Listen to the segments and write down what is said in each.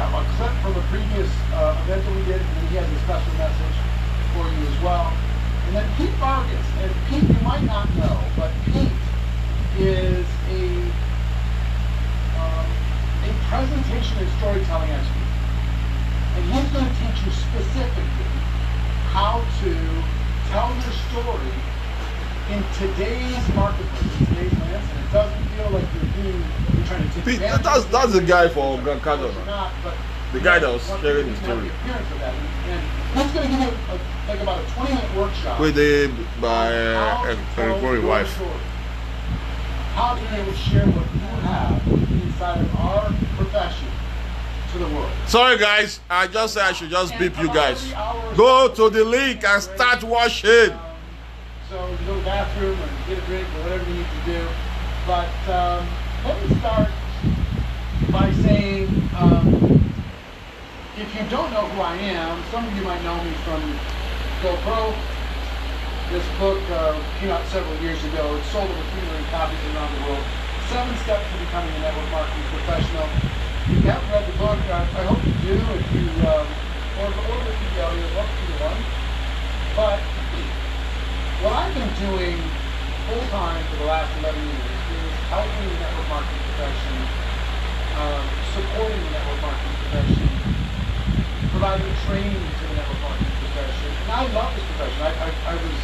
a clip from a previous event that we did, and then he has a special message for you as well. And then Pete Vargas, and Pete you might not know, but Pete is a presentation and storytelling expert. And he's going to teach you specifically how to tell your story in today's marketplace, in today's landscape. It doesn't feel like you're trying to take advantage. That's the guy for Grand Canyon. But the guy that was sharing his story. And he's going to give you like about a 20-minute workshop. With by Corey wife. How to be able to share what you have inside of our profession to the world. Sorry guys, I just said I should just beep you guys. Go to the link and start watching. So you go to the bathroom or get a drink or whatever you need to do. But let me start by saying, if you don't know who I am, some of you might know me from GoPro. This book came out several years ago. It sold over 3 million copies around the world. 7 Steps to Becoming a Network Marketing Professional. If you haven't read the book, I hope you do. If you order the video, you'll love to one. But what I've been doing full time for the last 11 years is helping the network marketing profession, supporting the network marketing profession, providing training to the network marketing profession. And I love this profession. I was,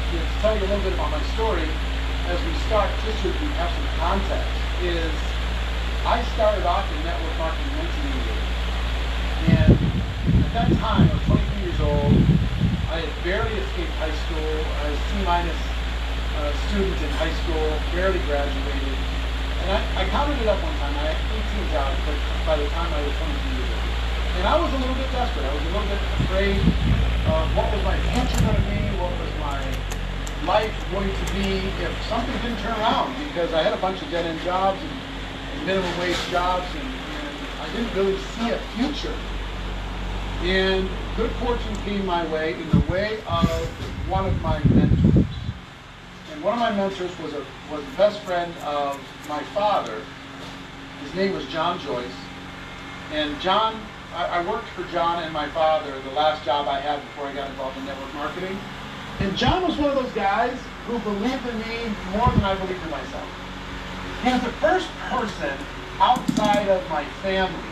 to tell you a little bit about my story as we start, just so we have some context, is I started off in network marketing in 1988. And at that time, I was 23 years old. I had barely escaped high school. I was C-minus student in high school, barely graduated. And I counted it up one time. I had 18 jobs, but by the time I was 22 years old. And I was a little bit desperate. I was a little bit afraid of what was my future going to be, what was my life going to be if something didn't turn around, because I had a bunch of dead-end jobs and minimum wage jobs, and I didn't really see a future. And good fortune came my way in the way of one of my mentors. And one of my mentors was the best friend of my father. His name was John Joyce. And John, I worked for John and my father, the last job I had before I got involved in network marketing. And John was one of those guys who believed in me more than I believed in myself. He was the first person outside of my family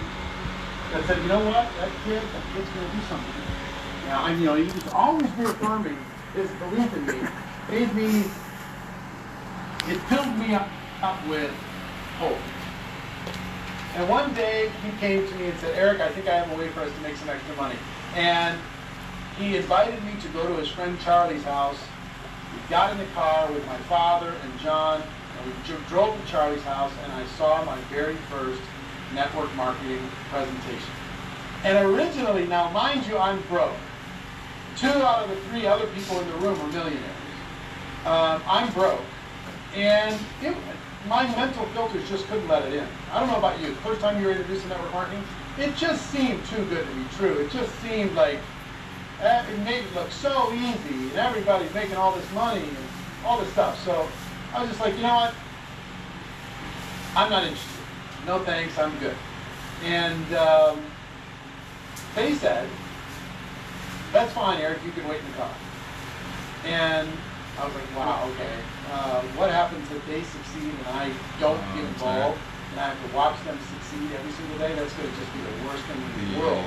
that said, you know what, that kid's going to do something. Now, he was always reaffirming his belief in me. It filled me up with hope. And one day he came to me and said, Eric, I think I have a way for us to make some extra money. And he invited me to go to his friend Charlie's house. We got in the car with my father and John, and we drove to Charlie's house, and I saw my very first network marketing presentation. And originally, now mind you, I'm broke. 2 out of the 3 other people in the room are millionaires. I'm broke. And my mental filters just couldn't let it in. I don't know about you. First time you were introduced to network marketing, it just seemed too good to be true. It just seemed like it made it look so easy, and everybody's making all this money and all this stuff. So I was just like, you know what? I'm not interested. No thanks, I'm good. And they said, that's fine, Eric, you can wait in the car. And I was like, wow, okay. What happens if they succeed and I don't get involved, and I have to watch them succeed every single day? That's going to just be the worst thing in the world.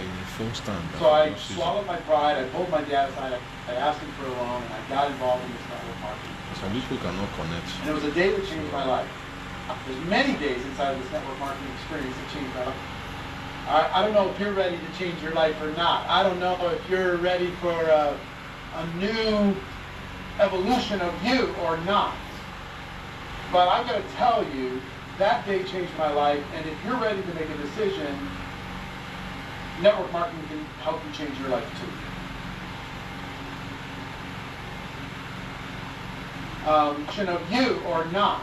So I swallowed my pride, I pulled my dad aside, I asked him for a loan, and I got involved in this network marketing. Some people cannot connect. And it was a day that changed my life. There's many days inside of this network marketing experience that changed my life. I don't know if you're ready to change your life or not. I don't know if you're ready for a new evolution of you or not. But I'm going to tell you, that day changed my life, and if you're ready to make a decision, network marketing can help you change your life too. Of you or not.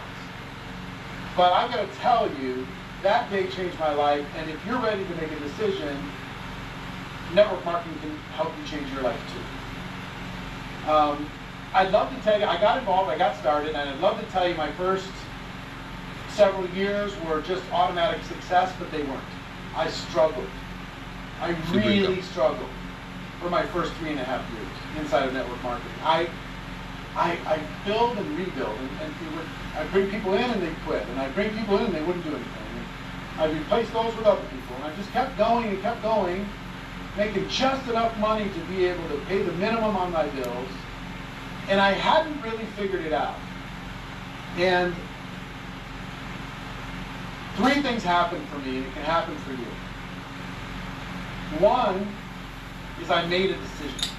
But I'm going to tell you, that day changed my life, and if you're ready to make a decision, network marketing can help you change your life too. I'd love to tell you, I got involved, I got started, and I'd love to tell you my first several years were just automatic success, but they weren't. I struggled. I really struggled for my first 3.5 years inside of network marketing. I build and rebuild, and I bring people in and they quit, and I bring people in and they wouldn't do anything. And I replaced those with other people, and I just kept going and kept going, making just enough money to be able to pay the minimum on my bills, and I hadn't really figured it out. And 3 things happened for me, and it can happen for you. One is I made a decision.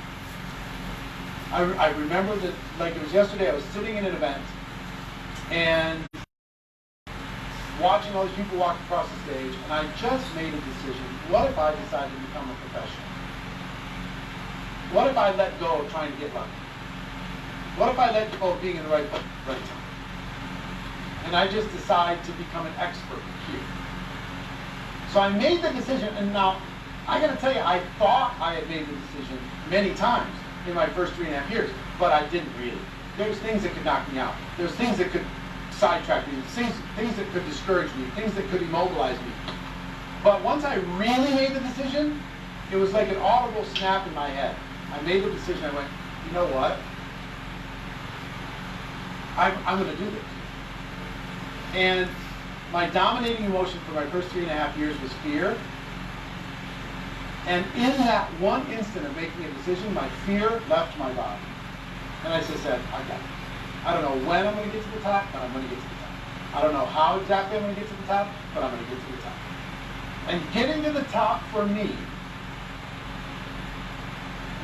I remember that, like it was yesterday, I was sitting in an event and watching all these people walk across the stage, and I just made a decision. What if I decided to become a professional? What if I let go of trying to get lucky? What if I let go of being in the right place, right time? And I just decide to become an expert here. So I made the decision, and now I got to tell you, I thought I had made the decision many times in my first 3.5 years, but I didn't really. There's things that could knock me out. There's things that could sidetrack me. Things that could discourage me. Things that could immobilize me. But once I really made the decision, it was like an audible snap in my head. I made the decision. I went, you know what? I'm going to do this. And my dominating emotion for my first 3.5 years was fear. And in that one instant of making a decision, my fear left my body. And I just said, I got it. I don't know when I'm going to get to the top, but I'm going to get to the top. I don't know how exactly I'm going to get to the top, but I'm going to get to the top. And getting to the top for me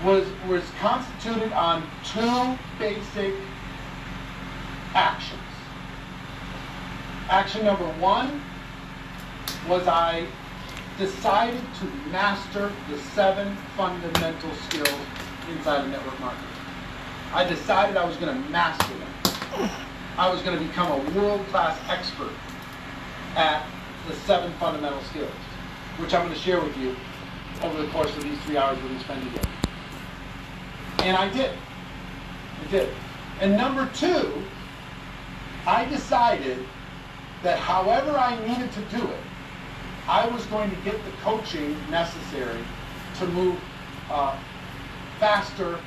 was constituted on 2 basic actions. Action number 1 was I decided to master the 7 fundamental skills inside of network marketing. I decided I was going to master them. I was going to become a world-class expert at the 7 fundamental skills, which I'm going to share with you over the course of these 3 hours we're going to spend together. And I did. I did. And number 2, I decided that however I needed to do it, I was going to get the coaching necessary to move faster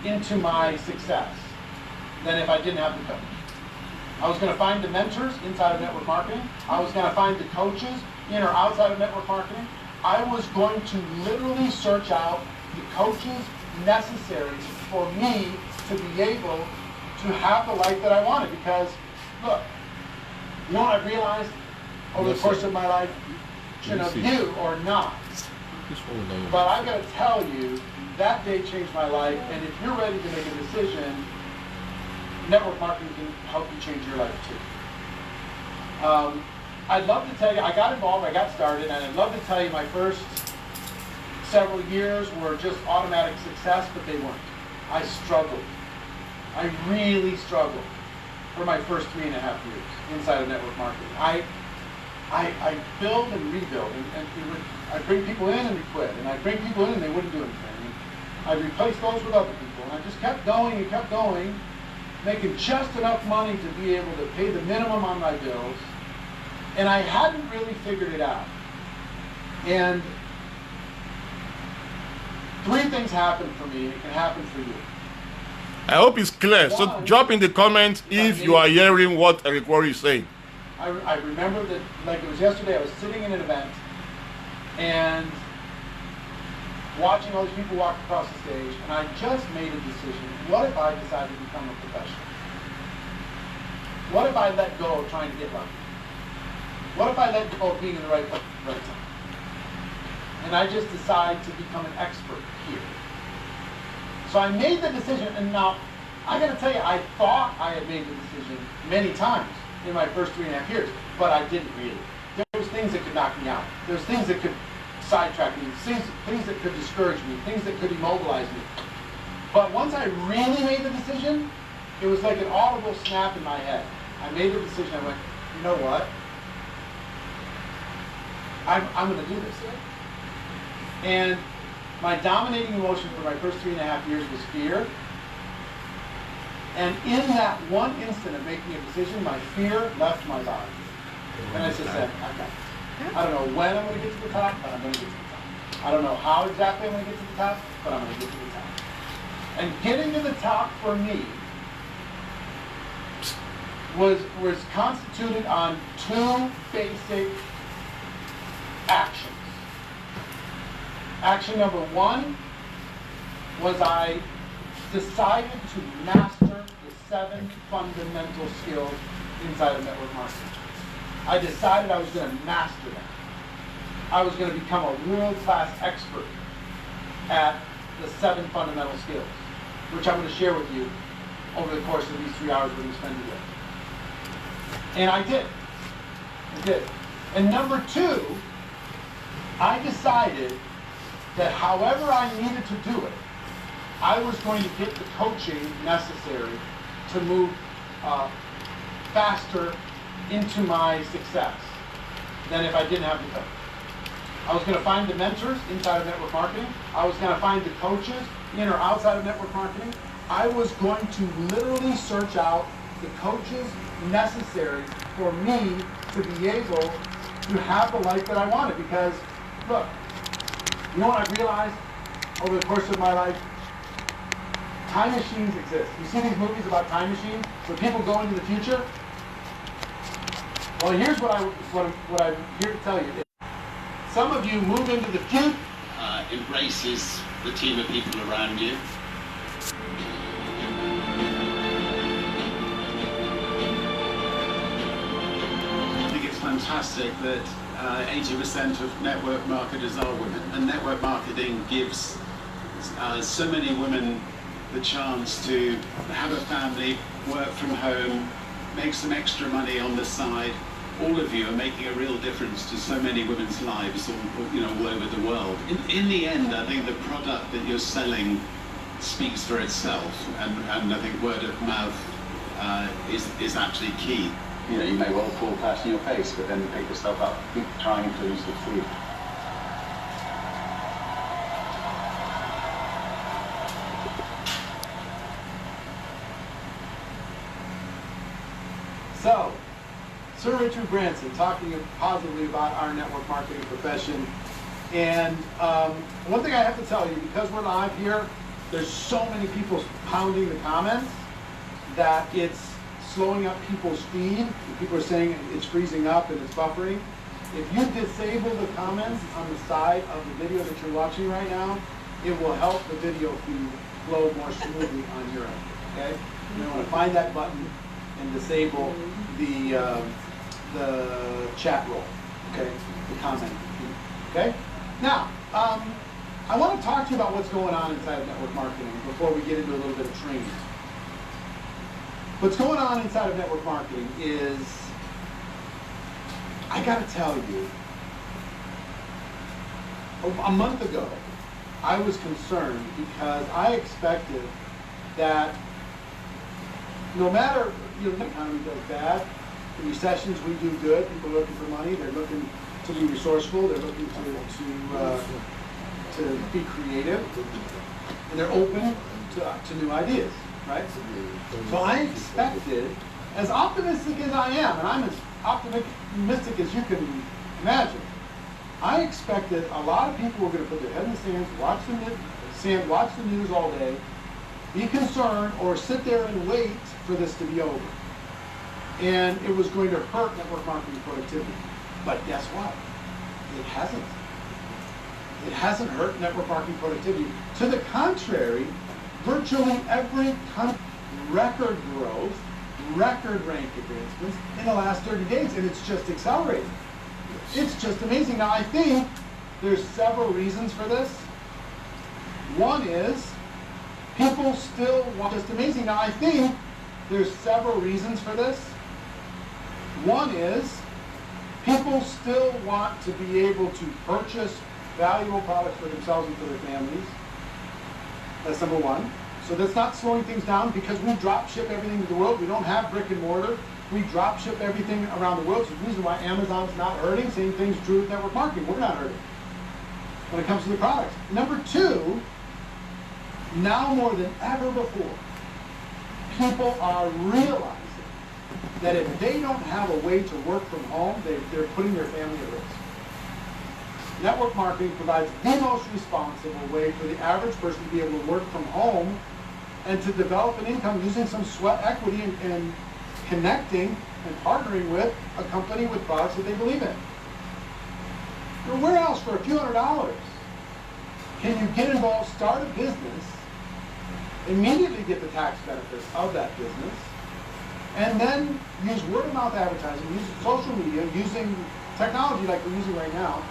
into my success than if I didn't have the coach. I was going to find the mentors inside of network marketing. I was going to find the coaches in or outside of network marketing. I was going to literally search out the coaches necessary for me to be able to have the life that I wanted. Because, look, you know what I realized over the course of my life? You or not. But I've got to tell you, that day changed my life, and if you're ready to make a decision, network marketing can help you change your life too. I'd love to tell you, I got involved, I got started, and I'd love to tell you my first several years were just automatic success, but they weren't. I struggled. I really struggled for my first 3.5 years inside of network marketing. I build and rebuild, and I bring people in and they quit, and I bring people in and they wouldn't do anything. I replaced those with other people, and I just kept going and kept going, making just enough money to be able to pay the minimum on my bills, and I hadn't really figured it out. And 3 things happened for me, and it can happen for you. I hope it's clear. So drop in the comments if you are hearing what Eric Worre is saying. I remember that, like it was yesterday, I was sitting in an event and watching all these people walk across the stage, and I just made a decision. What if I decided to become a professional? What if I let go of trying to get lucky? What if I let go of being in the right place, right time? And I just decide to become an expert here. So I made the decision, and now I got to tell you, I thought I had made the decision many times in my first 3.5 years, but I didn't really. There was things that could knock me out. There was things that could sidetrack me, things that could discourage me, things that could immobilize me. But once I really made the decision, it was like an audible snap in my head. I made the decision. I went, you know what? I'm going to do this. And my dominating emotion for my first 3.5 years was fear. And in that one instant of making a decision, my fear left my body. And I just said, I got it. I don't know when I'm going to get to the top, but I'm going to get to the top. I don't know how exactly I'm going to get to the top, but I'm going to get to the top. And getting to the top for me was constituted on two basic actions. Action number one was I decided to master the 7 fundamental skills inside of network marketing. I decided I was going to master them. I was going to become a world-class expert at the 7 fundamental skills, which I'm going to share with you over the course of these 3 hours we're going to spend today. And I did. I did. And number 2, I decided that however I needed to do it, I was going to get the coaching necessary to move faster into my success than if I didn't have the coach. I was going to find the mentors inside of network marketing. I was going to find the coaches in or outside of network marketing. I was going to literally search out the coaches necessary for me to be able to have the life that I wanted. Because, look, you know what I've realized over the course of my life? Time machines exist. You see these movies about time machines where people go into the future? Well, here's what I'm here to tell you. Some of you move into the future. Embraces the team of people around you. I think it's fantastic that 80% of network marketers are women, and network marketing gives so many women the chance to have a family, work from home, make some extra money on the side. All of you are making a real difference to so many women's lives all over the world. In the end, I think the product that you're selling speaks for itself, and I think word of mouth is actually key. You know, you may well fall flat in your face, but then pick yourself up, keep trying to lose the food. So, Sir Richard Branson talking positively about our network marketing profession. And one thing I have to tell you, because we're live here, there's so many people pounding the comments that it's slowing up people's feed. People are saying it's freezing up and it's buffering. If you disable the comments on the side of the video that you're watching right now, it will help the video feed flow more smoothly on your end, okay? You want to find that button and disable the chat roll, okay? The comment feed, okay? Now, I want to talk to you about what's going on inside of network marketing before we get into a little bit of training. What's going on inside of network marketing is, I got to tell you, a month ago, I was concerned because I expected that no matter, the economy does bad, the recessions we do good, people are looking for money, they're looking to be resourceful, they're looking to be creative, and they're open to new ideas, right? So I expected, as optimistic as I am, and I'm as optimistic as you can imagine, I expected a lot of people were going to put their head in the sand, watch the news all day, be concerned, or sit there and wait for this to be over. And it was going to hurt network marketing productivity. But guess what? It hasn't. It hasn't hurt network marketing productivity. To the contrary, virtually every country, record growth, record rank advancements in the last 30 days, and it's just accelerating. It's just amazing. Now, I think there's several reasons for this. One is people still want, just amazing. Now, I think there's several reasons for this. One is people still want to be able to purchase valuable products for themselves and for their families. That's number one. So that's not slowing things down because we drop ship everything to the world. We don't have brick and mortar. We drop ship everything around the world. So the reason why Amazon's not hurting, same thing's true with network marketing. We're not hurting when it comes to the products. Number two, now more than ever before, people are realizing that if they don't have a way to work from home, they're putting their family at risk. network marketing provides the most responsible way for the average person to be able to work from home and to develop an income using some sweat equity and connecting and partnering with a company with products that they believe in. Where else for a few $100s can you get involved, start a business, immediately get the tax benefits of that business, and then use word-of-mouth advertising, use social media, using technology like we're using right now,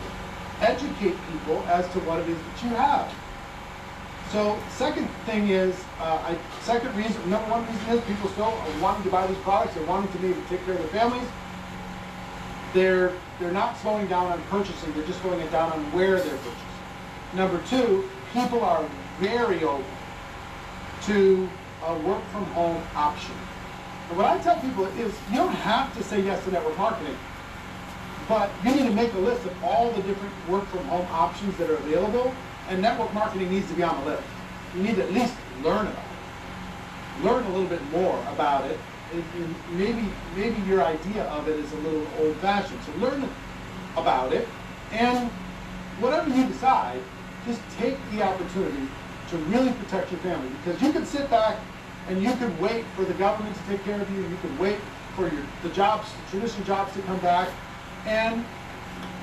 educate people as to what it is that you have. So second thing is, number one reason is people still are wanting to buy these products, they're wanting to be able to take care of their families. They're not slowing down on purchasing, they're just slowing it down on where they're purchasing. Number two, people are very open to a work from home option. And what I tell people is you don't have to say yes to network marketing, but you need to make a list of all the different work from home options that are available, and network marketing needs to be on the list. You need to at least learn about it. Learn a little bit more about it. Maybe your idea of it is a little old-fashioned, so learn about it, and whatever you decide, just take the opportunity to really protect your family, because you could sit back and you could wait for the government to take care of you, you could wait for the traditional jobs to come back, and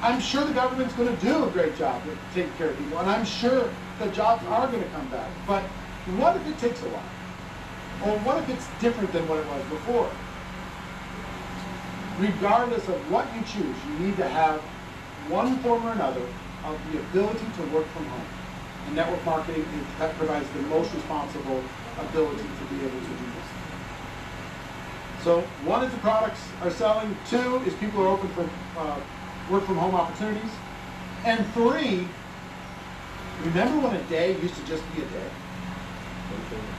I'm sure the government's going to do a great job of taking care of people, and I'm sure the jobs are going to come back. But what if it takes a while? Or what if it's different than what it was before? Regardless of what you choose, you need to have one form or another of the ability to work from home. And network marketing provides the most responsible ability to be able to do this. So one is the products are selling, two is people are open for work from home opportunities, and three, remember when a day used to just be a day?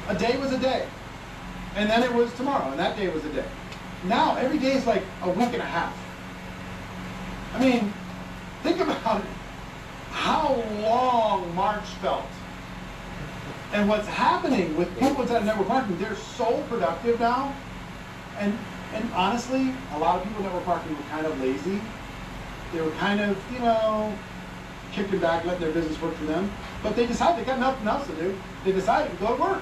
A day was a day, and then it was tomorrow, and that day was a day. Now every day is like a week and a half. I mean, think about it. How long March felt. And what's happening with people inside of network marketing, they're so productive now. And honestly, a lot of people in network marketing were kind of lazy. They were kind of, kicking back, letting their business work for them. But they decided they got nothing else to do. They decided to go to work.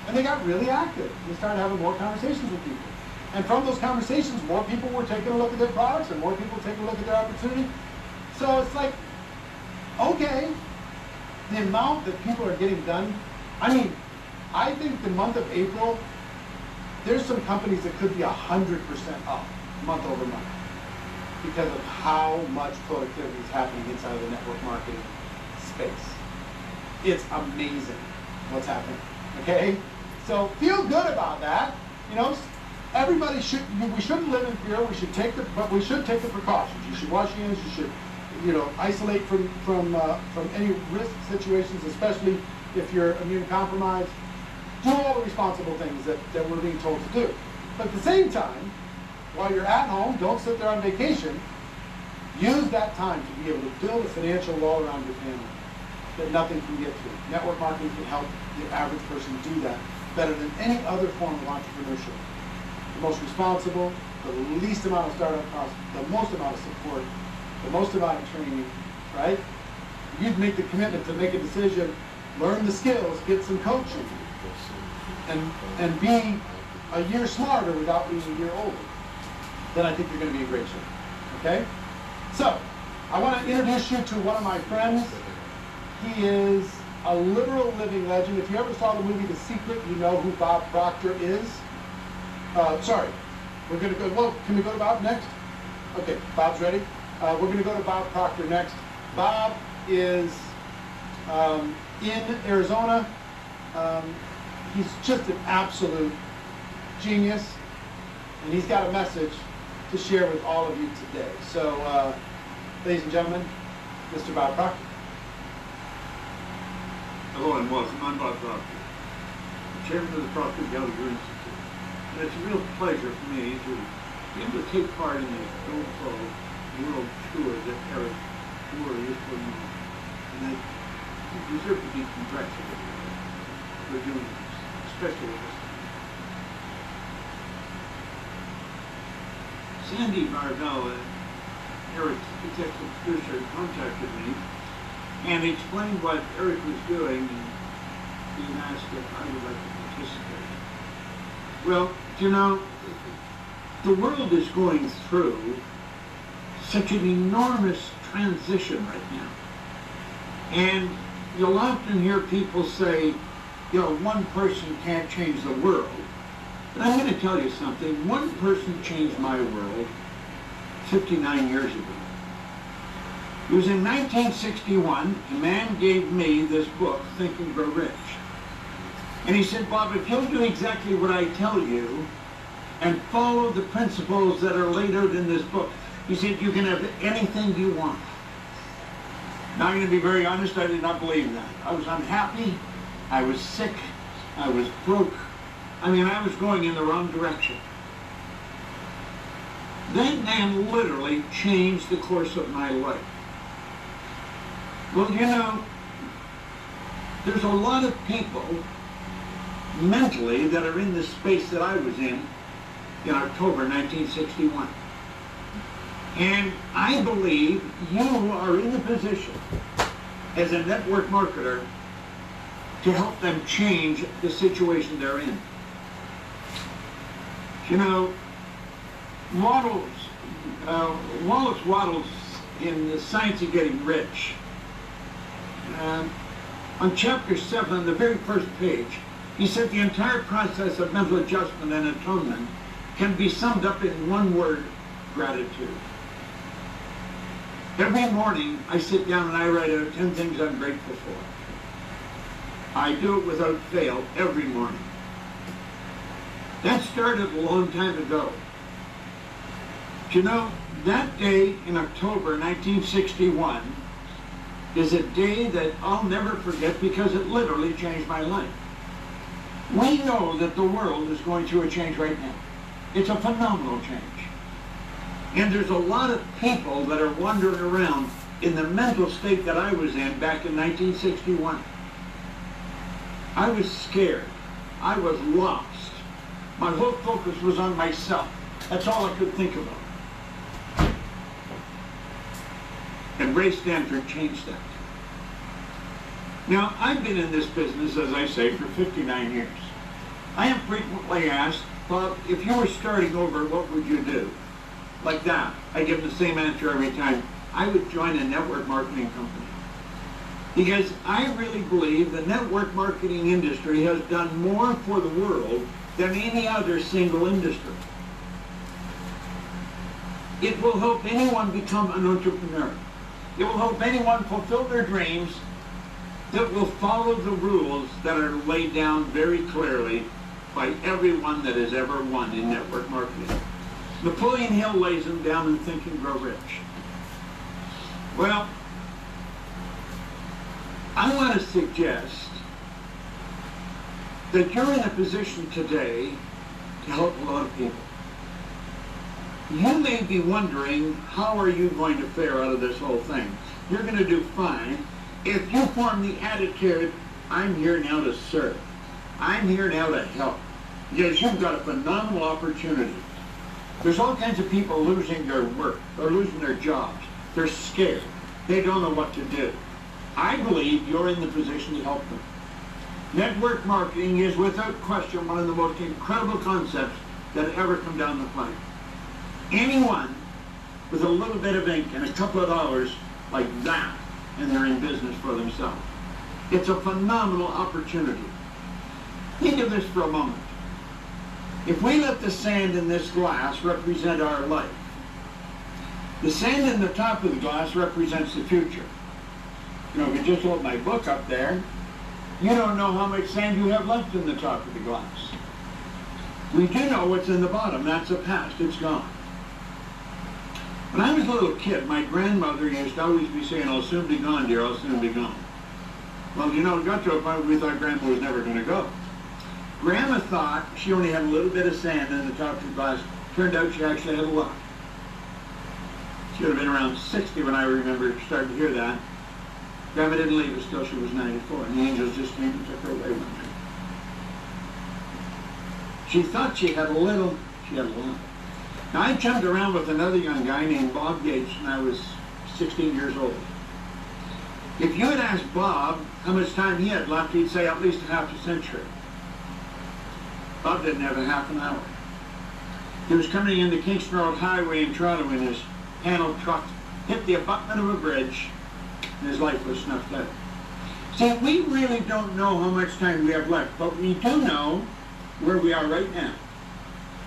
And they got really active. They started having more conversations with people. And from those conversations, more people were taking a look at their products and more people were taking a look at their opportunity. So it's like, okay, the amount that people are getting done, I mean, I think the month of April, there's some companies that could be 100% up month over month because of how much productivity is happening inside of the network marketing space. It's amazing what's happening, okay? So feel good about that. Everybody we shouldn't live in fear. We should take the precautions. You should wash your hands. You should isolate from any risk situations, especially if you're immune compromised. Do all the responsible things that we're being told to do. But at the same time, while you're at home, don't sit there on vacation. Use that time to be able to build a financial wall around your family that nothing can get through. Network marketing can help the average person do that better than any other form of entrepreneurship. The most responsible, the least amount of startup costs, the most amount of support, the most amount of training, right? You'd make the commitment to make a decision, learn the skills, get some coaching, and be a year smarter without being a year older. Then I think you're going to be in great shape, okay? So, I want to introduce you to one of my friends. He is a literal living legend. If you ever saw the movie The Secret, you know who Bob Proctor is. We're going to go, well, can we go to Bob next? Okay, Bob's ready. We're going to go to Bob Proctor next. Bob is in Arizona. He's just an absolute genius, and he's got a message to share with all of you today. So, ladies and gentlemen, Mr. Bob Proctor. Hello and welcome. I'm Bob Proctor, Chairman of the Proctor Gallagher Institute. And it's a real pleasure for me to be able to take part in this GoPro World Tour that Eric Worre is putting on. And I deserve to be congratulated for doing this, especially this time. Sandy Bardell and Eric executive producer contacted me and explained what Eric was doing, and he asked if I would like to participate. Well, you know, the world is going through such an enormous transition right now. And you'll often hear people say, you know, one person can't change the world. But I'm going to tell you something. One person changed my world 59 years ago. It was in 1961, a man gave me this book, Think and Grow Rich. And he said, Bob, if you'll do exactly what I tell you and follow the principles that are laid out in this book, he said, you can have anything you want. Now, I'm going to be very honest, I did not believe that. I was unhappy, I was sick, I was broke. I mean, I was going in the wrong direction. That man literally changed the course of my life. Well, you know, there's a lot of people mentally that are in the space that I was in October 1961. And I believe you are in the position as a network marketer to help them change the situation they're in. You know, Wallace Wattles in The Science of Getting Rich, on chapter 7, on the very first page, he said the entire process of mental adjustment and atonement can be summed up in one word: gratitude. Every morning I sit down and I write out 10 things I'm grateful for. I do it without fail every morning. That started a long time ago. But you know, that day in October 1961 is a day that I'll never forget because it literally changed my life. We know that the world is going through a change right now. It's a phenomenal change. And there's a lot of people that are wandering around in the mental state that I was in back in 1961. I was scared. I was lost. My whole focus was on myself. That's all I could think about. And Ray Stanford changed that. Now, I've been in this business, as I say, for 59 years. I am frequently asked, Bob, if you were starting over, what would you do? Like that. I give the same answer every time. I would join a network marketing company. Because I really believe the network marketing industry has done more for the world than any other single industry. It will help anyone become an entrepreneur. It will help anyone fulfill their dreams that will follow the rules that are laid down very clearly by everyone that has ever won in network marketing. Napoleon Hill lays them down in Think and Grow Rich. Well, I want to suggest that you're in a position today to help a lot of people. You may be wondering, how are you going to fare out of this whole thing? You're going to do fine if you form the attitude, I'm here now to serve. I'm here now to help. Because you've got a phenomenal opportunity. There's all kinds of people losing their work. They're losing their jobs. They're scared. They don't know what to do. I believe you're in the position to help them. Network marketing is without question one of the most incredible concepts that ever come down the pipe. Anyone with a little bit of ink and a couple of dollars like that, and they're in business for themselves. It's a phenomenal opportunity. Think of this for a moment. If we let the sand in this glass represent our life, the sand in the top of the glass represents the future. You know, if you just hold my book up there, you don't know how much sand you have left in the top of the glass. We do know what's in the bottom. That's the past. It's gone. When I was a little kid, my grandmother used to always be saying, I'll soon be gone, dear, I'll soon be gone. Well, you know, it got to a point where we thought Grandma was never going to go. Grandma thought she only had a little bit of sand in the top of the glass. Turned out she actually had a lot. She would have been around 60 when I remember starting to hear that. Grandma didn't leave us till she was 94, and the angels just came and took her away one night. She thought she had a little, she had a lot. Now, I jumped around with another young guy named Bob Gates when I was 16 years old. If you had asked Bob how much time he had left, he'd say at least half a century. Bob didn't have a half an hour. He was coming into Kingston Road Highway in Toronto when his panel truck hit the abutment of a bridge and his life was snuffed out. See, we really don't know how much time we have left, but we do know where we are right now.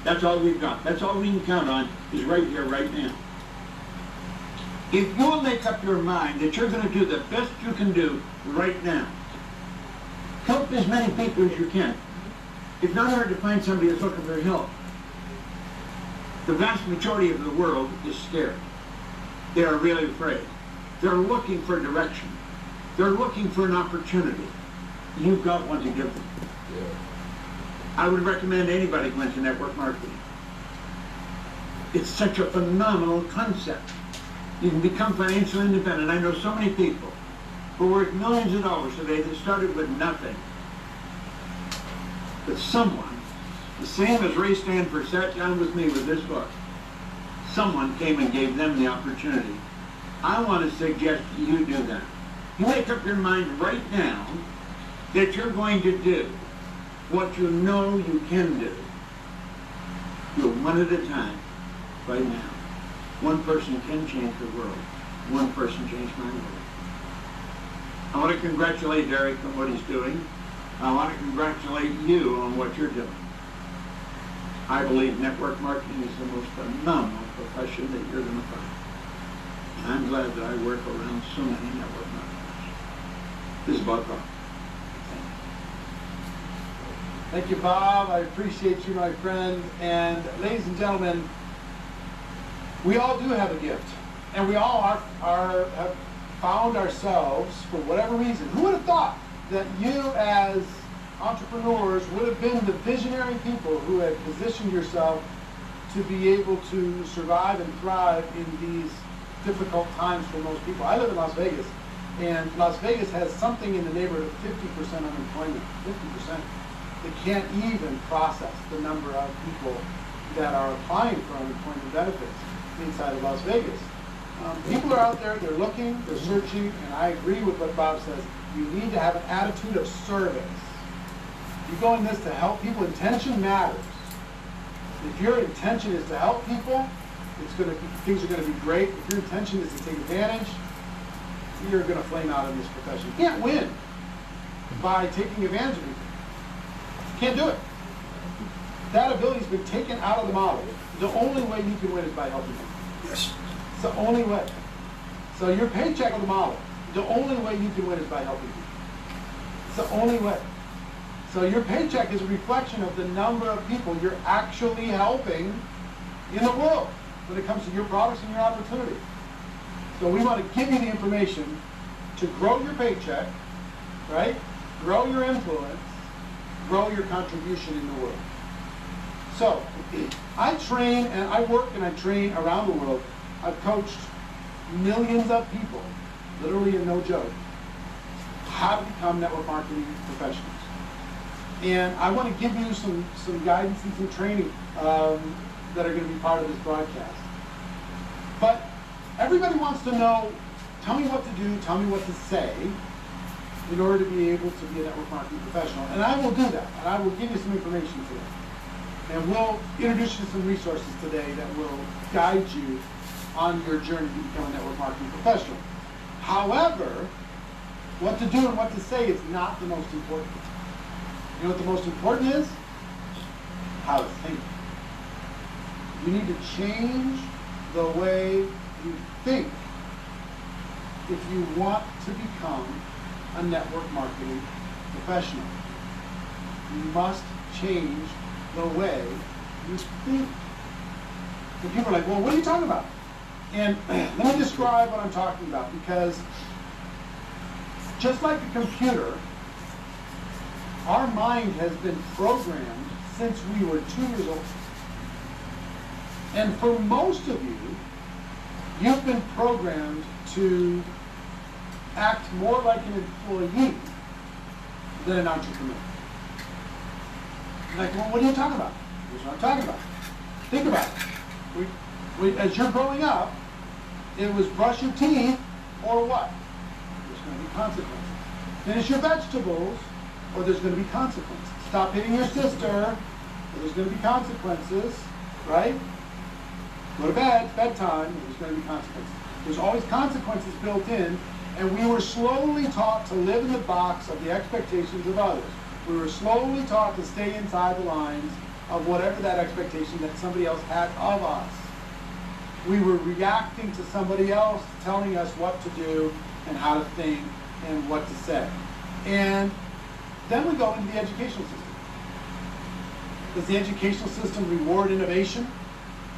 That's all we've got. That's all we can count on is right here, right now. If you'll make up your mind that you're going to do the best you can do right now, help as many people as you can. It's not hard to find somebody that's looking for help. The vast majority of the world is scared. They are really afraid. They're looking for direction. They're looking for an opportunity. You've got one to give them. Yeah. I would recommend anybody go into network marketing. It's such a phenomenal concept. You can become financially independent. I know so many people who are worth millions of dollars today that started with nothing. But someone, the same as Ray Stanford sat down with me with this book, someone came and gave them the opportunity. I want to suggest you do that. You make up your mind right now that you're going to do what you know you can do. Do it one at a time, right now. One person can change the world. One person changed my world. I want to congratulate Derek on what he's doing. I want to congratulate you on what you're doing. I believe network marketing is the most phenomenal profession that you're going to find. And I'm glad that I work around so many network marketers. This is Bob Crawford. Thank you, Bob. I appreciate you, my friend. And ladies and gentlemen, we all do have a gift. And we all have found ourselves, for whatever reason. Who would have thought that you as entrepreneurs would have been the visionary people who had positioned yourself to be able to survive and thrive in these difficult times for most people? I live in Las Vegas, and Las Vegas has something in the neighborhood of 50% unemployment, 50%. They can't even process the number of people that are applying for unemployment benefits inside of Las Vegas. People are out there, they're looking, they're searching, and I agree with what Bob says. You need to have an attitude of service. You're going this to help people. Intention matters. If your intention is to help people, things are going to be great. If your intention is to take advantage, you're going to flame out in this profession. You can't win by taking advantage of people. You can't do it. That ability's been taken out of the model. The only way you can win is by helping people. Yes. It's the only way. So your paycheck of the model, the only way you can win is by helping people. It's the only way. So your paycheck is a reflection of the number of people you're actually helping in the world when it comes to your products and your opportunity. So we want to give you the information to grow your paycheck, right? Grow your influence, grow your contribution in the world. So I train and I work and I train around the world. I've coached millions of people, literally and no joke, how to become network marketing professionals. And I want to give you some guidance and some training that are going to be part of this broadcast. But everybody wants to know, tell me what to do, tell me what to say in order to be able to be a network marketing professional. And I will do that. And I will give you some information today. And we'll introduce you to some resources today that will guide you on your journey to become a network marketing professional. However, what to do and what to say is not the most important. You know what the most important is? How to think. You need to change the way you think if you want to become a network marketing professional. You must change the way you think. And people are like, well, what are you talking about? And let me describe what I'm talking about, because just like a computer, our mind has been programmed since we were 2 years old. And for most of you, you've been programmed to act more like an employee than an entrepreneur. Like, well, what are you talking about? Here's what I'm talking about. Think about it. As you're growing up, It was brush your teeth or what? There's going to be consequences. Finish your vegetables or there's going to be consequences. Stop hitting your sister or there's going to be consequences, right? Go to bed, it's bedtime, there's going to be consequences. There's always consequences built in, and we were slowly taught to live in the box of the expectations of others. We were slowly taught to stay inside the lines of whatever that expectation that somebody else had of us. We were reacting to somebody else telling us what to do and how to think and what to say. And then we go into the educational system. Does the educational system reward innovation?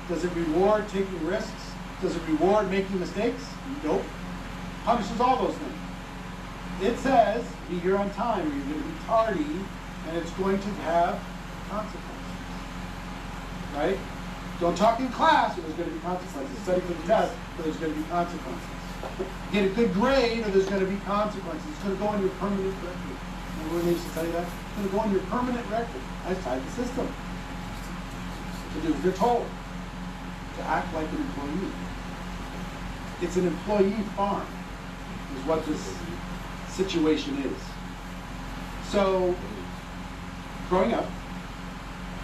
Does it reward taking risks? Does it reward making mistakes? Nope. Punishes all those things. It says, be here on time, or you're going to be tardy, and it's going to have consequences. Right? Don't talk in class, or there's going to be consequences. Study for the test, or there's going to be consequences. Get a good grade, or there's going to be consequences. It's going to go on your permanent record. Remember when they used to tell you that? It's going to go on your permanent record. Outside the system. To do as they're told. To act like an employee. It's an employee farm, is what this situation is. So, growing up,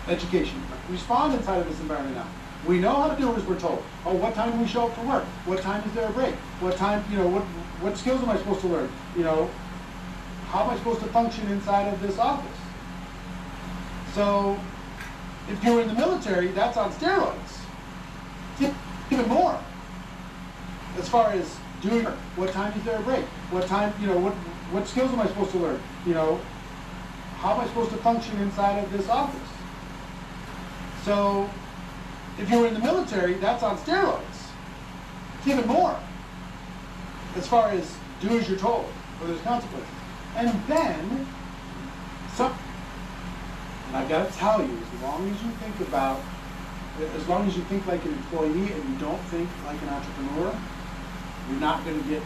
education, respond inside of this environment now. We know how to do it as we're told. Oh, what time do we show up for work? What time is there a break? What time, what skills am I supposed to learn? How am I supposed to function inside of this office? So, if you're in the military, that's on steroids. Even more. As far as doing, what time is there a break? What time, what skills am I supposed to learn? How am I supposed to function inside of this office? So, if you're in the military, that's on steroids. It's even more. As far as do as you're told, or there's consequences. And then, and I've got to tell you, as long as you think like an employee and you don't think like an entrepreneur, you're not going to get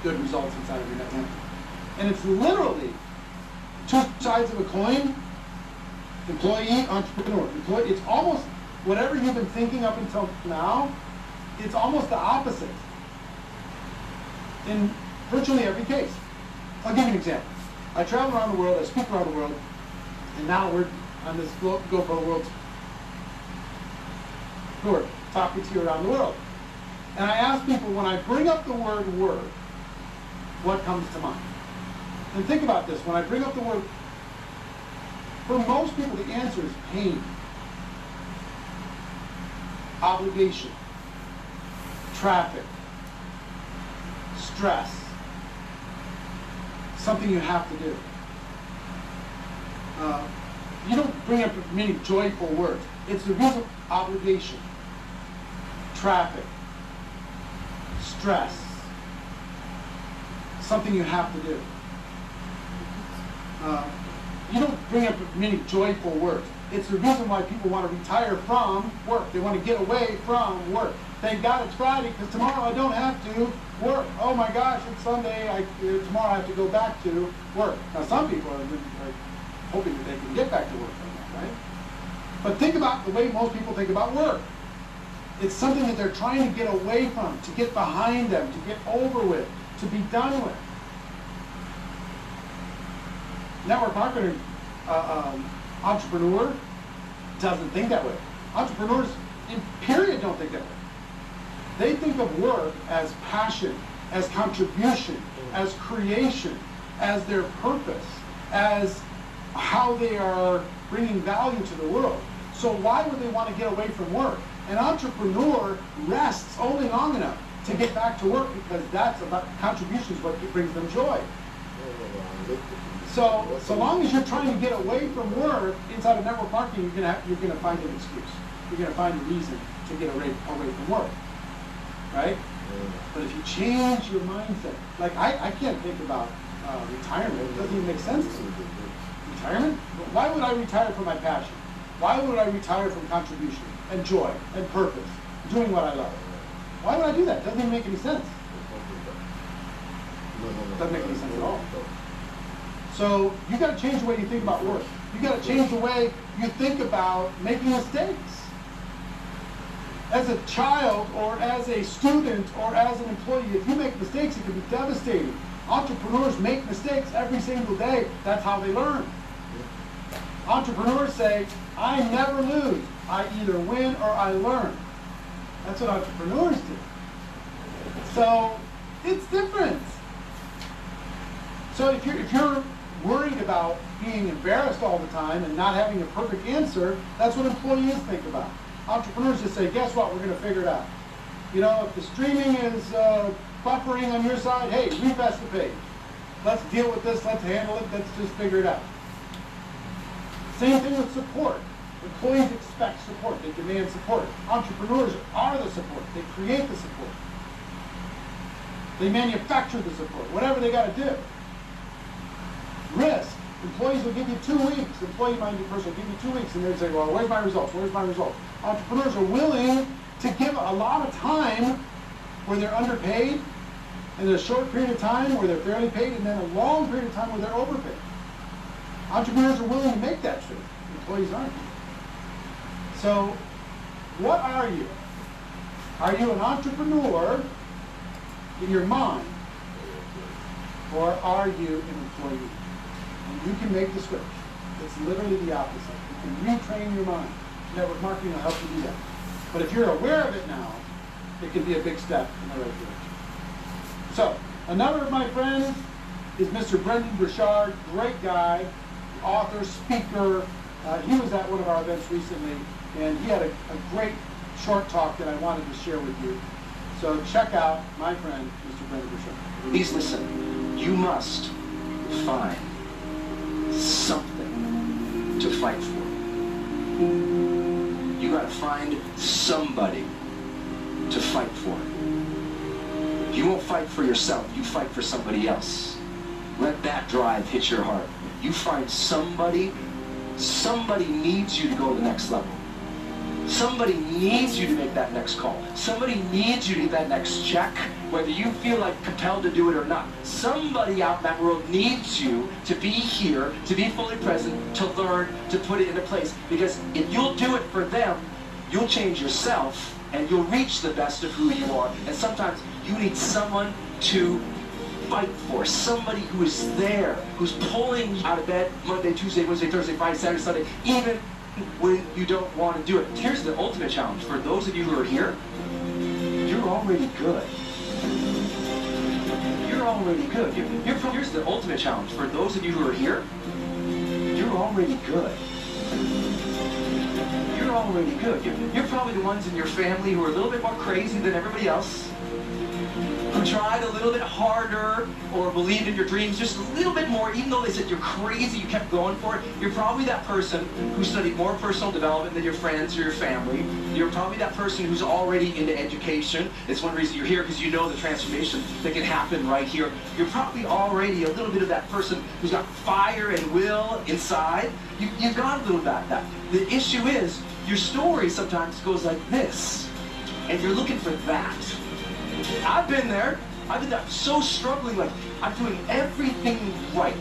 good results inside of your net network. And it's literally two sides of a coin, employee, entrepreneur. It's almost, whatever you've been thinking up until now, it's almost the opposite in virtually every case. I'll give you an example. I travel around the world, I speak around the world, and now we're on this GoPro World Tour, talking to you around the world. And I ask people, when I bring up the word work, what comes to mind? And think about this, when I bring up the word, for most people the answer is pain, obligation, traffic, stress, something you have to do. You don't bring up many joyful words. It's the reason: obligation, traffic, stress, something you have to do. You don't bring up many joyful words. It's the reason why people want to retire from work. They want to get away from work. Thank God it's Friday, because tomorrow I don't have to work. Oh my gosh, it's Sunday. Tomorrow I have to go back to work. Now some people are hoping that they can get back to work right now, right? But think about the way most people think about work. It's something that they're trying to get away from, to get behind them, to get over with, to be done with. Network marketer, entrepreneur doesn't think that way. Entrepreneurs, in period, don't think that way. They think of work as passion, as contribution, as creation, as their purpose, as how they are bringing value to the world. So why would they want to get away from work? An entrepreneur rests only long enough to get back to work, because that's about contribution is what brings them joy. So long as you're trying to get away from work inside of network marketing, you're gonna find an excuse. You're gonna find a reason to get away from work, right? But if you change your mindset, like I can't think about retirement. It doesn't even make sense to me. Retirement? Why would I retire from my passion? Why would I retire from contribution and joy and purpose, doing what I love? Why would I do that? It doesn't even make any sense. It doesn't make any sense at all. So you got to change the way you think about work. You got to change the way you think about making mistakes. As a child or as a student or as an employee, if you make mistakes, it can be devastating. Entrepreneurs make mistakes every single day. That's how they learn. Entrepreneurs say, I never lose. I either win or I learn. That's what entrepreneurs do. So it's different. So if you're worried about being embarrassed all the time and not having a perfect answer, that's what employees think about. Entrepreneurs just say, guess what, we're going to figure it out. You know, if the streaming is buffering on your side, hey, refresh the page. Let's deal with this, let's handle it, let's just figure it out. Same thing with support. Employees expect support, they demand support. Entrepreneurs are the support, they create the support. They manufacture the support, whatever they got to do. Risk. Employees will give you 2 weeks. Employee-minded person will give you 2 weeks, and they say, well, where's my results? Where's my results? Entrepreneurs are willing to give a lot of time where they're underpaid, and there's a short period of time where they're fairly paid, and then a long period of time where they're overpaid. Entrepreneurs are willing to make that trade. Employees aren't. So, what are you? Are you an entrepreneur in your mind, or are you an employee? And you can make the switch. It's literally the opposite. You can retrain your mind. Network marketing will help you do that. But if you're aware of it now, it can be a big step in the right direction. So, another of my friends is Mr. Brendan Burchard, great guy, author, speaker. He was at one of our events recently, and he had a great short talk that I wanted to share with you. So check out my friend, Mr. Brendan Burchard. Please listen. You must find something to fight for. You gotta find somebody to fight for. You won't fight for yourself, you fight for somebody else. Let that drive hit your heart. You find somebody needs you to go to the next level. Somebody needs you to make that next call. Somebody needs you to get that next check, whether you feel like compelled to do it or not. Somebody out in that world needs you to be here, to be fully present, to learn, to put it into place. Because if you'll do it for them, you'll change yourself and you'll reach the best of who you are. And sometimes you need someone to fight for, somebody who is there, who's pulling you out of bed Monday, Tuesday, Wednesday, Thursday, Friday, Saturday, Sunday, even when you don't want to do it. Here's the ultimate challenge. For those of you who are here, you're already good. You're already good. Here's the ultimate challenge. For those of you who are here, you're already good. You're already good. You're probably the ones in your family who are a little bit more crazy than everybody else, who tried a little bit harder or believed in your dreams just a little bit more, even though they said you're crazy, you kept going for it. You're probably that person who studied more personal development than your friends or your family. You're probably that person who's already into education. It's one reason you're here, because you know the transformation that can happen right here. You're probably already a little bit of that person who's got fire and will inside. You've got a little bit of that. The issue is, your story sometimes goes like this, and you're looking for that. I've been there. I've been there. So struggling, like I'm doing everything right.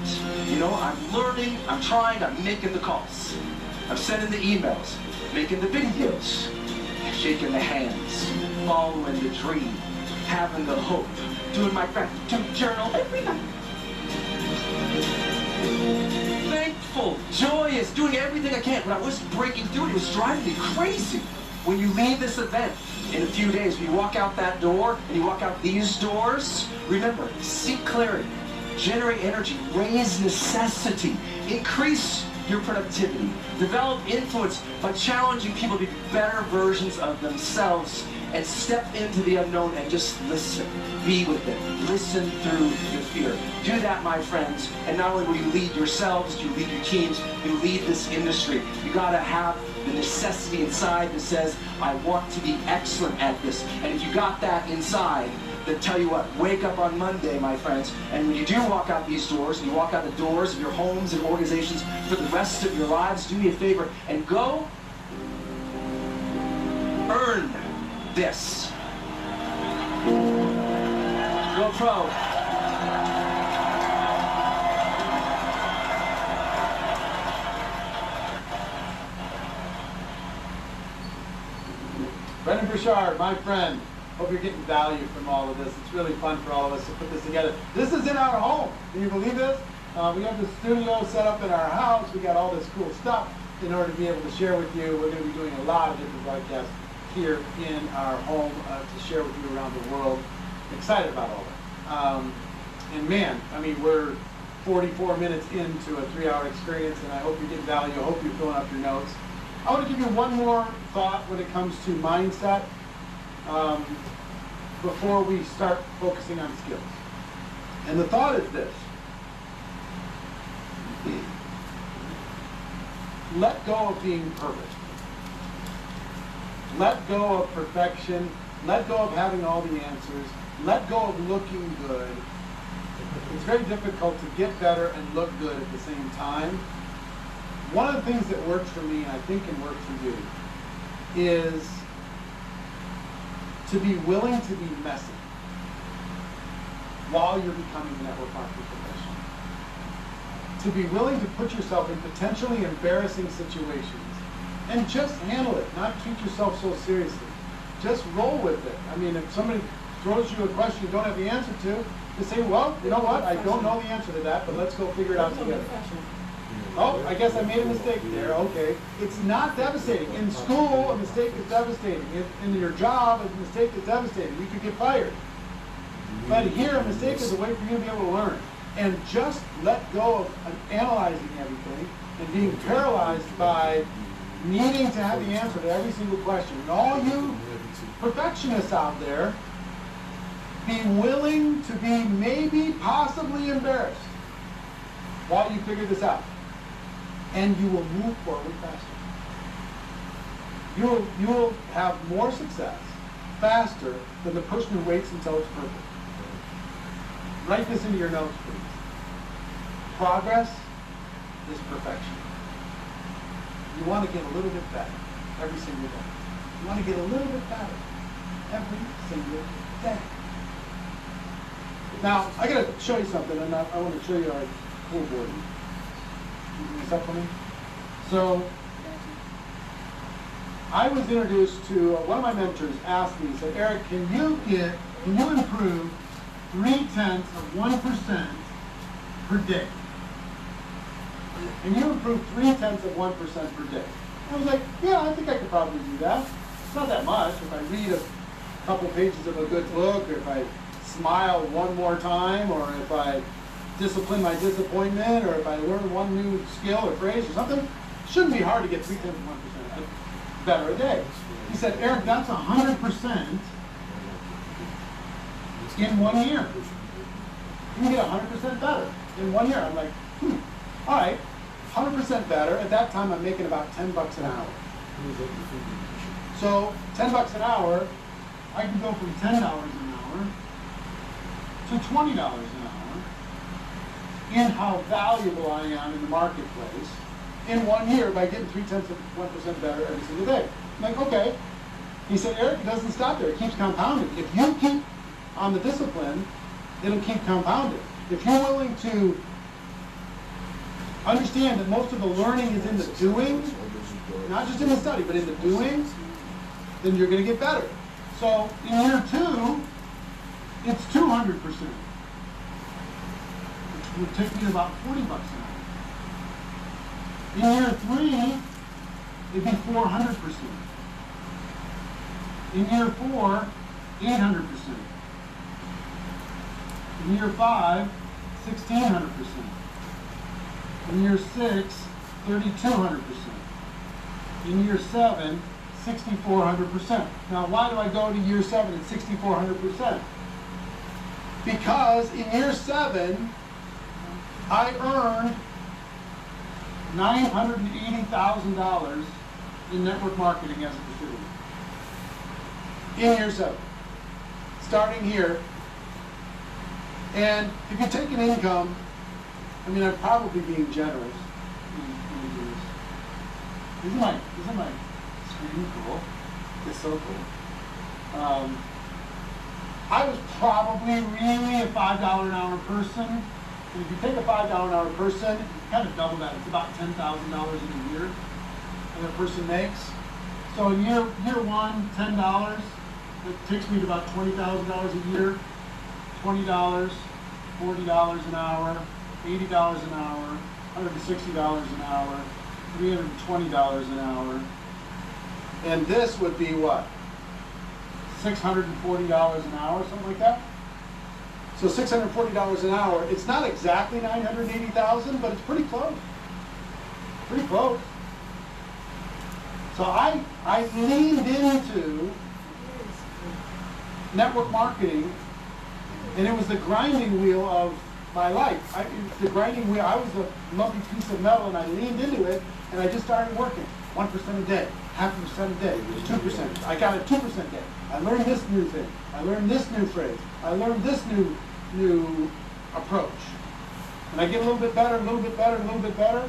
You know, I'm learning, I'm trying, I'm making the calls. I'm sending the emails, making the videos, shaking the hands, following the dream, having the hope, doing my gratitude journal every night. Thankful, joyous, doing everything I can. When I was breaking through, it was driving me crazy. When you leave this event, in a few days, when you walk out that door and you walk out these doors, remember, seek clarity, generate energy, raise necessity, increase your productivity, develop influence by challenging people to be better versions of themselves, and step into the unknown and just listen. Be with it. Listen through your fear. Do that, my friends, and not only will you lead yourselves, you lead your teams, you lead this industry. You gotta have the necessity inside that says, I want to be excellent at this. And if you got that inside, then tell you what, wake up on Monday, my friends, and when you do walk out these doors, and you walk out the doors of your homes and organizations for the rest of your lives, do me a favor and go earn this. Go pro. Brendan Bouchard, my friend. Hope you're getting value from all of this. It's really fun for all of us to put this together. This is in our home. Can you believe this? We have the studio set up in our house. We got all this cool stuff in order to be able to share with you. We're going to be doing a lot of different broadcasts here in our home to share with you around the world. Excited about all that. And man, I mean, we're 44 minutes into a 3-hour experience, and I hope you get value. I hope you're filling up your notes. I want to give you one more thought when it comes to mindset before we start focusing on skills. And the thought is this. Let go of being perfect. Let go of perfection. Let go of having all the answers. Let go of looking good. It's very difficult to get better and look good at the same time. One of the things that works for me, and I think can work for you, is to be willing to be messy while you're becoming a network marketing professional. To be willing to put yourself in potentially embarrassing situations and just handle it, not treat yourself so seriously. Just roll with it. I mean, if somebody throws you a question you don't have the answer to, you say, well, you know what, I don't know the answer to that, but let's go figure it out together. Oh, I guess I made a mistake there. Okay. It's not devastating. In school, a mistake is devastating. In your job, a mistake is devastating. You could get fired. But here, a mistake is a way for you to be able to learn. And just let go of analyzing everything and being paralyzed by needing to have the answer to every single question. And all you perfectionists out there, be willing to be maybe possibly embarrassed while you figure this out. And you will move forward faster. You will have more success faster than the person who waits until it's perfect. Write this into your notes, please. Progress is perfection. You want to get a little bit better every single day. You want to get a little bit better every single day. Now, I got to show you something, and I want to show you our pool board. You can this up for me? So, I was introduced to, one of my mentors asked me, he said, Eric, can you improve 0.3% per day? Can you improve 0.3% per day? I was like, yeah, I think I could probably do that. It's not that much. If I read a couple pages of a good book, or if I smile one more time, or if I discipline my disappointment, or if I learn one new skill or phrase or something, it shouldn't be hard to get 0.3% better a day. He said, Eric, that's 100% in 1 year. You can get 100% better in 1 year. I'm like, all right, 100% better. At that time, I'm making about $10 an hour. So $10 an hour, I can go from $10 an hour to $20 an hour in how valuable I am in the marketplace in 1 year by getting 0.3% better every single day. I'm like, okay. He said, Eric, it doesn't stop there. It keeps compounding. If you keep on the discipline, it'll keep compounding. If you're willing to understand that most of the learning is in the doing, not just in the study, but in the doing, then you're going to get better. So in year 2, it's 200%. Which would take me to about $40 an hour. In year 3, it'd be 400%. In year 4, 800%. In year 5, 1,600%. In year 6, 3,200%. In year 7, 6,400%. Now, why do I go to year 7 at 6,400%? Because in year 7, I earned $980,000 in network marketing as a distributor. In year 7. Starting here. And if you take an income, I mean, I'm probably being generous. Isn't my screen cool? It's so cool. I was probably really a $5 an hour person. And if you take a $5 an hour person, you kind of double that. It's about $10,000 in a year that a person makes. So in year one, $10. It takes me to about $20,000 a year. $20, $40 an hour, $80 an hour, $160 an hour, $320 an hour. And this would be what? $640 an hour, something like that? So $640 an hour, it's not exactly $980,000, but it's pretty close. Pretty close. So I leaned into network marketing, and it was the grinding wheel of my life. The grinding wheel, I was a lumpy piece of metal, and I leaned into it, and I just started working. 1% a day, 0.5% a day, 2%. I got a 2% day. I learned this new thing. I learned this new phrase. I learned this new approach. And I get a little bit better, a little bit better, a little bit better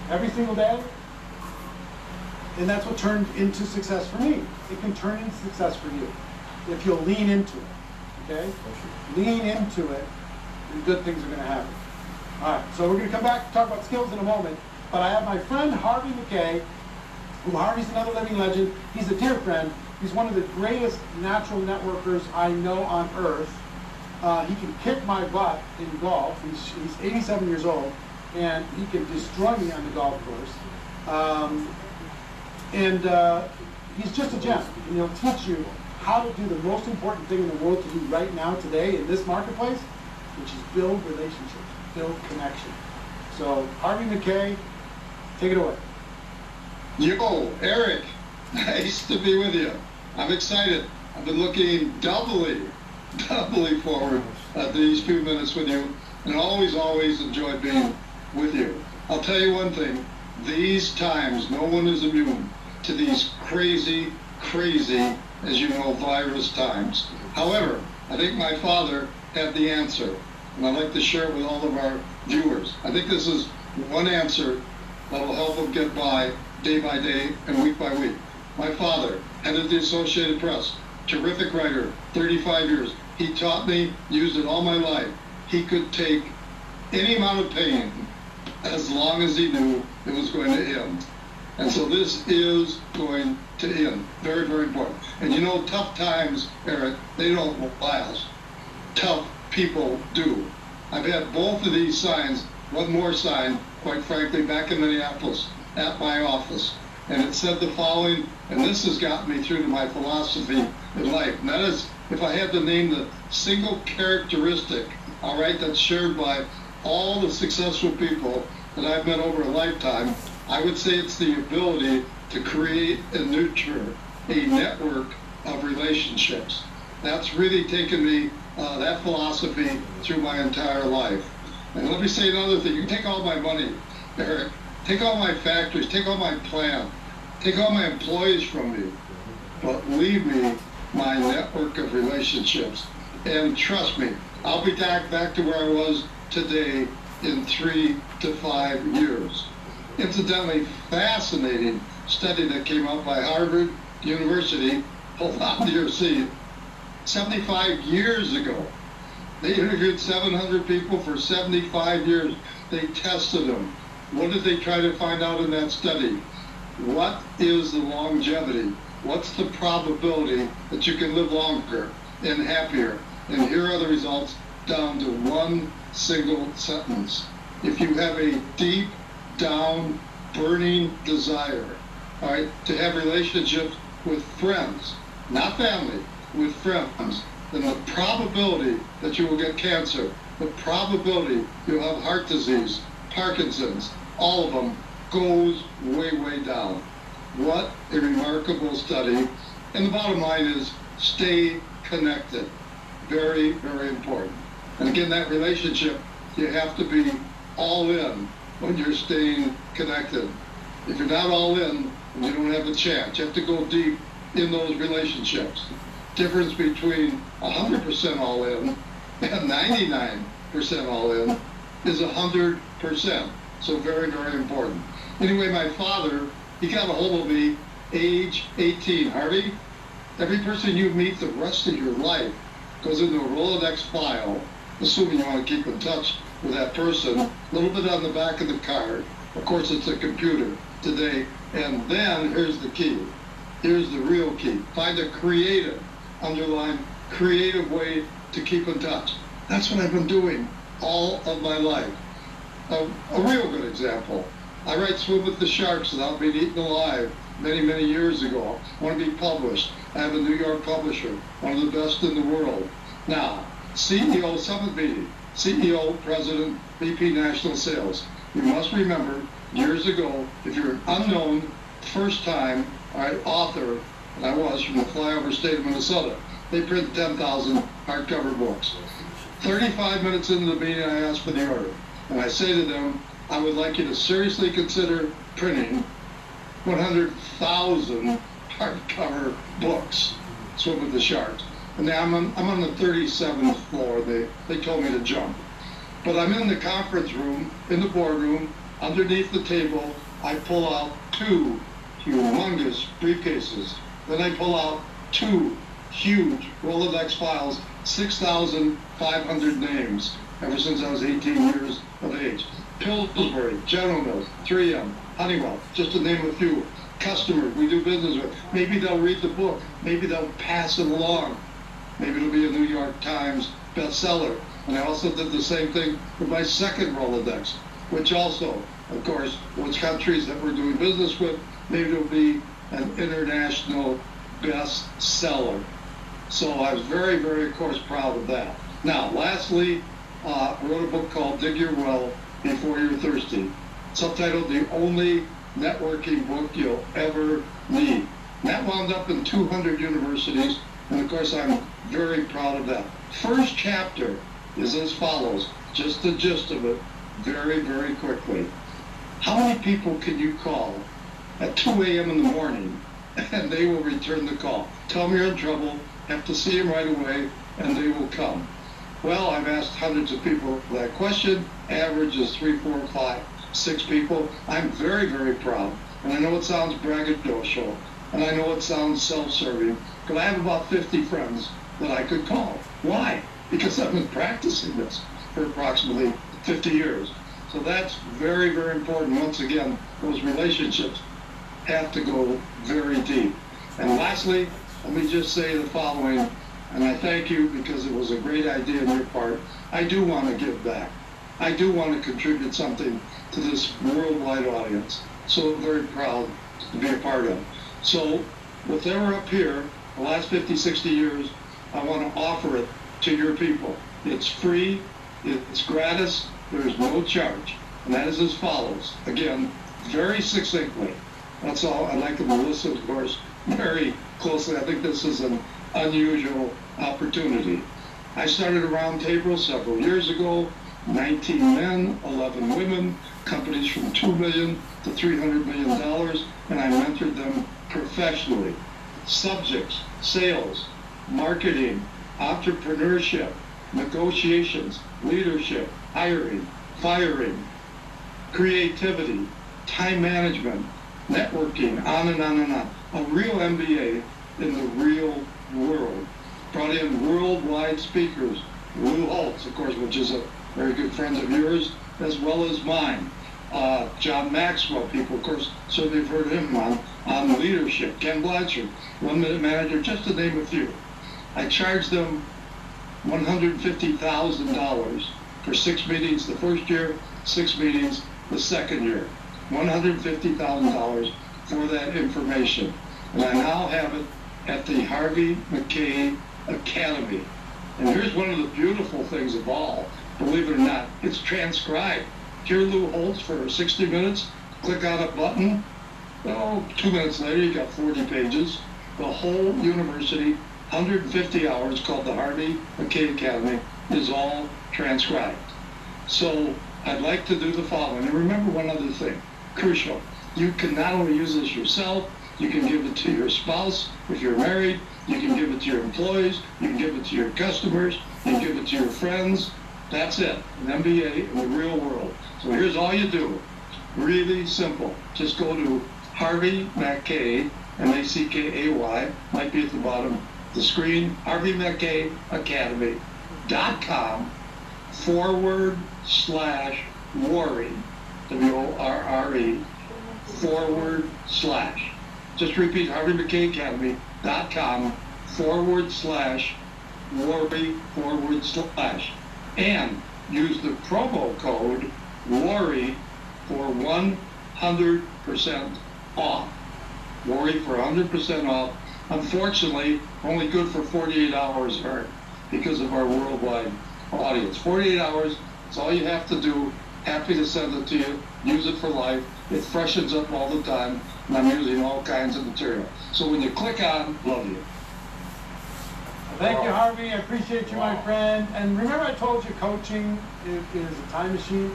every single day. And that's what turned into success for me. It can turn into success for you if you'll lean into it. Okay? Lean into it, and good things are going to happen. All right, so we're going to come back and talk about skills in a moment. But I have my friend Harvey McKay, who Harvey's another living legend. He's a dear friend. He's one of the greatest natural networkers I know on earth. He can kick my butt in golf. He's 87 years old, and he can destroy me on the golf course. He's just a gem, and he'll teach you how to do the most important thing in the world to do right now, today, in this marketplace, which is build relationships, build connection. So, Harvey McKay, take it away. Yo, Eric, nice to be with you. I'm excited. I've been looking doubly forward to these few minutes with you, and always enjoyed being with you. I'll tell you one thing, these times, no one is immune to these crazy, as you know, virus times. However, I think my father had the answer, and I'd like to share it with all of our viewers. I think this is one answer that will help them get by day day and week by week. My father, head of the Associated Press, terrific writer, 35 years. He taught me, used it all my life. He could take any amount of pain as long as he knew it was going to end. And so this is going to end. Very important. And you know, tough times, Eric, they don't last. Tough people do. I've had both of these signs, one more sign, quite frankly, back in Minneapolis at my office. And it said the following, and this has gotten me through to my philosophy in life. And that is, if I had to name the single characteristic, all right, that's shared by all the successful people that I've met over a lifetime, I would say it's the ability to create and nurture a network of relationships. That's really taken me, that philosophy, through my entire life. And let me say another thing. You can take all my money, Eric, take all my factories, take all my plant, take all my employees from me, but leave me my network of relationships. And trust me, I'll be back to where I was today in 3 to 5 years. Incidentally, fascinating study that came out by Harvard University, hold on to your seat, 75 years ago. They interviewed 700 people for 75 years. They tested them. What did they try to find out in that study? What is the longevity? What's the probability that you can live longer and happier? And here are the results down to one single sentence. If you have a deep down burning desire, all right, to have relationships with friends, not family, with friends, then the probability that you will get cancer, the probability you'll have heart disease, Parkinson's, all of them goes way down. What a remarkable study. And the bottom line is stay connected. Very important. And again, that relationship, you have to be all in when you're staying connected. If you're not all in, you don't have a chance. You have to go deep in those relationships. Difference between 100% all in and 99% all in is 100%. So very important. Anyway, my father, he got a hold of me age 18. Harvey, every person you meet the rest of your life goes into a Rolodex file, assuming you want to keep in touch with that person, a little bit on the back of the card, Of course, it's a computer today. And then here's the key. Here's the real key. Find a creative, underline, creative way to keep in touch. That's what I've been doing all of my life. A real good example. I write Swim with the Sharks Without Being Eaten Alive many, many years ago. I want to be published. I have a New York publisher, one of the best in the world. Now, CEO Summit Meeting, CEO, President, VP National Sales. You must remember, years ago, if you're an unknown, first-time author, and I was from the flyover state of Minnesota, they print 10,000 hardcover books. 35 minutes into the meeting, I asked for the order. And I say to them, I would like you to seriously consider printing 100,000 hardcover books, Swim with the Sharks. And now I'm on the 37th floor. They told me to jump. But I'm in the conference room, in the boardroom, underneath the table. I pull out 2 humongous briefcases. Then I pull out 2 huge Rolodex files, 6,500 names, ever since I was 18 years of age. Pillsbury, General Mills, 3M, Honeywell, just to name a few. Customers we do business with. Maybe they'll read the book. Maybe they'll pass it along. Maybe it'll be a New York Times bestseller. And I also did the same thing with my second Rolodex, which also, of course, was countries that we're doing business with. Maybe it'll be an international bestseller. So I was very, very, of course, proud of that. Now, lastly, I wrote a book called Dig Your Well Before You're Thirsty, subtitled The Only Networking Book You'll Ever Need. And that wound up in 200 universities, and of course I'm very proud of that. First chapter is as follows, just the gist of it, very, very quickly. How many people can you call at 2 a.m. in the morning and they will return the call? Tell them you're in trouble, have to see them right away, and they will come. Well, I've asked hundreds of people that question. Average is 3, 4, 5, 6 people. I'm very, very proud. And I know it sounds braggadocious, and I know it sounds self-serving, but I have about 50 friends that I could call. Why? Because I've been practicing this for approximately 50 years. So that's very, very important. Once again, those relationships have to go very deep. And lastly, let me just say the following, and I thank you because it was a great idea on your part. I do want to give back. I do want to contribute something to this worldwide audience. So I'm very proud to be a part of. So whatever up here, the last 50, 60 years, I want to offer it to your people. It's free, it's gratis, there's no charge. And that is as follows. Again, very succinctly. That's all. I'd like them to listen, of course, very closely. I think this is an unusual opportunity. I started a round table several years ago, 19 men, 11 women, companies from $2 million to $300 million, and I mentored them professionally. Subjects, sales, marketing, entrepreneurship, negotiations, leadership, hiring, firing, creativity, time management, networking, on and on and on. A real MBA in the real world. Brought in worldwide speakers, Lou Holtz, of course, which is a very good friend of yours, as well as mine. John Maxwell, people, of course, certainly have heard of him on leadership. Ken Blanchard, 1 Minute Manager, just to name a few. I charged them $150,000 for 6 meetings the first year, 6 meetings the second year. $150,000 for that information. And I now have it at the Harvey Mackay Academy. And here's one of the beautiful things of all, believe it or not, it's transcribed. Hear Lou Holtz for 60 minutes, click on a button, 2 minutes later you got 40 pages. The whole university, 150 hours, called the Harvey Mackay Academy, is all transcribed. So I'd like to do the following. And remember one other thing, crucial. You can not only use this yourself, you can give it to your spouse if you're married, you can give it to your employees, you can give it to your customers, you can give it to your friends. That's it, an MBA in the real world. So here's all you do, really simple. Just go to Harvey Mackay, M-A-C-K-A-Y, might be at the bottom of the screen, harveymackayacademy.com/Warring. WORRE / just repeat, HarveyMcKayAcademy.com /worry / and use the promo code WORRY for 100% off. Worry for 100% off. Unfortunately, only good for 48 hours, Eric, because of our worldwide audience. 48 hours, that's all you have to do. Happy to send it to you. Use it for life. It freshens up all the time, and I'm using all kinds of material. So when you click on, love you. Thank you, Harvey. I appreciate you, my friend. And remember I told you coaching is a time machine?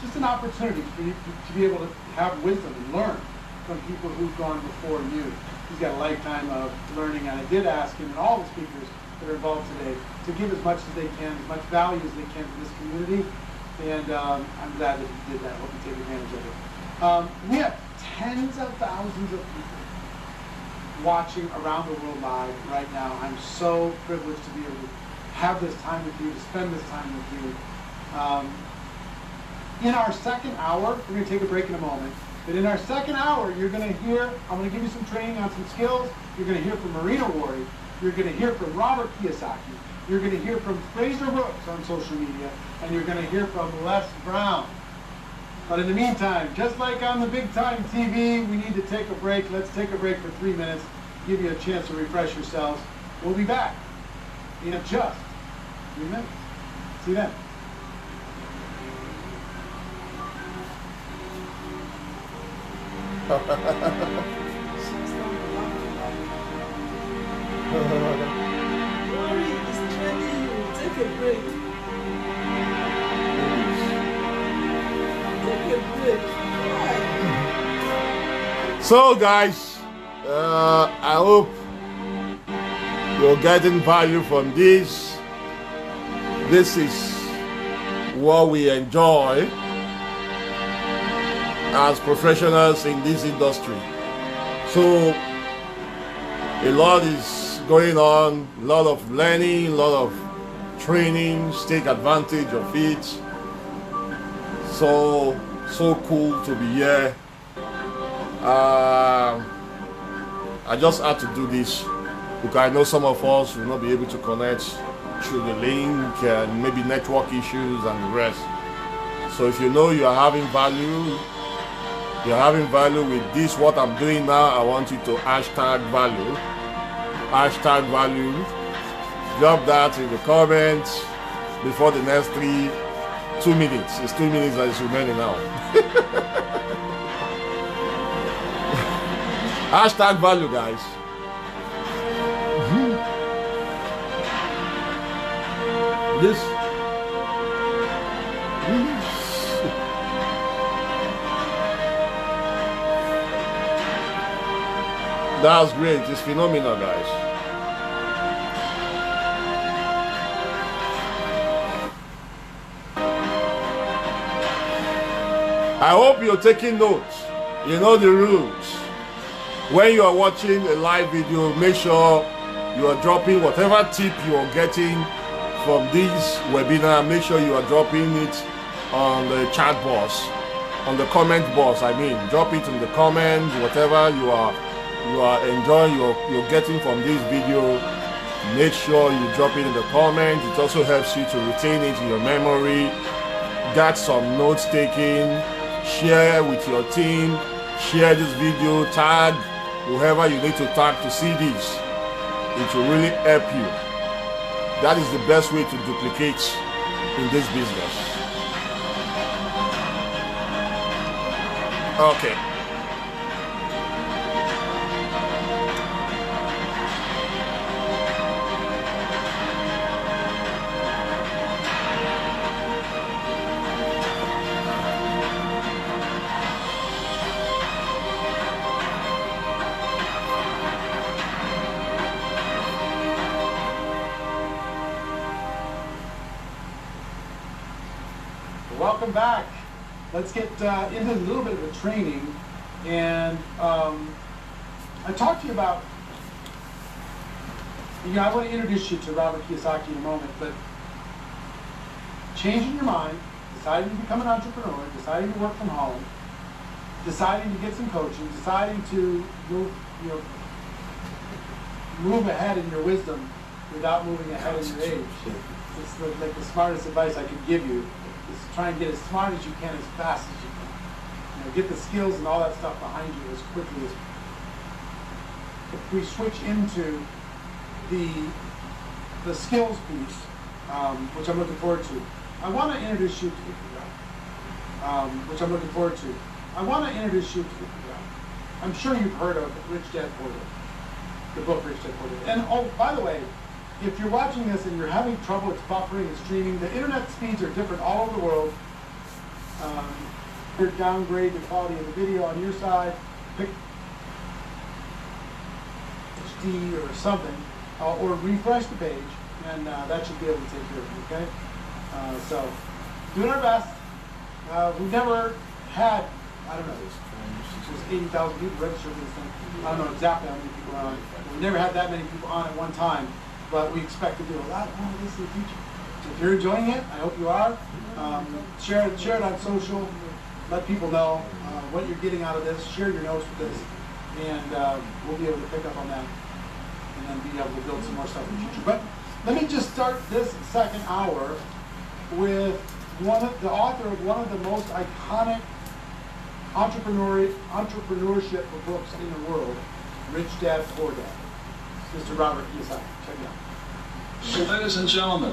Just an opportunity for you to be able to have wisdom and learn from people who've gone before you. He's got a lifetime of learning, and I did ask him and all the speakers that are involved today to give as much as they can, as much value as they can to this community. And I'm glad that he did that. I hope you take advantage of it. We have tens of thousands of people watching around the world live right now. I'm so privileged to be able to have this time with you, to spend this time with you. In our second hour, we're going to take a break in a moment, but in our second hour, you're going to hear, I'm going to give you some training on some skills. You're going to hear from Marina Worry. You're going to hear from Robert Kiyosaki. You're going to hear from Fraser Brooks on social media, and you're going to hear from Les Brown. But in the meantime, just like on the Big Time TV, we need to take a break. Let's take a break for 3 minutes, give you a chance to refresh yourselves. We'll be back in just 3 minutes. See you then. Worry is training you. Take a break. Take a break. Why? So guys, I hope you're getting value from this. This is what we enjoy as professionals in this industry. So a lot is going on, a lot of learning, a lot of training, take advantage of it. So cool to be here. I just had to do this because I know some of us will not be able to connect through the link and maybe network issues and the rest. So if you know you are having value, with this, what I'm doing now, I want you to hashtag value. Hashtag value. Drop that in the comments before the next 2 minutes. It's 2 minutes that is remaining now. Hashtag value, guys. This. That's great. It's phenomenal, guys. I hope you're taking notes. You know the rules. When you are watching a live video, make sure you are dropping whatever tip you are getting from this webinar. Make sure you are dropping it on the chat box, on the comment box. I mean, drop it in the comments. Whatever you are enjoying, you're getting from this video, make sure you drop it in the comments. It also helps you to retain it in your memory. Got some notes taking. Share with your team. Share this video. Tag whoever you need to tag to see this. It will really help you. That is the best way to duplicate in this business. Okay. Welcome back. Let's get into a little bit of the training. And I talked to you about, I want to introduce you to Robert Kiyosaki in a moment, but changing your mind deciding to become an entrepreneur, deciding to work from home, deciding to get some coaching, deciding to move, move ahead in your wisdom without moving ahead in your age. It's like the smartest advice I could give you is try and get as smart as you can as fast as you can. Get the skills and all that stuff behind you as quickly as. If we switch into the skills piece, which I'm looking forward to, I want to introduce you to which I'm looking forward to. I want to introduce you to. I'm sure you've heard of Rich Dad Poor Dad, the book Rich Dad Poor Dad. And oh, by the way, if you're watching this and you're having trouble, it's buffering and streaming. The internet speeds are different all over the world. Downgrade the quality of the video on your side, pick HD or something, or refresh the page, and that should be able to take care of it, okay? So, doing our best. We've never had, I don't know, it was 80,000 people registered for this thing. I don't know exactly how many people are on. We've never had that many people on at one time, but we expect to do a lot more of this in the future. If you're enjoying it, I hope you are. Share it on social. Let people know what you're getting out of this. Share your notes with this, and we'll be able to pick up on that, and then be able to build some more stuff in the future. But let me just start this second hour with the author of one of the most iconic entrepreneurship books in the world, Rich Dad Poor Dad, Mr. Robert Kiyosaki. Check it out. So, ladies and gentlemen,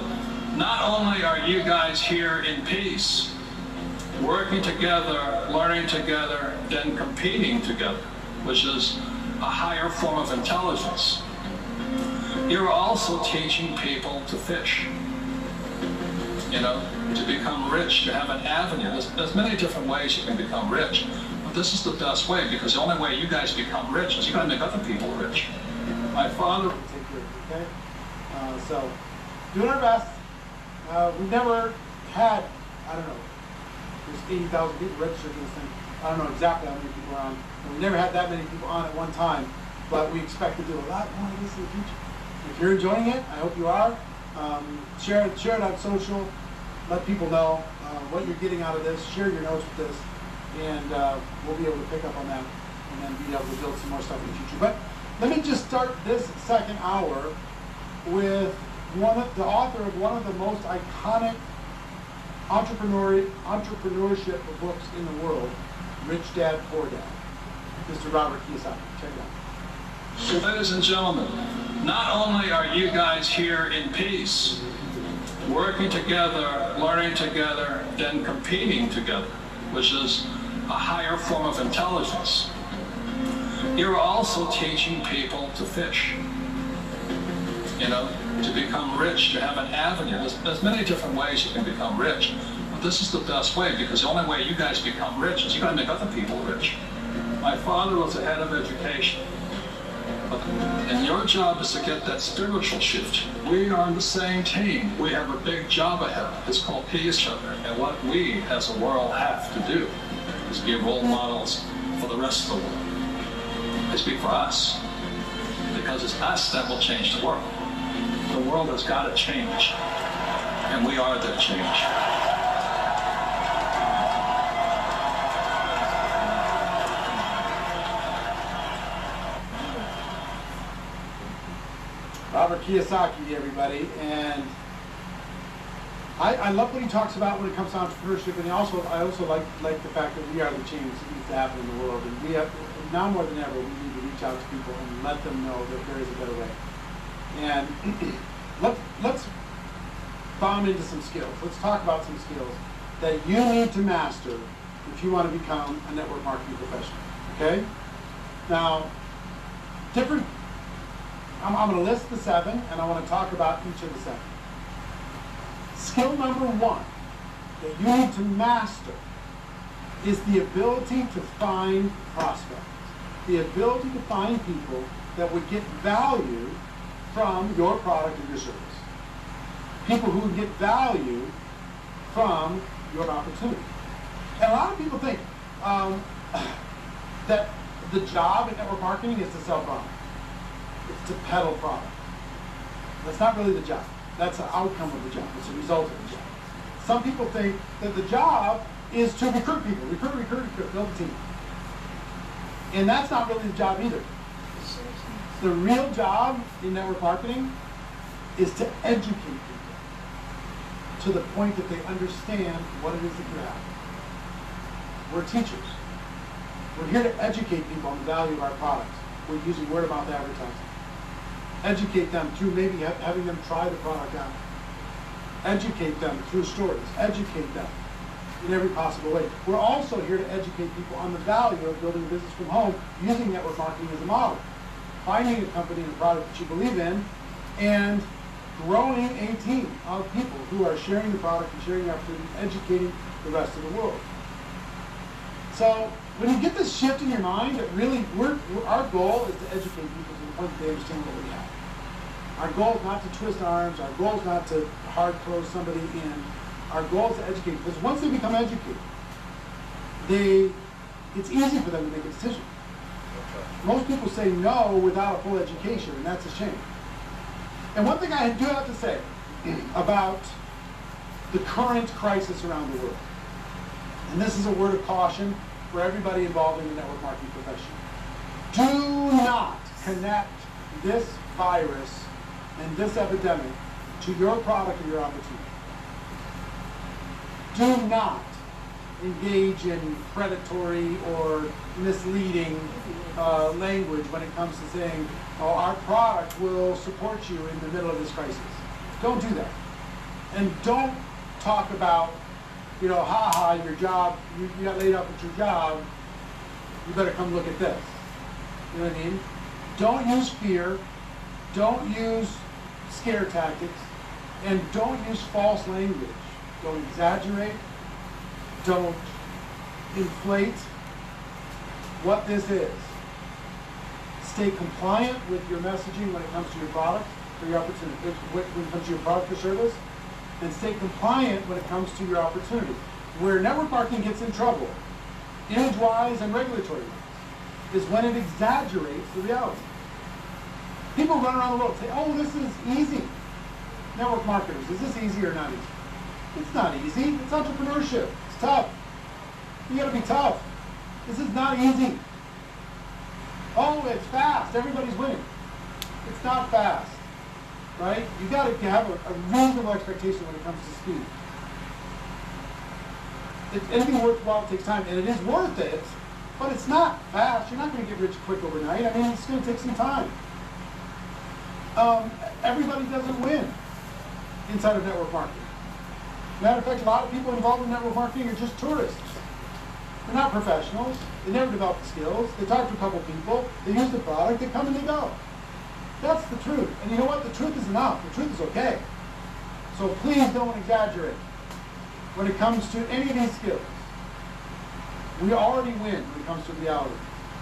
not only are you guys here in peace, working together, learning together, then competing together, which is a higher form of intelligence, you're also teaching people to fish. To become rich, to have an avenue. There's many different ways you can become rich, but this is the best way, because the only way you guys become rich is you got to make other people rich. My father. Take care of it, okay? So, doing our best. We've never had, I don't know, there's 80,000 people registered for this thing. I don't know exactly how many people are on. We've never had that many people on at one time, but we expect to do a lot more of this in the future. If you're enjoying it, I hope you are. Share it on social. Let people know what you're getting out of this. Share your notes with this, and we'll be able to pick up on that, and then be able to build some more stuff in the future. But let me just start this second hour with the author of one of the most iconic entrepreneurship books in the world, Rich Dad Poor Dad, Mr. Robert Kiyosaki. Check it out. So, ladies and gentlemen, not only are you guys here in peace, working together, learning together, then competing together, which is a higher form of intelligence, you're also teaching people to fish. To become rich, to have an avenue. There's many different ways you can become rich, but this is the best way, because the only way you guys become rich is you got to make other people rich. My father was the head of education, and your job is to get that spiritual shift. We are on the same team. We have a big job ahead. It's called each other, and what we as a world have to do is be role models for the rest of the world. I speak for us, because it's us that will change the world. The world has got to change, and we are the change. Robert Kiyosaki, everybody, and I love what he talks about when it comes to entrepreneurship, and I also like the fact that we are the change that needs to happen in the world, and we have, now more than ever, we need to reach out to people and let them know that there is a better way. And let's bomb into some skills. Let's talk about some skills that you need to master if you want to become a network marketing professional. Okay? Now, I'm going to list the 7, and I want to talk about each of the 7. Skill number 1 that you need to master is the ability to find prospects. The ability to find people that would get value from your product or your service. People who would get value from your opportunity. And a lot of people think that the job in network marketing is to sell product. It's to peddle product. That's not really the job. That's the outcome of the job. It's a result of the job. Some people think that the job is to recruit people, recruit, build a team. And that's not really the job either. The real job in network marketing is to educate people to the point that they understand what it is that you have. We're teachers. We're here to educate people on the value of our products. We're using word of mouth advertising. Educate them through maybe having them try the product out. Educate them through stories. Educate them in every possible way. We're also here to educate people on the value of building a business from home using network marketing as a model. Finding a company and a product that you believe in and growing a team of people who are sharing the product and sharing the opportunity, educating the rest of the world. So when you get this shift in your mind that really our goal is to educate people to the point that they understand what we have. Our goal is not to twist arms. Our goal is not to hard close somebody in. Our goal is to educate, because once they become educated, it's easy for them to make a decision. Most people say no without a full education, and that's a shame. And one thing I do have to say about the current crisis around the world, and this is a word of caution for everybody involved in the network marketing profession. Do not connect this virus and this epidemic to your product or your opportunity. Do not engage in predatory or misleading language when it comes to saying, oh, our product will support you in the middle of this crisis. Don't do that. And don't talk about, you know, your job, you got laid off at your job, you better come look at this. You know what I mean? Don't use fear, don't use scare tactics, and don't use false language. Don't exaggerate, don't inflate what this is. Stay compliant with your messaging when it comes to your product or your opportunity, when it comes to your product or service, and stay compliant when it comes to your opportunity. Where network marketing gets in trouble, image-wise and regulatory-wise, is when it exaggerates the reality. People run around the world and say, oh, this is easy. Network marketers, is this easy or not easy? It's not easy. It's entrepreneurship. It's tough. You gotta be tough. This is not easy. Oh, it's fast. Everybody's winning. It's not fast, right? You gotta have a reasonable expectation when it comes to speed. Anything worthwhile takes time, and it is worth it, but it's not fast. You're not gonna get rich quick overnight. I mean, it's gonna take some time. Everybody doesn't win inside of network marketing. Matter of fact, a lot of people involved in network marketing are just tourists. They're not professionals. They never develop the skills. They talk to a couple people. They use the product. They come and they go. That's the truth. And you know what? The truth is enough. The truth is okay. So please don't exaggerate when it comes to any of these skills. We already win when it comes to reality.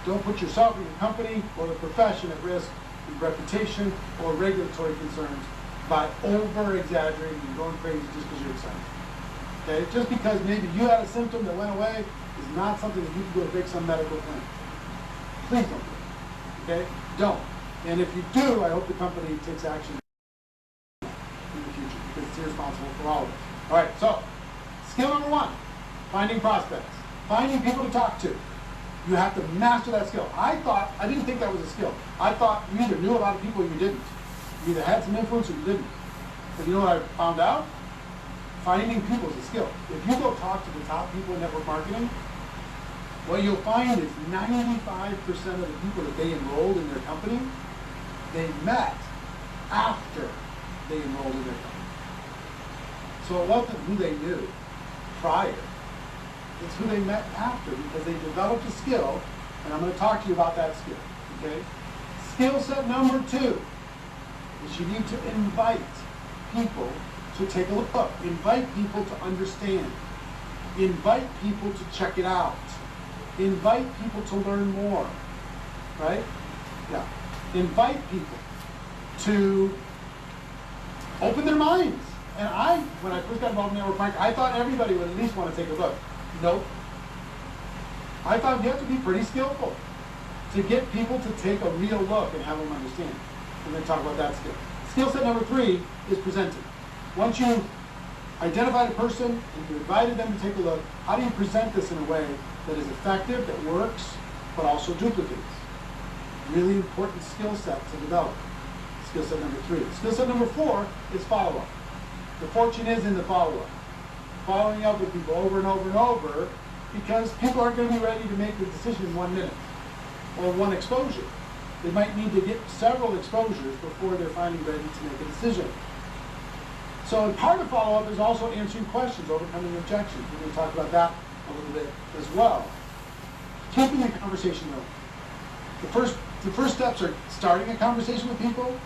Don't put yourself or your company or the profession at risk with reputation or regulatory concerns by over-exaggerating and going crazy just because you're excited. Okay? Just because maybe you had a symptom that went away is not something that you can go to fix some medical clinic. Please don't do it. Okay? Don't. And if you do, I hope the company takes action in the future because it's irresponsible for all of us. All right, so skill number one, finding prospects. Finding people to talk to. You have to master that skill. I didn't think that was a skill. I thought you either knew a lot of people or you didn't. You either had some influence or you didn't. But you know what I found out? Finding people is a skill. If you go talk to the top people in network marketing, what you'll find is 95% of the people that they enrolled in their company, they met after they enrolled in their company. So it wasn't who they knew prior. It's who they met after because they developed a skill, and I'm going to talk to you about that skill. Okay? Skill set number 2 is you need to invite people to take a look. Invite people to understand. Invite people to check it out. Invite people to learn more. Right? Yeah. Invite people to open their minds. And when I first got involved in network marketing, I thought everybody would at least want to take a look. Nope. I thought you have to be pretty skillful to get people to take a real look and have them understand. And then talk about that skill. Skill set number 3 is presenting. Once you identified a person and you invited them to take a look, how do you present this in a way that is effective, that works, but also duplicates? Really important skill set to develop. Skill set number 3. Skill set number 4 is follow-up. The fortune is in the follow-up. Following up with people over and over and over, because people aren't going to be ready to make the decision in 1 minute or 1 exposure. They might need to get several exposures before they're finally ready to make a decision. So part of follow-up is also answering questions, overcoming objections. We're going to talk about that a little bit as well. Keeping the conversation going. The first steps are starting a conversation with people.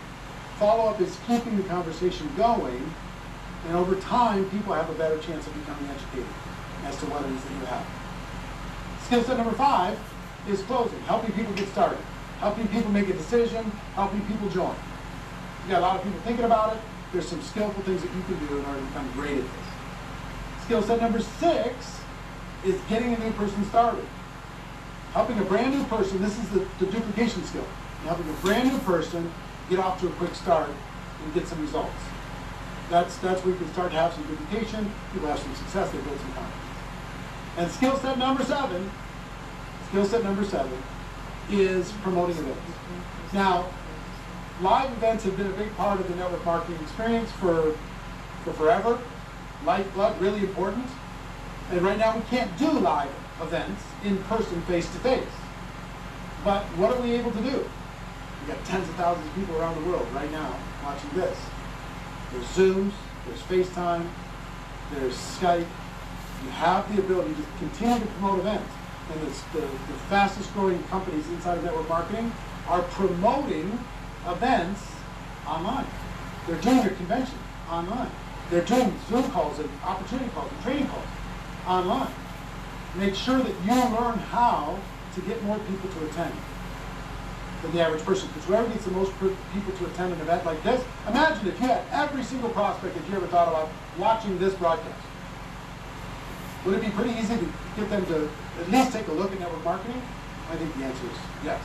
Follow-up is keeping the conversation going. And over time, people have a better chance of becoming educated as to what it is that you have. Skill set number 5 is closing, helping people get started, helping people make a decision, helping people join. You got a lot of people thinking about it. There's some skillful things that you can do in order to become great at this. Skill set number 6 is getting a new person started. Helping a brand new person, this is the duplication skill. Helping a brand new person get off to a quick start and get some results. That's where you can start to have some duplication, people have some success, they build some confidence. And skill set number 7 is promoting events. Now, live events have been a big part of the network marketing experience for forever. Lifeblood, really important. And right now we can't do live events in person, face-to-face. But what are we able to do? We've got tens of thousands of people around the world right now watching this. There's Zooms, there's FaceTime, there's Skype. You have the ability to continue to promote events. And the fastest growing companies inside of network marketing are promoting events online. They're doing their convention online. They're doing Zoom calls and opportunity calls and training calls online. Make sure that you learn how to get more people to attend than the average person. Because whoever gets the most people to attend an event like this, imagine if you had every single prospect that you ever thought about watching this broadcast. Would it be pretty easy to get them to at least take a look at network marketing? I think the answer is yes.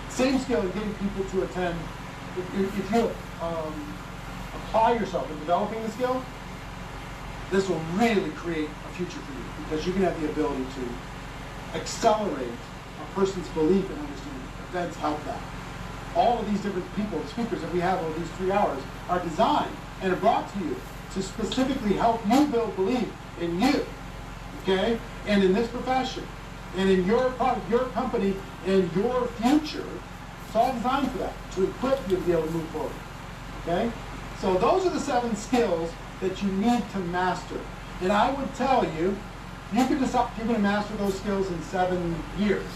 Same skill in getting people to attend. If you apply yourself in developing the skill, this will really create a future for you because you can have the ability to accelerate a person's belief and understanding. Events help that. All of these different people, the speakers that we have over these 3 hours, are designed and are brought to you to specifically help you build belief in you, okay, and in this profession, and in your product, your company, and your future. It's all designed for that, to equip you to be able to move forward, okay? So those are the 7 skills that you need to master. And I would tell you, you can decide you're going to master those skills in 7 years.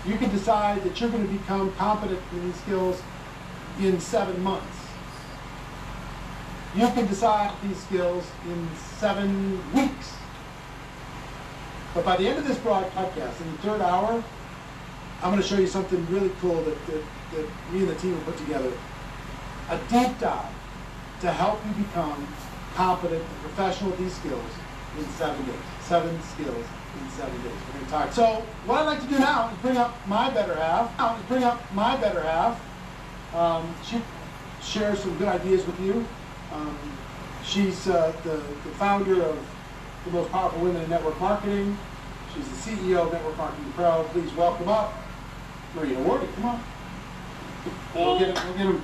You can decide that you're going to become competent in these skills in 7 months. You can decide these skills in 7 weeks. But by the end of this broadcast, in the 3rd hour, I'm going to show you something really cool that me and the team have put together. A deep dive to help you become competent and professional at these skills in 7 days. 7 skills in 7 days. We're going to talk. So what I'd like to do now is bring up my better half. She shares some good ideas with you. She's the founder of the most powerful women in network marketing. She's the CEO of Network Marketing Pro. Please welcome up Marina Wardy. Come on. We'll get him.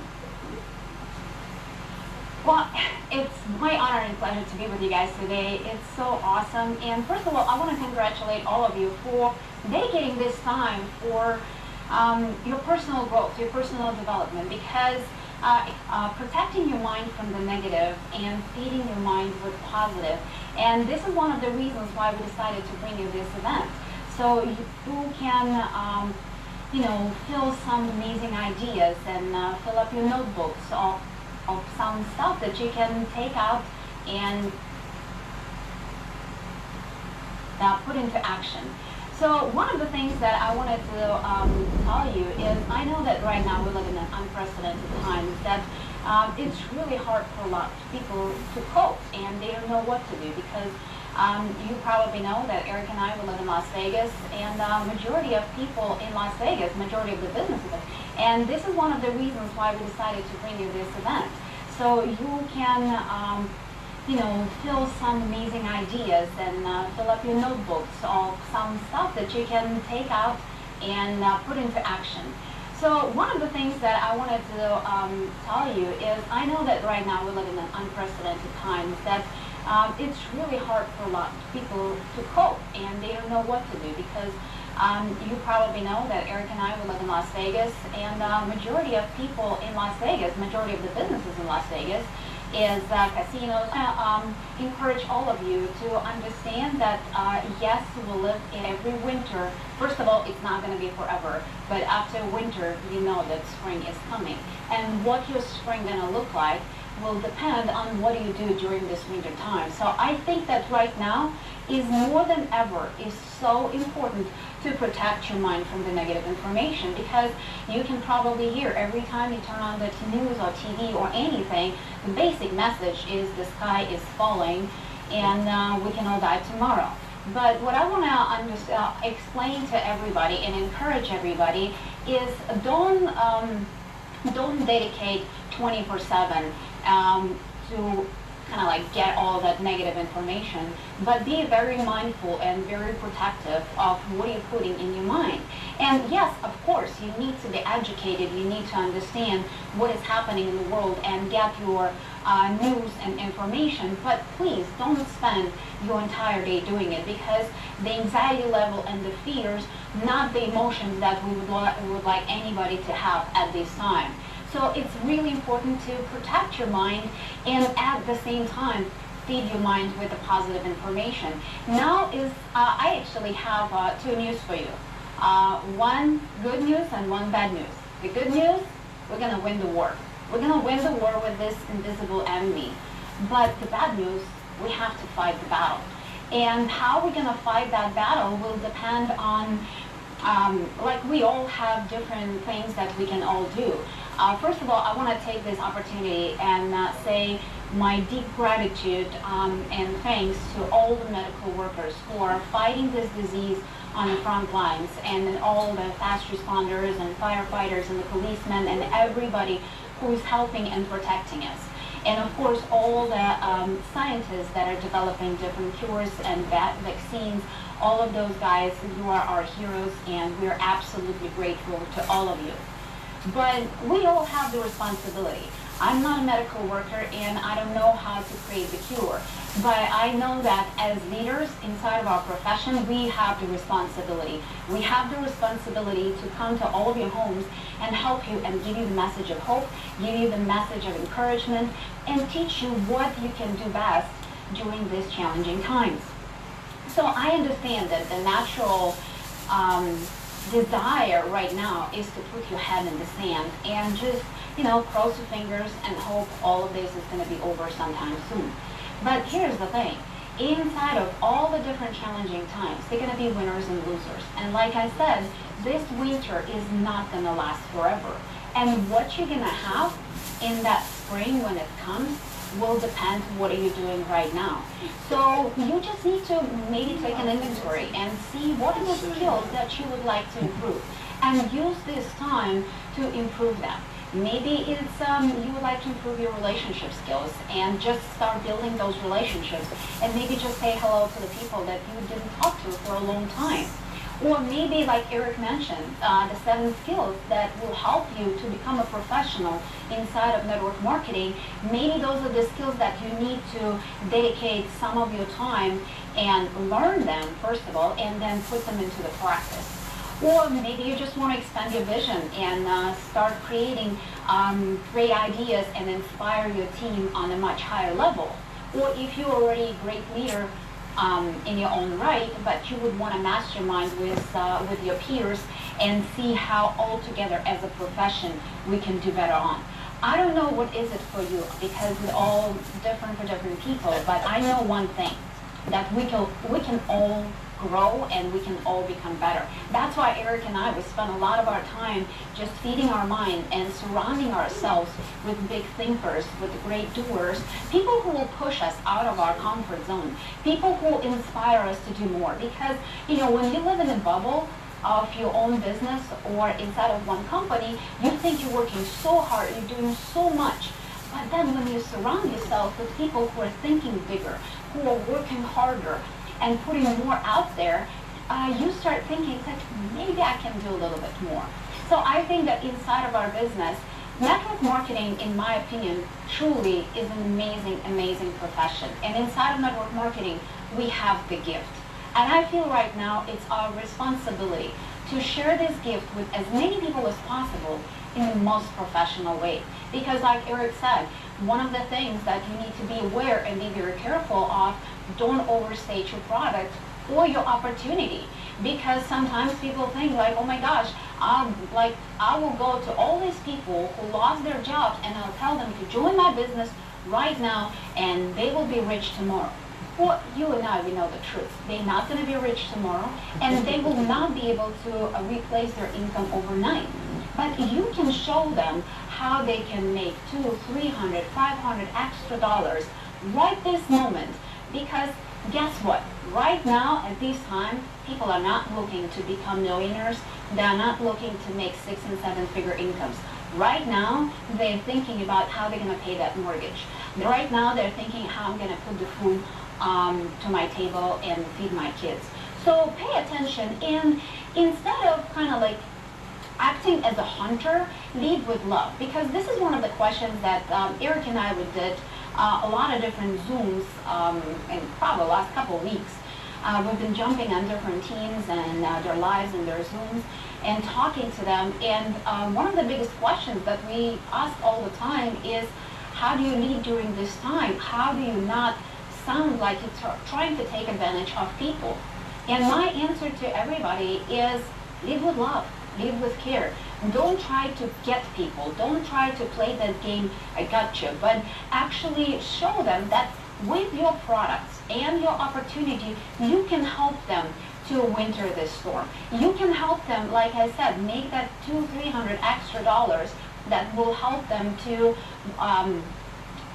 Well, it's my honor and pleasure to be with you guys today. It's so awesome. And first of all, I want to congratulate all of you for dedicating this time for your personal growth, your personal development, because protecting your mind from the negative and feeding your mind with positive. And this is one of the reasons why we decided to bring you this event. So you can, fill some amazing ideas and fill up your notebooks of some stuff that you can take out and put into action. So one of the things that I wanted to tell you is I know that right now we live in an unprecedented times that it's really hard for a lot of people to cope and they don't know what to do because you probably know that Eric and I live in Las Vegas and majority of people in Las Vegas, majority of the businesses, and this is one of the reasons why we decided to bring you this event. so you can fill some amazing ideas and fill up your notebooks of some stuff that you can take out and put into action. So one of the things that I wanted to tell you is I know that right now we live in an unprecedented times that it's really hard for a lot of people to cope and they don't know what to do because you probably know that Eric and I, we live in Las Vegas, and majority of people in Las Vegas, majority of the businesses in Las Vegas is casinos. I encourage all of you to understand that yes, we'll live in every winter. First of all, it's not going to be forever, but after winter, you know that spring is coming. And what your spring going to look like will depend on what you do during this winter time. So I think that right now is more than ever is so important to protect your mind from the negative information, because you can probably hear every time you turn on the news or TV or anything, the basic message is the sky is falling and we can all die tomorrow. But what I want to explain to everybody and encourage everybody is don't dedicate 24/7 to kind of like get all that negative information, but be very mindful and very protective of what you're putting in your mind. And yes, of course, you need to be educated, you need to understand what is happening in the world and get your news and information, but please don't spend your entire day doing it, because the anxiety level and the fears, not the emotions that we would like anybody to have at this time. So it's really important to protect your mind and at the same time feed your mind with the positive information. Now I actually have two news for you. One good news and one bad news. The good news, we're going to win the war. We're going to win the war with this invisible enemy. But the bad news, we have to fight the battle. And how we're going to fight that battle will depend on, like we all have different things that we can all do. First of all, I want to take this opportunity and say my deep gratitude and thanks to all the medical workers who are fighting this disease on the front lines, and all the fast responders and firefighters and the policemen and everybody who is helping and protecting us. And of course, all the scientists that are developing different cures and vaccines, all of those guys, you are our heroes, and we're absolutely grateful to all of you. But we all have the responsibility. I'm not a medical worker and I don't know how to create the cure. But I know that as leaders inside of our profession, we have the responsibility. We have the responsibility to come to all of your homes and help you and give you the message of hope, give you the message of encouragement, and teach you what you can do best during these challenging times. So I understand that the natural desire right now is to put your head in the sand and just, cross your fingers and hope all of this is going to be over sometime soon. But here's the thing. Inside of all the different challenging times, they're going to be winners and losers. And like I said, this winter is not going to last forever. And what you're going to have in that spring when it comes will depend what are you doing right now. So you just need to maybe take an inventory and see what are the skills that you would like to improve, and use this time to improve them. Maybe it's you would like to improve your relationship skills and just start building those relationships, and maybe just say hello to the people that you didn't talk to for a long time. Or maybe, like Eric mentioned, the 7 skills that will help you to become a professional inside of network marketing. Maybe those are the skills that you need to dedicate some of your time and learn them, first of all, and then put them into the practice. Or maybe you just want to expand your vision and start creating great ideas and inspire your team on a much higher level. Or if you're already a great leader, in your own right, but you would want to mastermind with your peers and see how all together as a profession we can do better on. I don't know what is it for you, because we're all different for different people, but I know one thing, that we can all grow and we can all become better. That's why Eric and I, we spend a lot of our time just feeding our mind and surrounding ourselves with big thinkers, with great doers, people who will push us out of our comfort zone, people who inspire us to do more. Because, when you live in a bubble of your own business or inside of one company, you think you're working so hard, you're doing so much, But then when you surround yourself with people who are thinking bigger, who are working harder, and putting more out there, you start thinking, it's like, maybe I can do a little bit more. So I think that inside of our business, network marketing, in my opinion, truly is an amazing, amazing profession. And inside of network marketing, we have the gift. And I feel right now it's our responsibility to share this gift with as many people as possible in the most professional way. Because like Eric said, one of the things that you need to be aware and be very careful of, don't overstate your product or your opportunity. Because sometimes people think like, oh my gosh, I will go to all these people who lost their jobs and I'll tell them to join my business right now and they will be rich tomorrow. Well, you and I, we know the truth. They're not going to be rich tomorrow and they will not be able to replace their income overnight. But you can show them how they can make $200, $300, $500 extra dollars right this moment. Because guess what? Right now, at this time, people are not looking to become millionaires. They're not looking to make 6- and 7-figure incomes. Right now, they're thinking about how they're going to pay that mortgage. Right now, they're thinking how I'm going to put the food to my table and feed my kids. So pay attention, and instead of kind of like acting as a hunter, lead with love. Because this is one of the questions that Eric and I did a lot of different Zooms in probably the last couple of weeks. We've been jumping on different teams and their lives and their Zooms and talking to them. And one of the biggest questions that we ask all the time is, how do you lead during this time? How do you not sound like you're trying to take advantage of people? And my answer to everybody is, lead with love, lead with care. Don't try to get people. Don't try to play that game, I gotcha. But actually show them that with your products and your opportunity, you can help them to winter this storm. You can help them, like I said, make that $200, $300 extra dollars that will help them to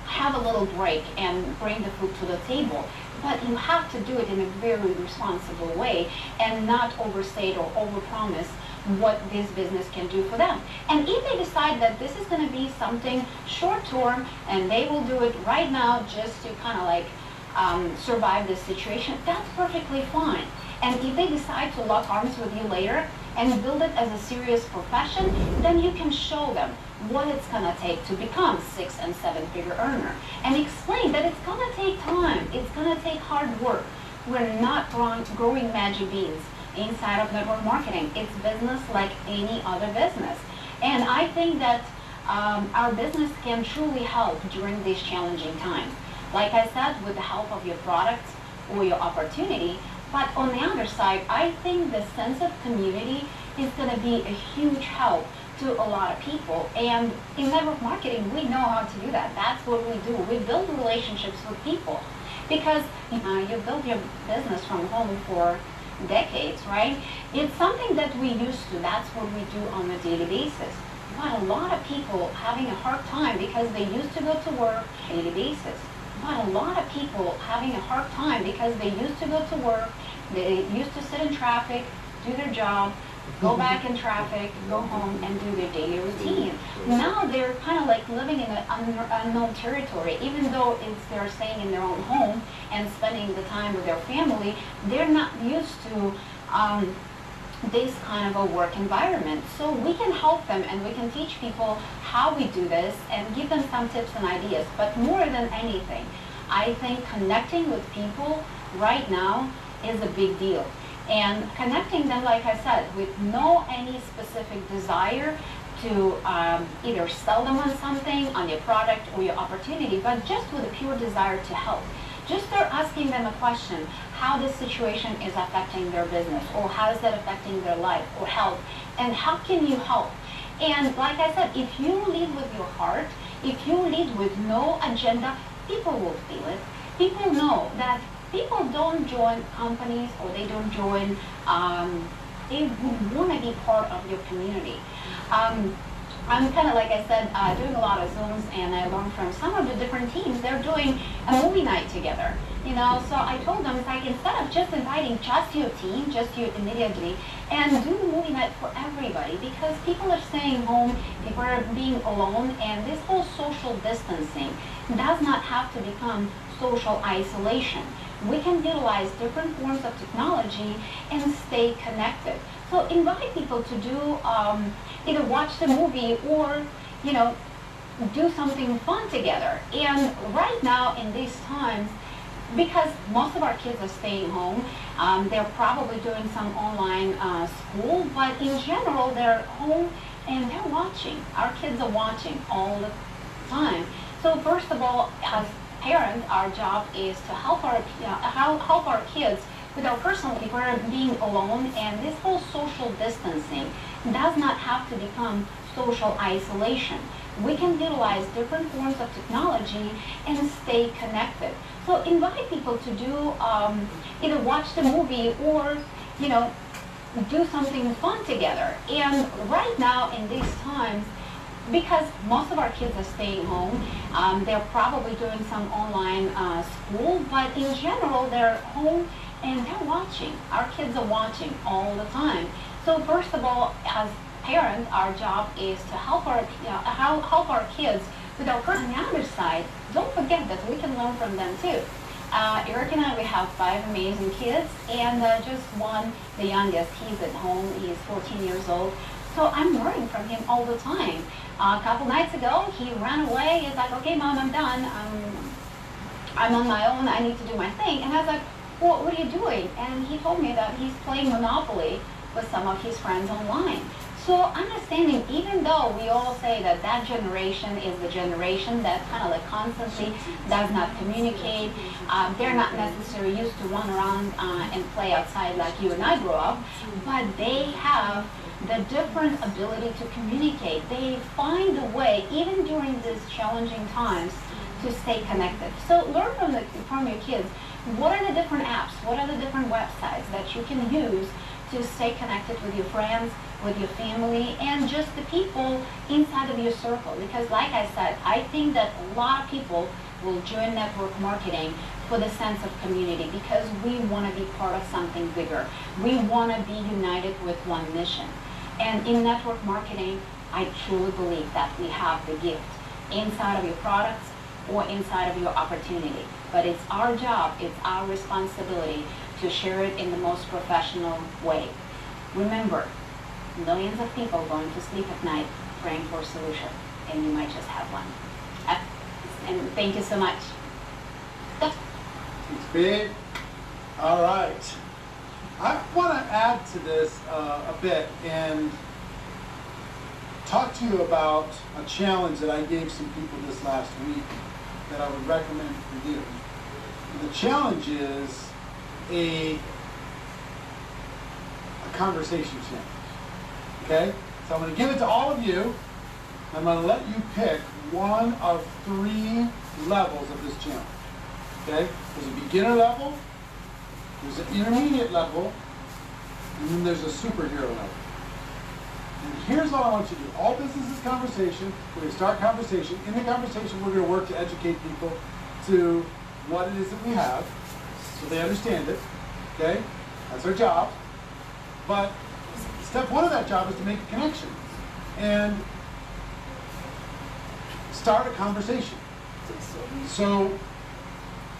have a little break and bring the food to the table. But you have to do it in a very responsible way and not overstate or overpromise what this business can do for them. And if they decide that this is going to be something short-term and they will do it right now just to kind of like survive this situation, that's perfectly fine. And if they decide to lock arms with you later and build it as a serious profession, then you can show them what it's going to take to become 6- and 7-figure earner, and explain that it's going to take time, it's going to take hard work. We're not growing magic beans inside of network marketing. It's business like any other business. And I think that our business can truly help during these challenging times. Like I said, with the help of your products or your opportunity. But on the other side, I think the sense of community is going to be a huge help to a lot of people. And in network marketing, we know how to do that. That's what we do. We build relationships with people. Because you build your business from home for decades, right? It's something that we used to. That's what we do on a daily basis. But a lot of people having a hard time because they used to go to work on a daily basis. But a lot of people having a hard time because they used to go to work, they used to sit in traffic, do their job, go back in traffic, go home and do their daily routine. Now they're kind of like living in an unknown territory. Even though they're staying in their own home and spending the time with their family, they're not used to this kind of a work environment. So we can help them and we can teach people how we do this and give them some tips and ideas. But more than anything, I think connecting with people right now is a big deal. And connecting them, like I said, with no any specific desire to either sell them on something, on your product or your opportunity, but just with a pure desire to help. Just start asking them a question, how this situation is affecting their business, or how is that affecting their life or health, and how can you help? And like I said, if you lead with your heart, if you lead with no agenda, people will feel it. People know that people don't join companies or they don't join, they want to be part of your community. I'm kind of, like I said, doing a lot of Zooms, and I learned from some of the different teams. They're doing a movie night together, you know. So I told them, it's like, instead of just inviting just your team, just you immediately, and do the movie night for everybody, because people are staying home, people are being alone, and this whole social distancing does not have to become social isolation. We can utilize different forms of technology and stay connected. So invite people to do either watch the movie or, you know, do something fun together. And right now in these times, because most of our kids are staying home, they're probably doing some online school, but in general they're home and they're watching. Our kids are watching all the time. So first of all, as parents, our job is to help our kids with our personal, if we're being alone, and this whole social distancing does not have to become social isolation. We can utilize different forms of technology and stay connected. So invite people to do either watch the movie or, you know, do something fun together. And right now in these times, because most of our kids are staying home, they're probably doing some online school, but in general they're home and they're watching. Our kids are watching all the time. So first of all, as parents, our job is to help our kids with our person. On the other side, don't forget that we can learn from them too. Eric and I, we have 5 amazing kids, and just one, the youngest, he's at home, he's 14 years old. So I'm learning from him all the time. A couple nights ago, he ran away. He's like, okay, Mom, I'm done. I'm on my own. I need to do my thing. And I was like, well, what are you doing? And he told me that he's playing Monopoly with some of his friends online. So understanding, even though we all say that that generation is the generation that kind of like constantly does not communicate, they're not necessarily used to run around and play outside like you and I grew up, but they have the different ability to communicate. They find a way, even during these challenging times, to stay connected. So learn from your kids. What are the different apps? What are the different websites that you can use to stay connected with your friends, with your family, and just the people inside of your circle? Because like I said, I think that a lot of people will join network marketing for the sense of community, because we want to be part of something bigger. We want to be united with one mission. And in network marketing, I truly believe that we have the gift inside of your products or inside of your opportunity. But it's our job, it's our responsibility to share it in the most professional way. Remember, millions of people going to sleep at night praying for a solution, and you might just have one. And thank you so much. Thanks, Big. All right. I want to add to this a bit and talk to you about a challenge that I gave some people this last week that I would recommend for you. And the challenge is a conversation challenge. Okay? So I'm going to give it to all of you. I'm going to let you pick one of 3 levels of this challenge. Okay? There's a beginner level, there's an intermediate level, and then there's a superhero level. And here's what I want you to do. All business is conversation. We're going to start conversation. In the conversation, we're going to work to educate people to what it is that we have, so they understand it. Okay? That's our job. But step 1 of that job is to make a connection and start a conversation. So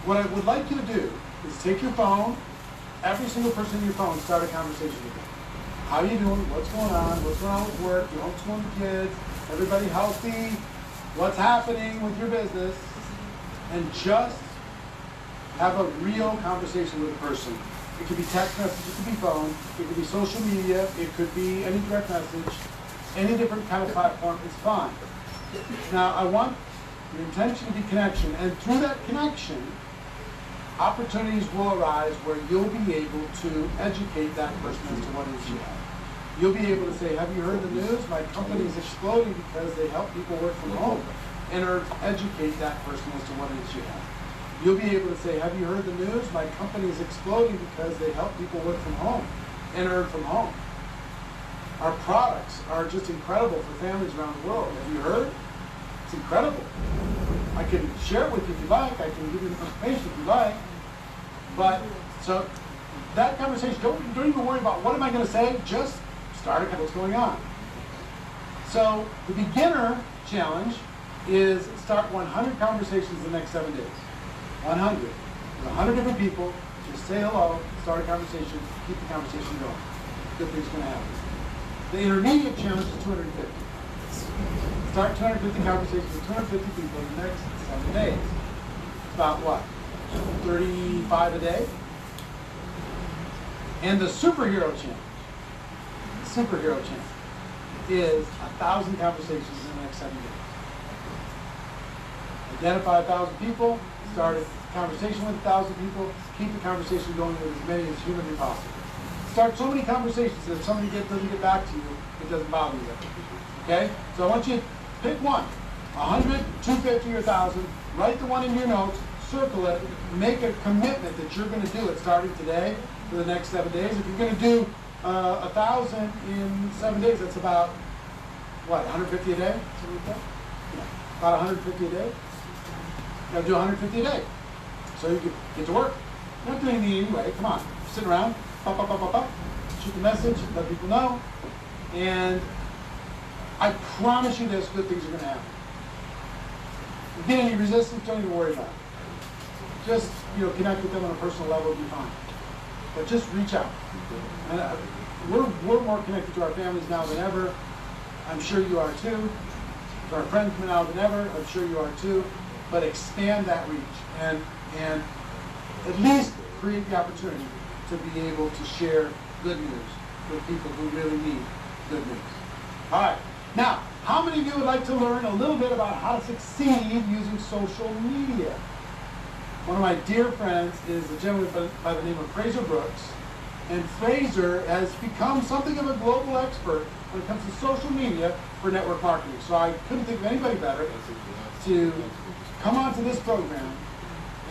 what I would like you to do is take your phone, every single person in your phone, start a conversation with them. How are you doing? What's going on? What's going on with work? You homeschooling the kids? Everybody healthy? What's happening with your business? And just have a real conversation with a person. It could be text message, it could be phone, it could be social media, it could be any direct message, any different kind of platform, it's fine. Now I want your intention to be connection, and through that connection, opportunities will arise where you'll be able to educate that person as to what it is you have. You'll be able to say, have you heard the news? My company is exploding because they help people work from home. And educate that person as to what it is you have. You'll be able to say, have you heard the news? My company is exploding because they help people work from home and earn from home. Our products are just incredible for families around the world. Have you heard? It's incredible. I can share it with you if you like. I can give you the information if you like. But, so, that conversation, don't even worry about what am I going to say. Just start at what's going on. So, the beginner challenge is start 100 conversations in the next 7 days. 100. With 100 different people, just say hello, start a conversation, keep the conversation going. Good things going to happen. The intermediate challenge is 250. Start 250 conversations with 250 people in the next 7 days. It's about what? 35 a day? And the superhero challenge is 1,000 conversations in the next 7 days. Identify 1,000 people, start a conversation with 1,000 people, keep the conversation going with as many as humanly possible. Start so many conversations that if somebody doesn't get back to you, it doesn't bother you. Okay? So I want you to pick one. 100, 250, or 1,000. Write the one in your notes, circle it, make a commitment that you're going to do it starting today for the next 7 days. If you're going to do 1,000 in 7 days, that's about, what, 150 a day? Something like that? Yeah. About 150 a day. You got to do 150 a day. So you can get to work. You're not doing anything anyway. Come on. Sit around. Pop, pop, pop, pop, pop. Shoot the message. Let people know. And I promise you this, good things are going to happen. If you get any resistance, don't even worry about it. Just, connect with them on a personal level, it'll be fine. But just reach out. And we're more connected to our families now than ever. I'm sure you are too. To our friends now than ever. I'm sure you are too. But expand that reach and at least create the opportunity to be able to share good news with people who really need good news. All right. Now, how many of you would like to learn a little bit about how to succeed using social media? One of my dear friends is a gentleman by the name of Fraser Brooks. And Fraser has become something of a global expert when it comes to social media for network marketing. So I couldn't think of anybody better to come onto this program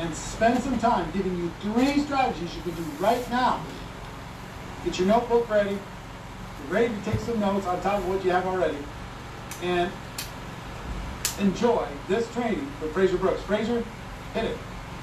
and spend some time giving you 3 strategies you can do right now. Get your notebook ready. Get ready to take some notes on top of what you have already. And enjoy this training with Fraser Brooks. Fraser, hit it.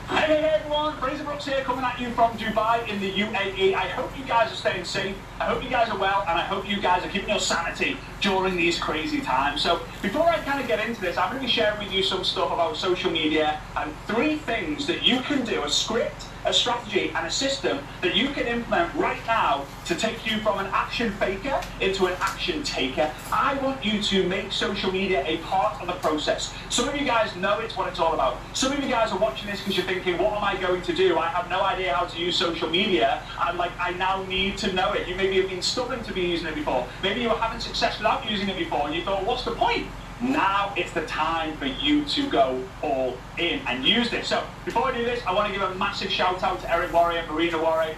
Hey everyone, Fraser Brooks here, coming at you from Dubai in the UAE. I hope you guys are staying safe, I hope you guys are well, and I hope you guys are keeping your sanity during these crazy times. So before I kind of get into this, I'm going to be sharing with you some stuff about social media and 3 things that you can do, a script, a strategy, and a system that you can implement right now to take you from an action faker into an action taker. I want you to make social media a part of the process. Some of you guys know it's what it's all about. Some of you guys are watching this because you're thinking, what am I going to do? I have no idea how to use social media. I now need to know it. You maybe have been stubborn to be using it before. Maybe you were having success without using it before and you thought, what's the point? Now it's the time for you to go all in and use this. So before I do this, I want to give a massive shout out to Eric Warrior, Marina Warrior,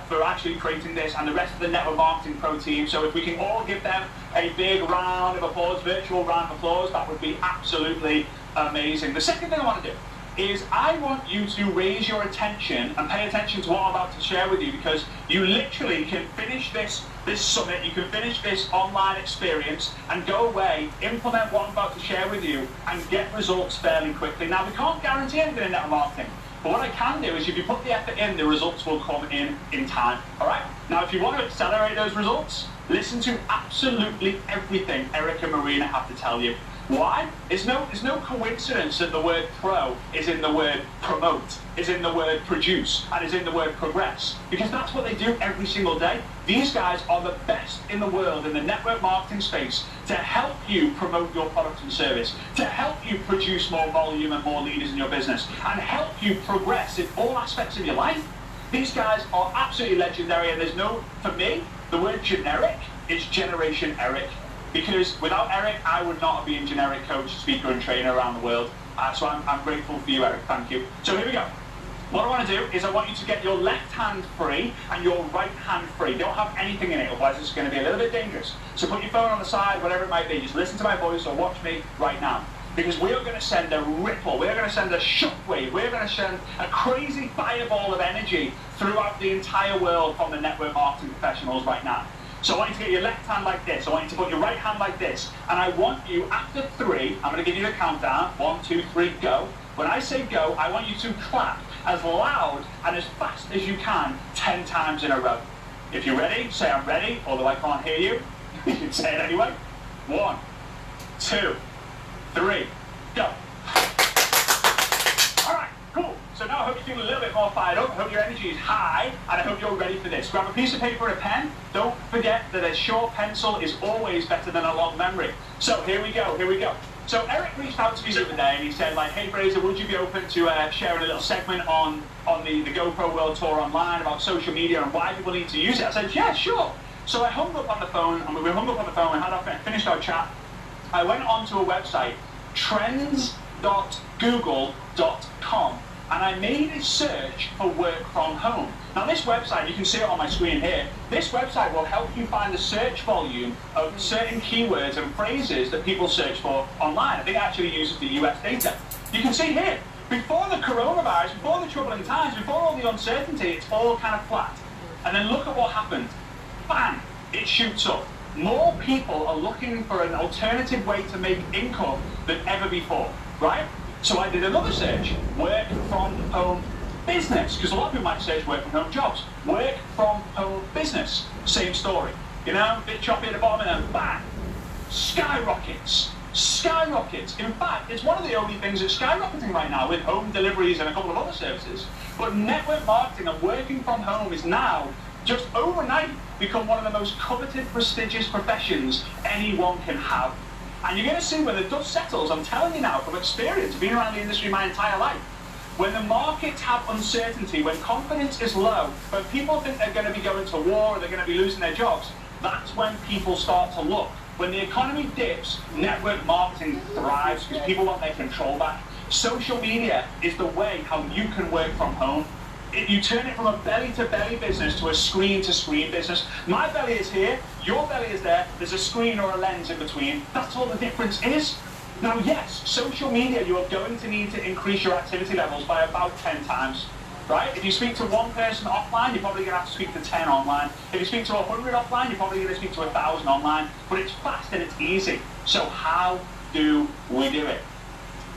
for actually creating this, and the rest of the Network Marketing Pro team. So if we can all give them a big round of applause, virtual round of applause, that would be absolutely amazing. The second thing I want to do is I want you to raise your attention and pay attention to what I'm about to share with you, because you literally can finish this summit, you can finish this online experience and go away, implement what I'm about to share with you and get results fairly quickly. Now, we can't guarantee anything in network marketing, but what I can do is if you put the effort in, the results will come in time, all right? Now, if you want to accelerate those results, listen to absolutely everything Eric and Marina have to tell you. Why? It's no coincidence that the word pro is in the word promote, is in the word produce, and is in the word progress. Because that's what they do every single day. These guys are the best in the world in the network marketing space to help you promote your product and service, to help you produce more volume and more leaders in your business, and help you progress in all aspects of your life. These guys are absolutely legendary, and there's no, for me, the word generic is Generation Eric. Because without Eric, I would not have been generic coach, speaker, and trainer around the world. So I'm grateful for you, Eric. Thank you. So here we go. What I want to do is I want you to get your left hand free and your right hand free. Don't have anything in it, otherwise it's going to be a little bit dangerous. So put your phone on the side, whatever it might be. Just listen to my voice or watch me right now. Because we are going to send a ripple, we're going to send a shockwave, we're going to send a crazy fireball of energy throughout the entire world from the network marketing professionals right now. So I want you to get your left hand like this. I want you to put your right hand like this. And I want you, after 3, I'm going to give you the countdown. 1, 2, 3, go. When I say go, I want you to clap as loud and as fast as you can 10 times in a row. If you're ready, say I'm ready, although I can't hear you. You can say it anyway. 1, 2, 3, go. All right, cool. So now I hope you feel a little bit more fired up. I hope your energy is high, and I hope you're ready for this. Grab a piece of paper and a pen. Don't forget that a short pencil is always better than a long memory. So here we go, here we go. So Eric reached out to me the other day, and he said, like, hey, Fraser, would you be open to sharing a little segment on the GoPro World Tour online about social media and why people need to use it? I said, yeah, sure. So I hung up on the phone, and we hung up on the phone, and finished our chat. I went onto a website, trends.google.com, and I made a search for work from home. Now this website, you can see it on my screen here, this website will help you find the search volume of certain keywords and phrases that people search for online. I think it actually uses the US data. You can see here, before the coronavirus, before the troubling times, before all the uncertainty, it's all kind of flat. And then look at what happened. Bang! It shoots up. More people are looking for an alternative way to make income than ever before, right? So I did another search, work from home business, because a lot of people might search work from home jobs. Work from home business, same story. You know, a bit choppy at the bottom and then bang, skyrockets. Skyrockets. In fact, it's one of the only things that's skyrocketing right now with home deliveries and a couple of other services. But network marketing and working from home is now just overnight become one of the most coveted, prestigious professions anyone can have. And you're going to see when the dust settles, I'm telling you now from experience, being around the industry my entire life, when the markets have uncertainty, when confidence is low, when people think they're going to be going to war or they're going to be losing their jobs, that's when people start to look. When the economy dips, network marketing thrives because people want their control back. Social media is the way how you can work from home. You turn it from a belly-to-belly business to a screen-to-screen business. My belly is here, your belly is there, there's a screen or a lens in between. That's all the difference is. Now, yes, social media, you are going to need to increase your activity levels by about 10 times, right? If you speak to one person offline, you're probably going to have to speak to 10 online. If you speak to 100 offline, you're probably going to speak to 1,000 online. But it's fast and it's easy. So how do we do it?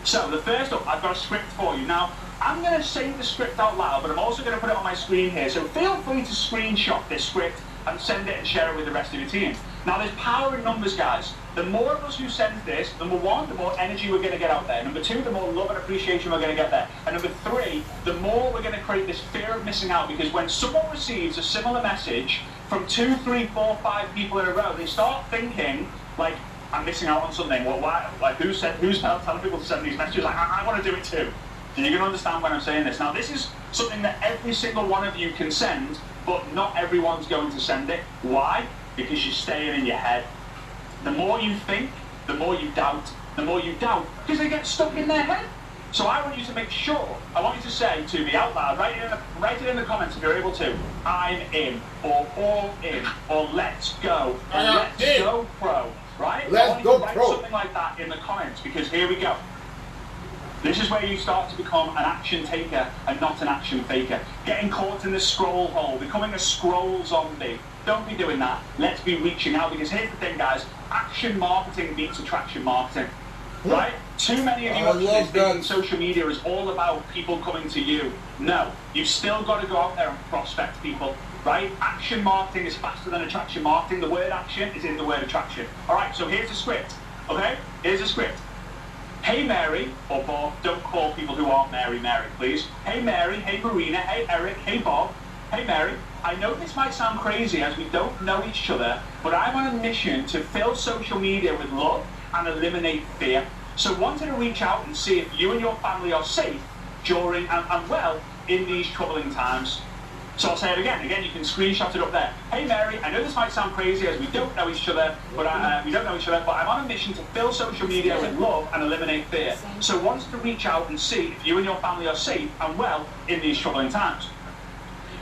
So the first up, I've got a script for you. Now, I'm going to say the script out loud, but I'm also going to put it on my screen here. So feel free to screenshot this script and send it and share it with the rest of your team. Now, there's power in numbers, guys. The more of us who send this, number 1, the more energy we're going to get out there. Number 2, the more love and appreciation we're going to get there. And number 3, the more we're going to create this fear of missing out, because when someone receives a similar message from 2, 3, 4, 5 people in a row, they start thinking, like, I'm missing out on something. Well, why? Like, who's telling people to send these messages? Like, I want to do it too. And you're going to understand when I'm saying this. Now, this is something that every single one of you can send, but not everyone's going to send it. Why? Because you're staying in your head. The more you think, the more you doubt. The more you doubt, because they get stuck in their head. So I want you to make sure, I want you to say to me out loud, write it in the comments if you're able to, I'm in, or all in, or let's go, or let's go pro, right? Let's go pro. I want you to write something like that in the comments, because here we go. This is where you start to become an action taker and not an action faker. Getting caught in the scroll hole, becoming a scroll zombie. Don't be doing that. Let's be reaching out, because here's the thing, guys. Action marketing beats attraction marketing, right? Too many of you watching this thinking social media is all about people coming to you. No, you've still got to go out there and prospect people, right? Action marketing is faster than attraction marketing. The word action is in the word attraction. All right, so here's the script, okay? Here's the script. Hey Mary, or Bob, don't call people who aren't Mary, please. Hey Mary, hey Marina, hey Eric, hey Bob. Hey Mary, I know this might sound crazy as we don't know each other, but I'm on a mission to fill social media with love and eliminate fear. So wanted to reach out and see if you and your family are safe during and well in these troubling times. So I'll say it again. Again, you can screenshot it up there. Hey Mary, I know this might sound crazy as we don't know each other, but I'm on a mission to fill social media with love and eliminate fear. So wanted to reach out and see if you and your family are safe and well in these troubling times.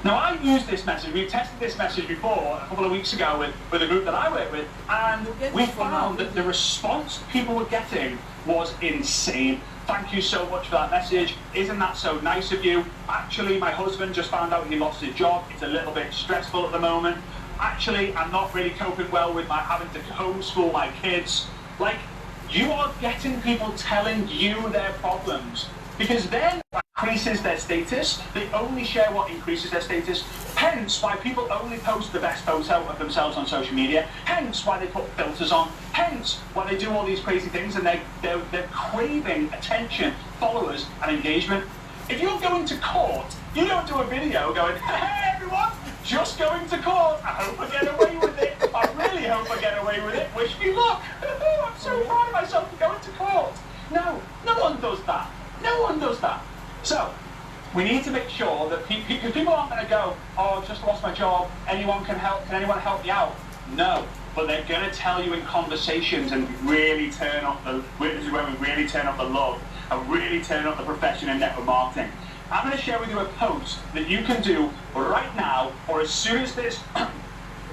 Now, I used this message, we tested this message before a couple of weeks ago with a group that I work with, and we found that the response people were getting was insane. Thank you so much for that message. Isn't that so nice of you? Actually, my husband just found out he lost his job. It's a little bit stressful at the moment. actually, I'm not really coping well with my having to homeschool my kids. Like, you are getting people telling you their problems, because then that increases their status. They only share what increases their status. Hence why people only post the best photo of themselves on social media. Hence why they put filters on. Hence why they do all these crazy things, and they're craving attention, followers, and engagement. If you're going to court, you don't do a video going, hey everyone, just going to court. I hope I get away with it. I really hope I get away with it. Wish me luck. I'm so proud of myself for going to court. No, no one does that. No one does that. So, we need to make sure that because people aren't going to go, oh, I've just lost my job, can anyone help me out? No, but they're going to tell you in conversations and really turn up this is when we really turn up the love and really turn up the profession in network marketing. I'm going to share with you a post that you can do right now, or as soon as this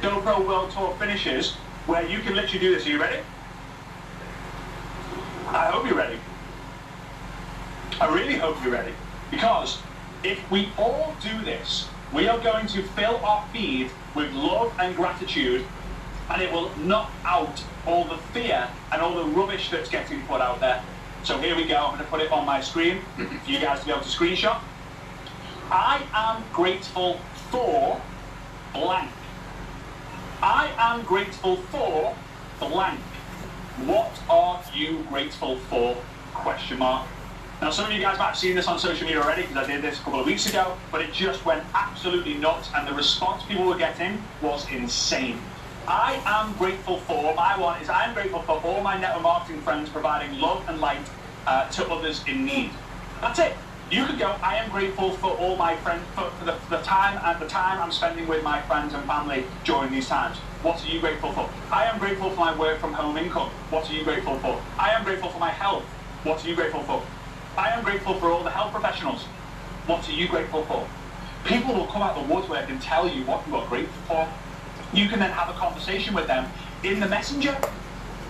GoPro World Tour finishes, where you can literally do this. Are you ready? I hope you're ready. I really hope you're ready, because if we all do this, we are going to fill our feed with love and gratitude, and it will knock out all the fear and all the rubbish that's getting put out there. So here we go. I'm going to put it on my screen for you guys to be able to screenshot. I am grateful for blank. I am grateful for blank. What are you grateful for? Question mark. Now, some of you guys might have seen this on social media already, because I did this a couple of weeks ago, but it just went absolutely nuts, and the response people were getting was insane. I am grateful for, my one is, I am grateful for all my network marketing friends providing love and light to others in need. That's it. You could go, I am grateful for all my friends, for the time I'm spending with my friends and family during these times. What are you grateful for? I am grateful for my work from home income. What are you grateful for? I am grateful for my health. What are you grateful for? I am grateful for all the health professionals. What are you grateful for? People will come out of the woodwork and tell you what you are grateful for. You can then have a conversation with them in the messenger.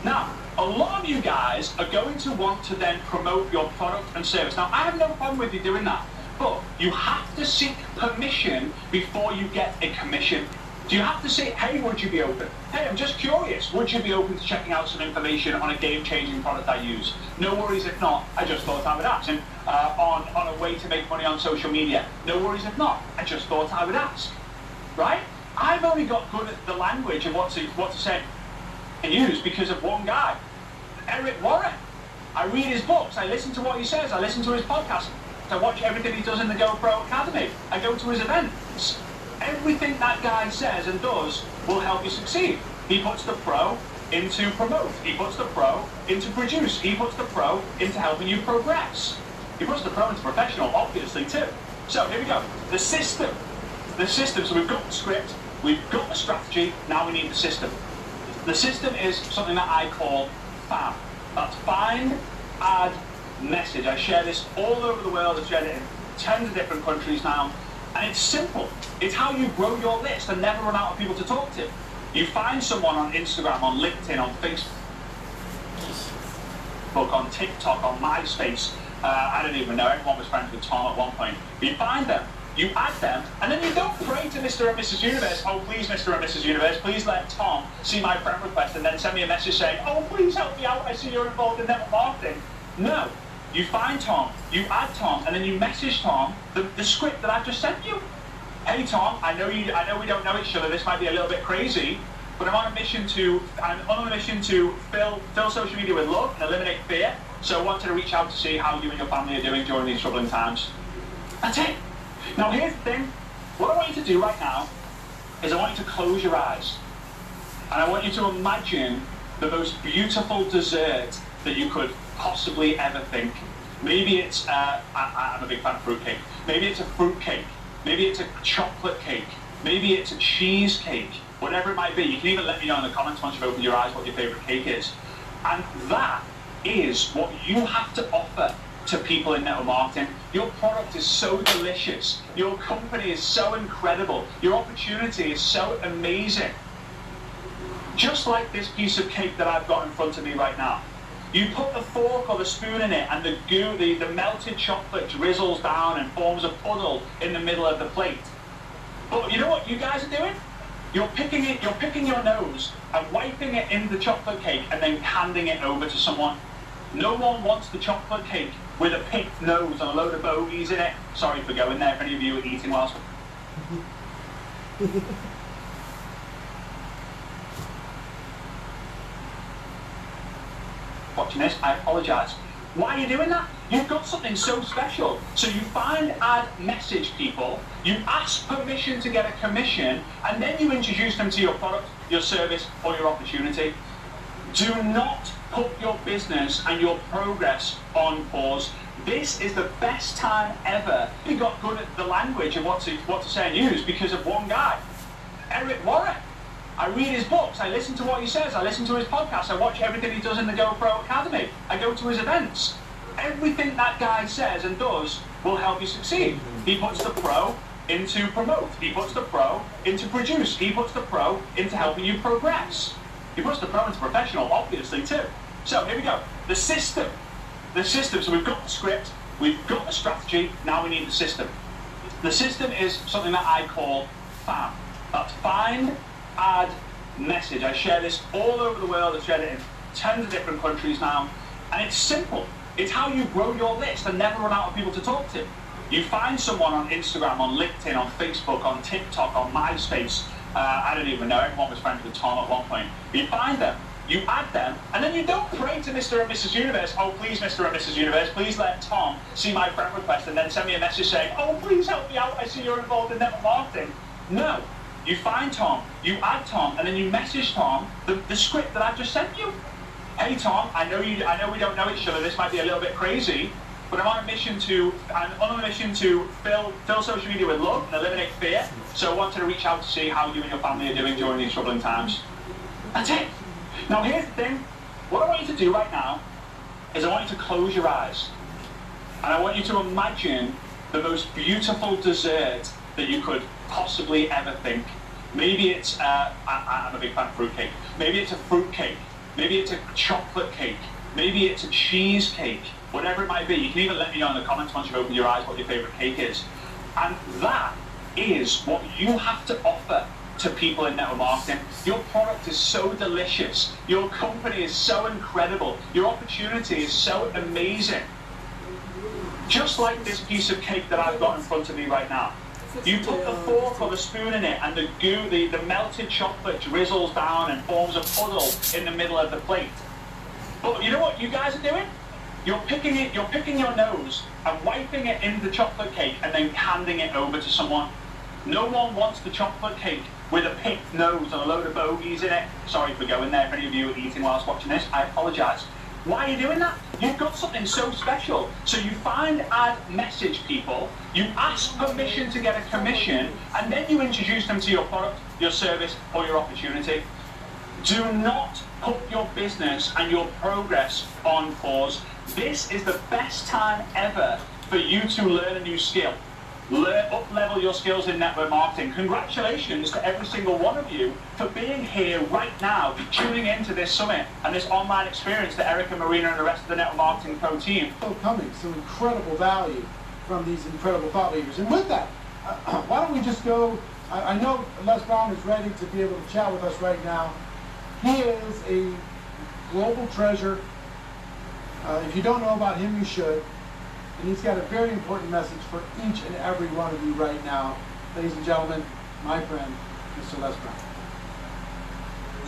Now, a lot of you guys are going to want to then promote your product and service. Now, I have no problem with you doing that, but you have to seek permission before you get a commission. Do you have to say, hey, would you be open? Hey, I'm just curious, would you be open to checking out some information on a game-changing product I use? No worries if not, I just thought I would ask. And on a way to make money on social media. No worries if not, I just thought I would ask. Right? I've only got good at the language of what to say and use because of one guy, Eric Warren. I read his books, I listen to what he says, I listen to his podcast, I watch everything he does in the GoPro Academy, I go to his events. Everything that guy says and does will help you succeed. He puts the pro into promote, he puts the pro into produce, he puts the pro into helping you progress. He puts the pro into professional, obviously, too. So here we go, the system. So we've got the script, we've got the strategy, now we need the system. The system is something that I call FAM. That's find, add, message. I share this all over the world. I've shared it in tons of different countries now. And it's simple. It's how you grow your list and never run out of people to talk to. You find someone on Instagram, on LinkedIn, on Facebook, on TikTok, on MySpace. I don't even know. Everyone was friends with Tom at one point. You find them. You add them, and then you don't pray to Mr. and Mrs. Universe, oh please Mr. and Mrs. Universe, please let Tom see my friend request and then send me a message saying, oh please help me out, I see you're involved in network marketing. No, you find Tom, you add Tom, and then you message Tom the script that I've just sent you. Hey Tom, I know we don't know each other, this might be a little bit crazy, but I'm on a mission to fill social media with love and eliminate fear, so I wanted to reach out to see how you and your family are doing during these troubling times. That's it. Now here's the thing, what I want you to do right now is I want you to close your eyes and I want you to imagine the most beautiful dessert that you could possibly ever think. Maybe it's, I'm a big fan of fruitcake, maybe it's a fruitcake, maybe it's a chocolate cake, maybe it's a cheesecake, whatever it might be. You can even let me know in the comments once you've opened your eyes what your favourite cake is. And that is what you have to offer to people in network marketing. Your product is so delicious, your company is so incredible, your opportunity is so amazing. Just like this piece of cake that I've got in front of me right now. You put the fork or the spoon in it and the goo, the melted chocolate drizzles down and forms a puddle in the middle of the plate. But you know what you guys are doing? You're picking your nose and wiping it in the chocolate cake and then handing it over to someone. No one wants the chocolate cake with a pink nose and a load of bogies in it. Sorry for going there if any of you are eating whilst watching this. I apologise. Why are you doing that? You've got something so special. So you find, add, message people, you ask permission to get a commission, and then you introduce them to your product, your service, or your opportunity. Do not put your business and your progress on pause. This is the best time ever. You got good at the language and what to say and use because of one guy, Eric Warren. I read his books, I listen to what he says, I listen to his podcasts, I watch everything he does in the GoPro Academy, I go to his events. Everything that guy says and does will help you succeed. He puts the pro into promote, he puts the pro into produce, he puts the pro into helping you progress. He puts the pro into professional, obviously, too. So, here we go. The system. The system, so we've got the script, we've got the strategy, now we need the system. The system is something that I call FAM. That's find, add, message. I share this all over the world. I've shared it in tons of different countries now. And it's simple. It's how you grow your list and never run out of people to talk to. You find someone on Instagram, on LinkedIn, on Facebook, on TikTok, on MySpace. I don't even know. Everyone was friends with Tom at one point. You find them, you add them, and then you don't pray to Mr. and Mrs. Universe, oh, please, Mr. and Mrs. Universe, please let Tom see my friend request and then send me a message saying, oh, please help me out. I see you're involved in network marketing. No. You find Tom, you add Tom, and then you message Tom the script that I've just sent you. Hey Tom, I know we don't know each other. This might be a little bit crazy, but I'm on a mission to fill social media with love and eliminate fear. So I wanted to reach out to see how you and your family are doing during these troubling times. That's it. Now here's the thing. What I want you to do right now is I want you to close your eyes, and I want you to imagine the most beautiful dessert that you could possibly ever think. Maybe it's, I'm a big fan of fruitcake. Maybe it's a fruitcake. Maybe it's a chocolate cake. Maybe it's a cheesecake. Whatever it might be. You can even let me know in the comments once you've opened your eyes what your favourite cake is. And that is what you have to offer to people in network marketing. Your product is so delicious. Your company is so incredible. Your opportunity is so amazing. Just like this piece of cake that I've got in front of me right now. You put the fork or the spoon in it and the goo, the melted chocolate drizzles down and forms a puddle in the middle of the plate. But you know what you guys are doing? You're picking your nose and wiping it in the chocolate cake and then handing it over to someone. No one wants the chocolate cake with a pink nose and a load of bogies in it. Sorry for going there if any of you are eating whilst watching this. I apologise. Why are you doing that? You've got something so special. So you find, add, message people, you ask permission to get a commission, and then you introduce them to your product, your service, or your opportunity. Do not put your business and your progress on pause. This is the best time ever for you to learn a new skill. Up-level your skills in network marketing. Congratulations to every single one of you for being here right now, tuning into this summit and this online experience to Erica, Marina, and the rest of the Network Marketing Pro team. Coming some incredible value from these incredible thought leaders. And with that, why don't we just go, I know Les Brown is ready to be able to chat with us right now. He is a global treasure. If you don't know about him, you should. And he's got a very important message for each and every one of you right now. Ladies and gentlemen, my friend, Mr. Les Brown.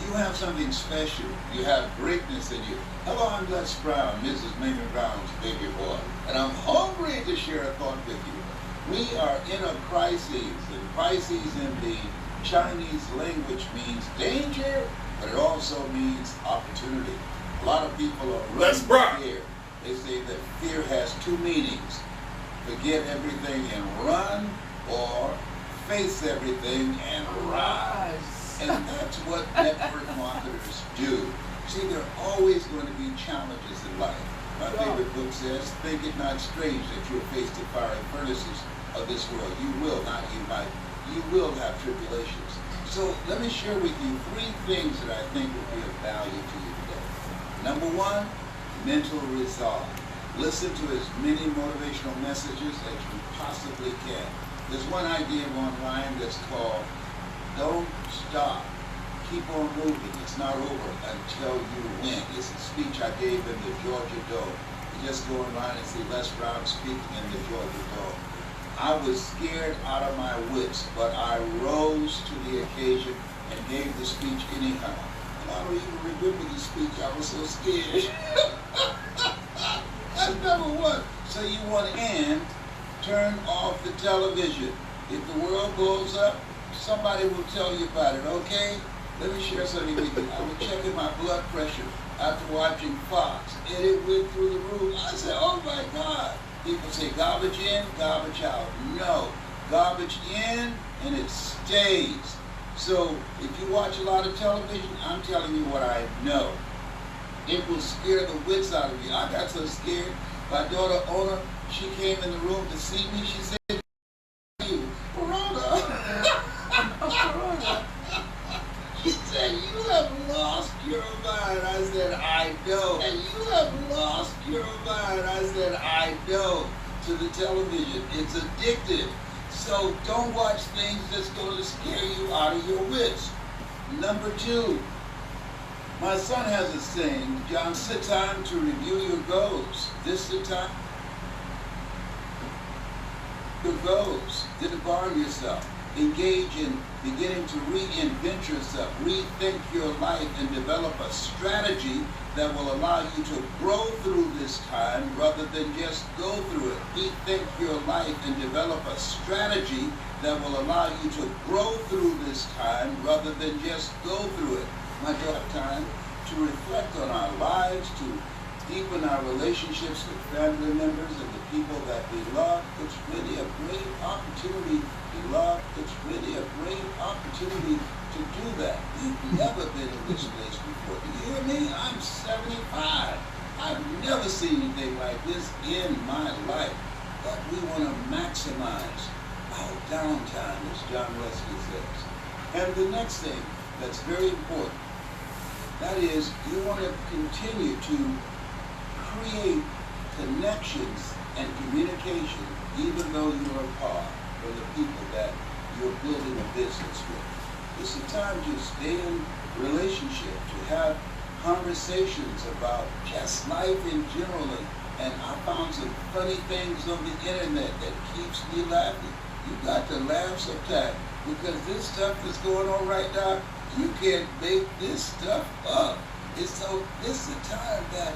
You have something special. You have greatness in you. Hello, I'm Les Brown, Mrs. Mamie Brown's baby boy. And I'm hungry to share a thought with you. We are in a crisis. And crisis in the Chinese language means danger, but it also means opportunity. A lot of people are running from fear. They say that fear has two meanings. Forget everything and run, or face everything and rise. And that's what network marketers do. See, there are always going to be challenges in life. My favorite book says, think it not strange that you are faced the fiery furnaces of this world. You will, not you might. You will have tribulations. So let me share with you 3 things that I think will be of value to you today. Number 1, mental resolve. Listen to as many motivational messages as you possibly can. There's one idea online that's called Don't stop. Keep on moving. It's not over until you win. It's a speech I gave in the Georgia Dome. You just go online and see Les Brown speaking in the Georgia Dome. I was scared out of my wits, but I rose to the occasion and gave the speech anyhow. And I don't even remember the speech. I was so scared. That's number one. So you want to end, turn off the television. If the world blows up, somebody will tell you about it, okay? Let me share something with you. I was checking my blood pressure after watching Fox, and it went through the roof. I said, oh my God. People say garbage in, garbage out. No, garbage in and it stays. So if you watch a lot of television, I'm telling you what I know. It will scare the wits out of you. I got so scared. My daughter, Ona, she came in the room to see me. She said, Corona. She said, you have lost your mind. I said, I know. And you have lost your mind. I said, I know. To the television. It's addictive. So don't watch things that's going to scare you out of your wits. Number two, my son has a saying, John, this is the time to review your goals. This is the time your goals. Disarm yourself. Engage in beginning to reinvent yourself, rethink your life, and develop a strategy that will allow you to grow through this time rather than just go through it. Rethink your life and develop a strategy that will allow you to grow through this time rather than just go through it. My God, time to reflect on our lives, to deepen our relationships with family members and the people that we love. It's really a great opportunity to love. It's really a great opportunity to do that. We've never been in this place before. Do you hear me? I'm 75. I've never seen anything like this in my life. But we want to maximize our downtime, as John Wesley says. And the next thing that's very important, that is, you want to continue to create connections and communication even though you're apart from the people that you're building a business with. It's a time to stay in relationship, to have conversations about just life in general. And I found some funny things on the internet that keeps me laughing. You got to laugh sometimes because this stuff that's going on right now, you can't make this stuff up. This is a time that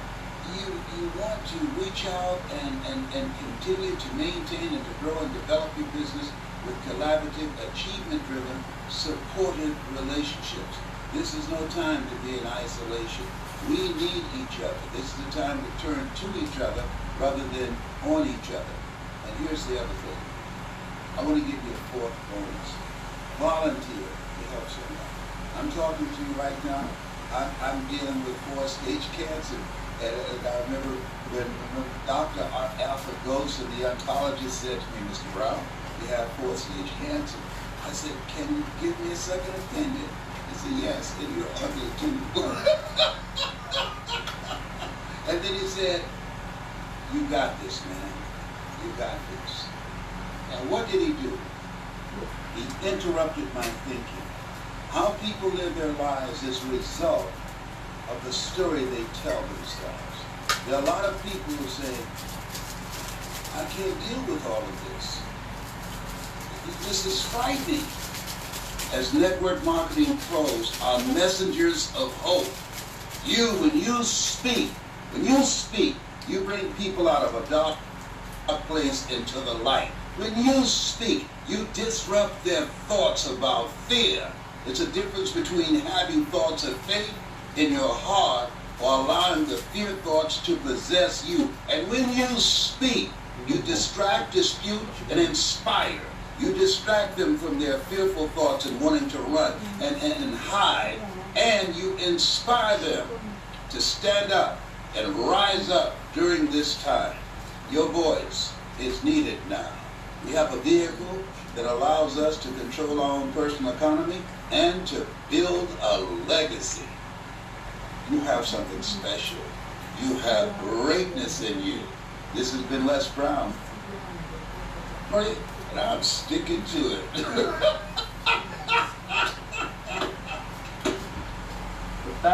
you want to reach out and continue to maintain and to grow and develop your business with collaborative, achievement-driven, supportive relationships. This is no time to be in isolation. We need each other. This is the time to turn to each other rather than on each other. And here's the other thing. I want to give you a fourth bonus. Volunteer to help someone. I'm talking to you right now. I'm dealing with 4-stage cancer. And I remember when Dr. Alfred Ghost, the oncologist, said to me, Mr. Brown, you have 4-stage cancer. I said, can you give me a second opinion? He said, yes, and you're ugly too. And then he said, you got this, man. You got this. And what did he do? He interrupted my thinking. How people live their lives is a result of the story they tell themselves. There are a lot of people who say, I can't deal with all of this. This is frightening. As network marketing pros are messengers of hope. When you speak, you bring people out of a dark place into the light. When you speak, you disrupt their thoughts about fear. It's a difference between having thoughts of faith in your heart or allowing the fear thoughts to possess you. And when you speak, you distract, dispute, and inspire. You distract them from their fearful thoughts and wanting to run and hide. And you inspire them to stand up and rise up during this time. Your voice is needed now. We have a vehicle that allows us to control our own personal economy and to build a legacy. You have something special. You have greatness in you. This has been Les Brown. And I'm sticking to it.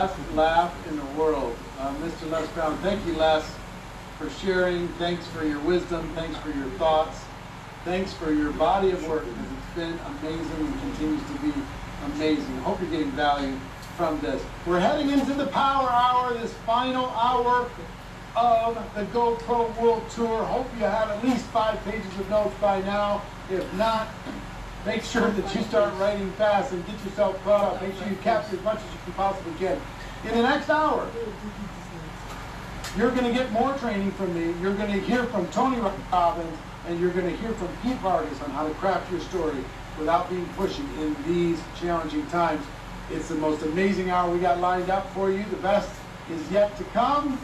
best laugh in the world. Mr. Les Brown, thank you, Les, for sharing. Thanks for your wisdom. Thanks for your thoughts. Thanks for your body of work, because it's been amazing and continues to be amazing. I hope you're getting value from this. We're heading into the Power Hour, this final hour of the GoPro World Tour. Hope you have at least 5 pages of notes by now. If not, make sure that you start writing fast and get yourself caught up. Make sure you capture as much as you can possibly get. In the next hour, you're going to get more training from me. You're going to hear from Tony Robbins, and you're going to hear from Pete Vargas on how to craft your story without being pushy in these challenging times. It's the most amazing hour we got lined up for you. The best is yet to come.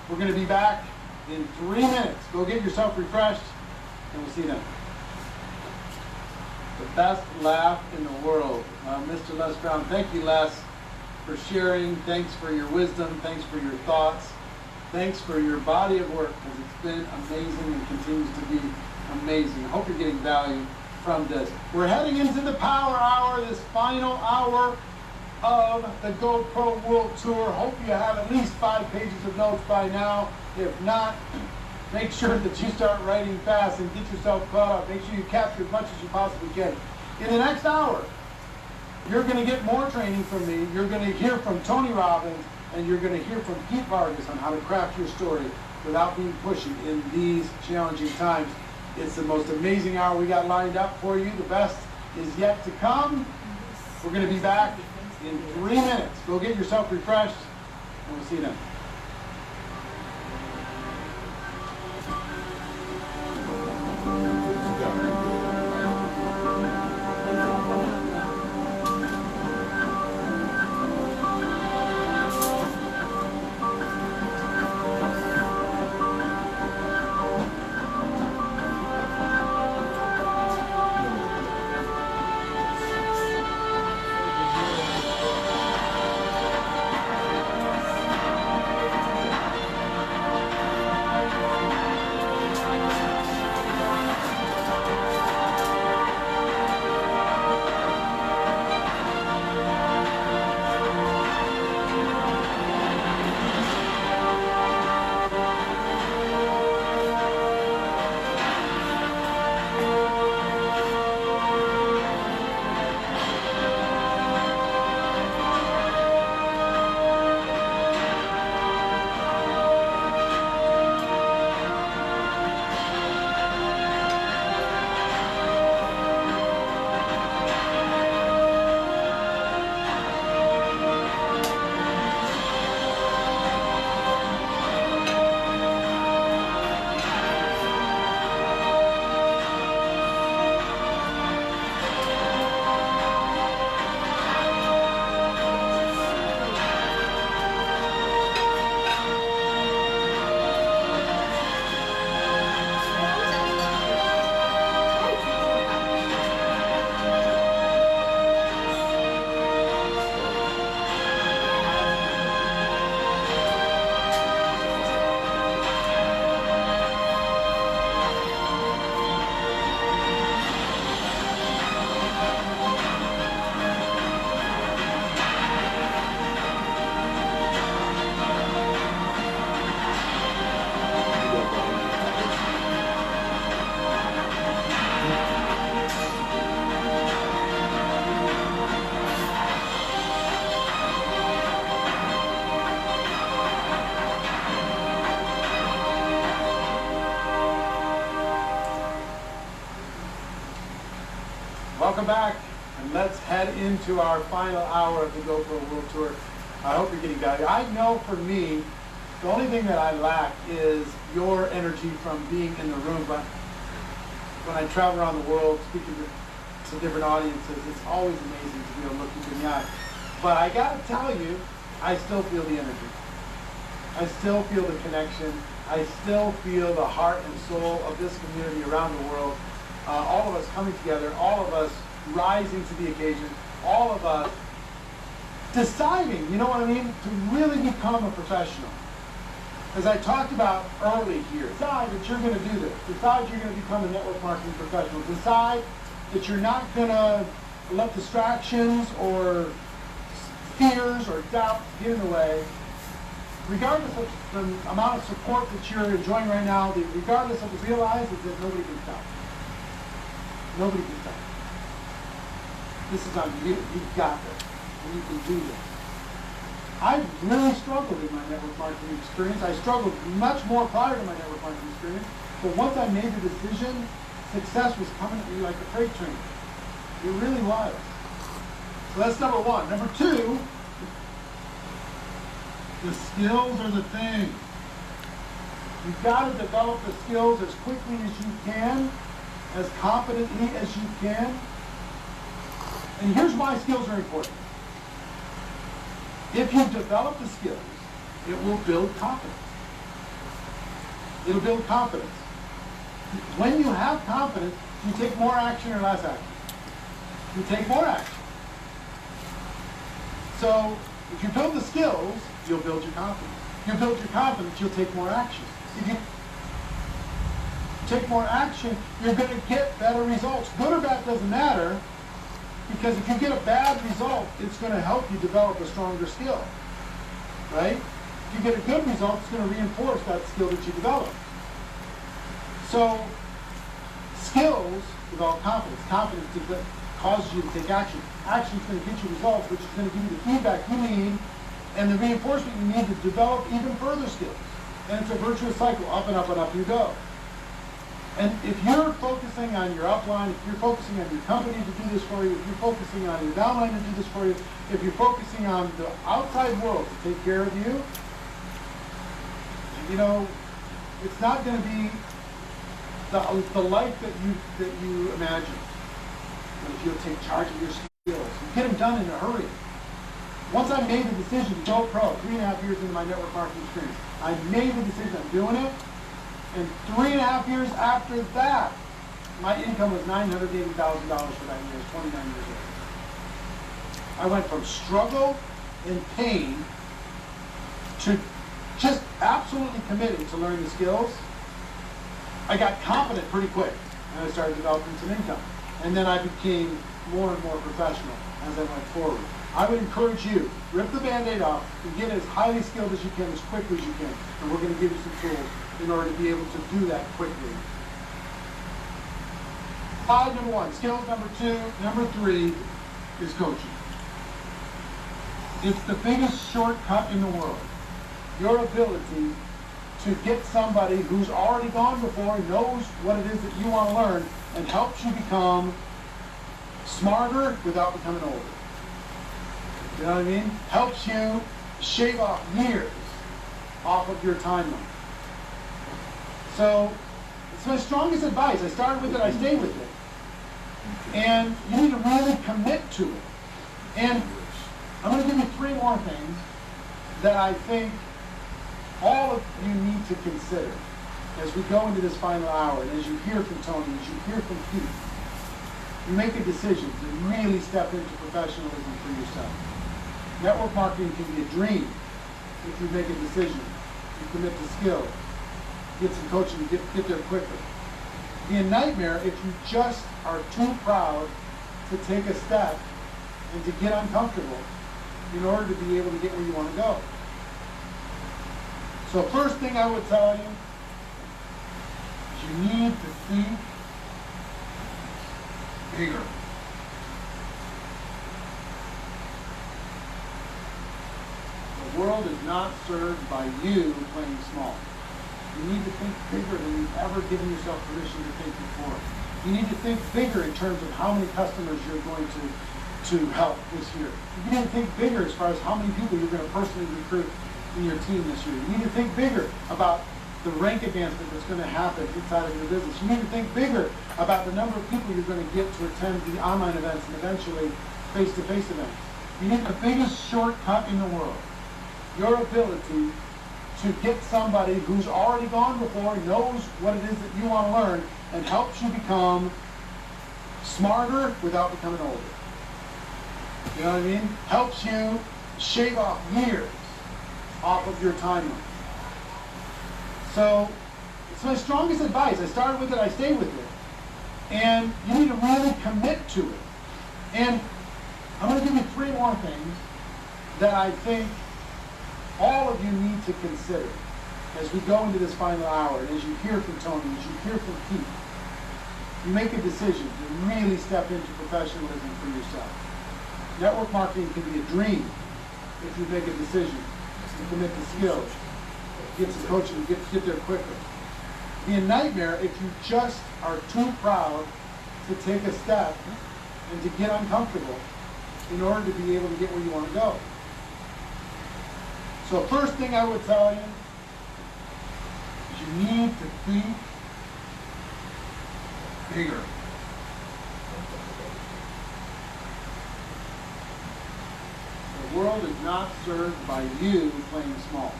We're going to be back in 3 minutes. Go get yourself refreshed, and we'll see you then. The best laugh in the world. Mr. Les Brown, thank you, Les, for sharing. Thanks for your wisdom. Thanks for your thoughts. Thanks for your body of work, because it's been amazing and continues to be amazing. I hope you're getting value from this. We're heading into the Power Hour, this final hour of the GoPro World Tour. Hope you have at least 5 pages of notes by now. If not, make sure that you start writing fast and get yourself caught up. Make sure you capture as much as you possibly can. In the next hour, you're going to get more training from me. You're going to hear from Tony Robbins, and you're going to hear from Pete Vargas on how to craft your story without being pushy in these challenging times. It's the most amazing hour we got lined up for you. The best is yet to come. We're going to be back in 3 minutes. Go get yourself refreshed, and we'll see you then. Welcome back, and let's head into our final hour of the GoPro World Tour. I hope you're getting value. I know for me, the only thing that I lack is your energy from being in the room, but when I travel around the world speaking to different audiences, it's always amazing to be able to look you in the eye. But I gotta tell you, I still feel the energy. I still feel the connection. I still feel the heart and soul of this community around the world. All of us coming together, all of us rising to the occasion, all of us deciding, you know what I mean, to really become a professional. As I talked about early here, decide that you're going to do this. Decide you're going to become a network marketing professional. Decide that you're not going to let distractions or fears or doubt get in the way, regardless of the amount of support that you're enjoying right now, regardless of the realize is that nobody can stop. Nobody can stop. This is on you. You've got this. And you can do this. I really struggled in my network marketing experience. I struggled much more prior to my network marketing experience. But once I made the decision, success was coming at me like a freight train. It really was. So that's number one. Number two, the skills are the thing. You've got to develop the skills as quickly as you can, as confidently as you can. And here's why skills are important. If you develop the skills, it will build confidence. It'll build confidence. When you have confidence, you take more action or less action. You take more action. So if you build the skills, you'll build your confidence. If you build your confidence, you'll take more action. If you take more action, you're going to get better results. Good or bad doesn't matter, because if you get a bad result, it's going to help you develop a stronger skill, right? If you get a good result, it's going to reinforce that skill that you developed. So skills develop confidence. Confidence causes you to take action. Action is going to get you results, which is going to give you the feedback you need and the reinforcement you need to develop even further skills. And it's a virtuous cycle. Up and up and up you go. And if you're focusing on your upline, if you're focusing on your company to do this for you, if you're focusing on your downline to do this for you, if you're focusing on the outside world to take care of you, you know, it's not going to be the life that you imagine. But if you'll take charge of your skills, you get them done in a hurry. Once I made the decision to go pro, 3.5 years into my network marketing experience, I made the decision, I'm doing it. And 3.5 years after that, my income was $980,000 for that year, 29 years old. I went from struggle and pain to just absolutely committing to learning the skills. I got confident pretty quick, and I started developing some income. And then I became more and more professional as I went forward. I would encourage you, rip the Band-Aid off and get as highly skilled as you can, as quickly as you can. And we're going to give you some tools in order to be able to do that quickly. Number one. Skills number two. Number three is coaching. It's the biggest shortcut in the world. Your ability to get somebody who's already gone before, knows what it is that you want to learn, and helps you become smarter without becoming older. You know what I mean? Helps you shave off years off of your timeline. So it's my strongest advice. I started with it, I stayed with it. And you need to really commit to it. And I'm going to give you 3 more things that I think all of you need to consider as we go into this final hour, and as you hear from Tony, as you hear from Pete. You make a decision to really step into professionalism for yourself. Network marketing can be a dream if you make a decision, you commit to skill, get some coaching, get there quickly. It'd be a nightmare if you just are too proud to take a step and to get uncomfortable in order to be able to get where you want to go. So first thing I would tell you is you need to think bigger. The world is not served by you playing small. You need to think bigger than you've ever given yourself permission to think before. You need to think bigger in terms of how many customers you're going to help this year. You need to think bigger as far as how many people you're going to personally recruit in your team this year. You need to think bigger about the rank advancement that's going to happen inside of your business. You need to think bigger about the number of people you're going to get to attend the online events and eventually face-to-face events. You need the biggest shortcut in the world. Your ability to get somebody who's already gone before, knows what it is that you want to learn, and helps you become smarter without becoming older. You know what I mean? Helps you shave off years off of your timeline. So it's my strongest advice. I started with it, I stayed with it. And you need to really commit to it. And I'm going to give you 3 more things that I think all of you need to consider as we go into this final hour, and as you hear from Tony, as you hear from Keith, you make a decision to really step into professionalism for yourself. Network marketing can be a dream if you make a decision to commit the skills, get some coaching, get there quicker. It'd be a nightmare if you just are too proud to take a step and to get uncomfortable in order to be able to get where you want to go. So first thing I would tell you is you need to think bigger. The world is not served by you playing small.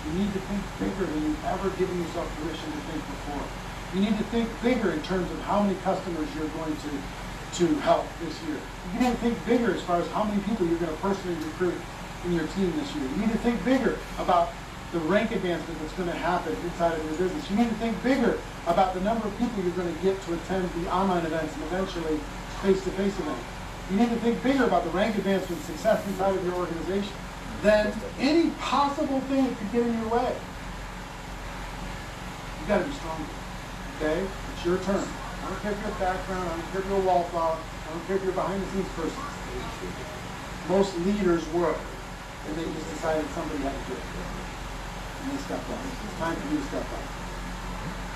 You need to think bigger than you've ever given yourself permission to think before. You need to think bigger in terms of how many customers you're going to help this year. You need to think bigger as far as how many people you're going to personally recruit in your team this year. You need to think bigger about the rank advancement that's going to happen inside of your business. You need to think bigger about the number of people you're going to get to attend the online events and eventually face-to-face events. You need to think bigger about the rank advancement success inside of your organization than any possible thing that could get in your way. You got to be stronger. Okay? It's your turn. I don't care if you're a background, I don't care if you're a wallflower, I don't care if you're a behind-the-scenes person. Most leaders were, and they just decided somebody had to do it. And they stepped up. It's time for you to step up.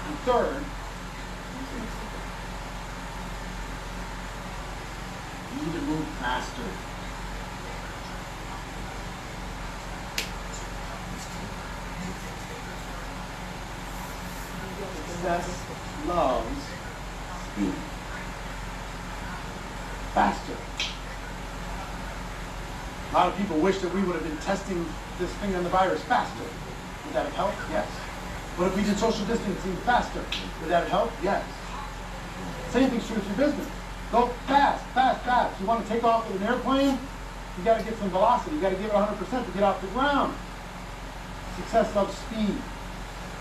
And third, you need to move faster. Success loves speed. Faster. A lot of people wish that we would have been testing this thing on the virus faster. Would that have helped? Yes. What if we did social distancing faster? Would that have helped? Yes. Same thing's true with your business. Go fast, fast, fast. You want to take off with an airplane? You got to get some velocity. You got to give it 100% to get off the ground. Success loves speed.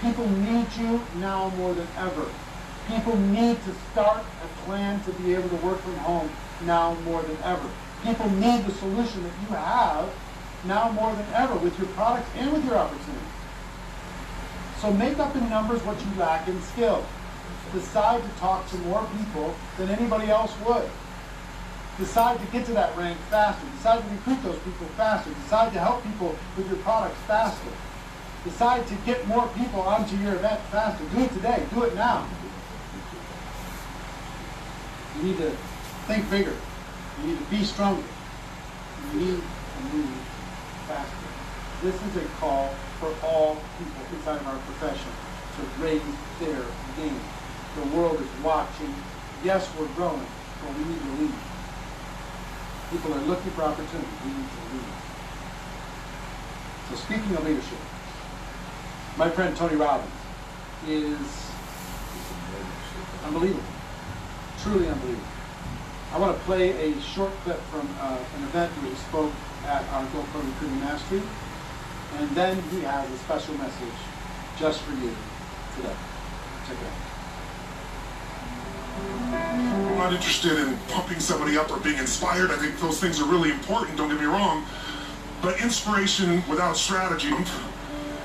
People need you now more than ever. People need to start a plan to be able to work from home now more than ever. People need the solution that you have now more than ever with your products and with your opportunities. So make up in numbers what you lack in skill. Decide to talk to more people than anybody else would. Decide to get to that rank faster. Decide to recruit those people faster. Decide to help people with your products faster. Decide to get more people onto your event faster. Do it today. Do it now. You need to think bigger. You need to be stronger. You need to move faster. This is a call for all people inside of our profession to raise their game. The world is watching. Yes, we're growing, but we need to lead. People are looking for opportunities. We need to lead. So speaking of leadership, my friend Tony Robbins is unbelievable. Truly unbelievable. I want to play a short clip from an event where he spoke at our GoPro Recruiting Mastery, and then he has a special message just for you today. Check it out. I'm not interested in pumping somebody up or being inspired. I think those things are really important, don't get me wrong. But inspiration without strategy,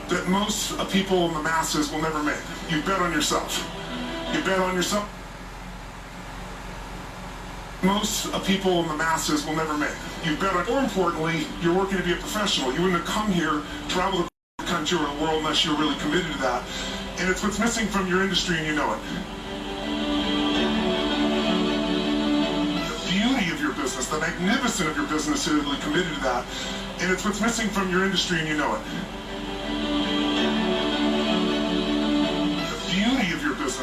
that most people in the masses will never make. You bet on yourself. You bet on yourself. Most people in the masses will never make. You bet on, more importantly, you're working to be a professional. You wouldn't have come here, travel the country or the world unless you're really committed to that. And it's what's missing from your industry and you know it. The beauty of your business, the magnificence of your business is really committed to that. And it's what's missing from your industry and you know it.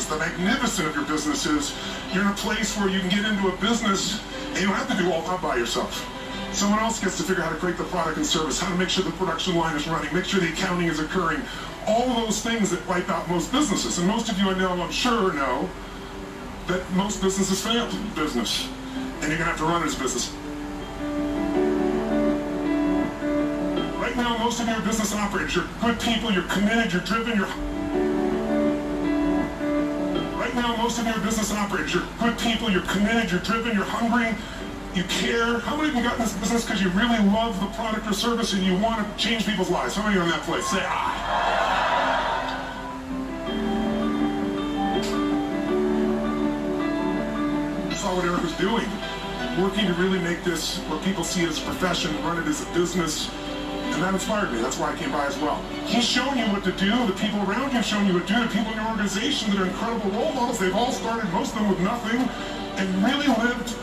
The magnificence of your business is you're in a place where you can get into a business and you don't have to do all that by yourself. Someone else gets to figure out how to create the product and service, how to make sure the production line is running, make sure the accounting is occurring, all of those things that wipe out most businesses. And most of you I know, I'm sure know, that most businesses fail business. And you're going to have to run as a business. Right now, most of you are business operators. You're good people, you're committed, you're driven, Right now, most of you are business operators. You're good people, you're committed, you're driven, you're hungry, you care. How many of you got in this business because you really love the product or service and you want to change people's lives? How many are in that place? Say aye. I saw what Eric was doing, working to really make this what people see it as a profession, run it as a business, and that inspired me. That's why I came by as well. He's shown you what to do. The people around you have shown you what to do. The people in your organization that are incredible role models, they've all started, most of them with nothing, and really lived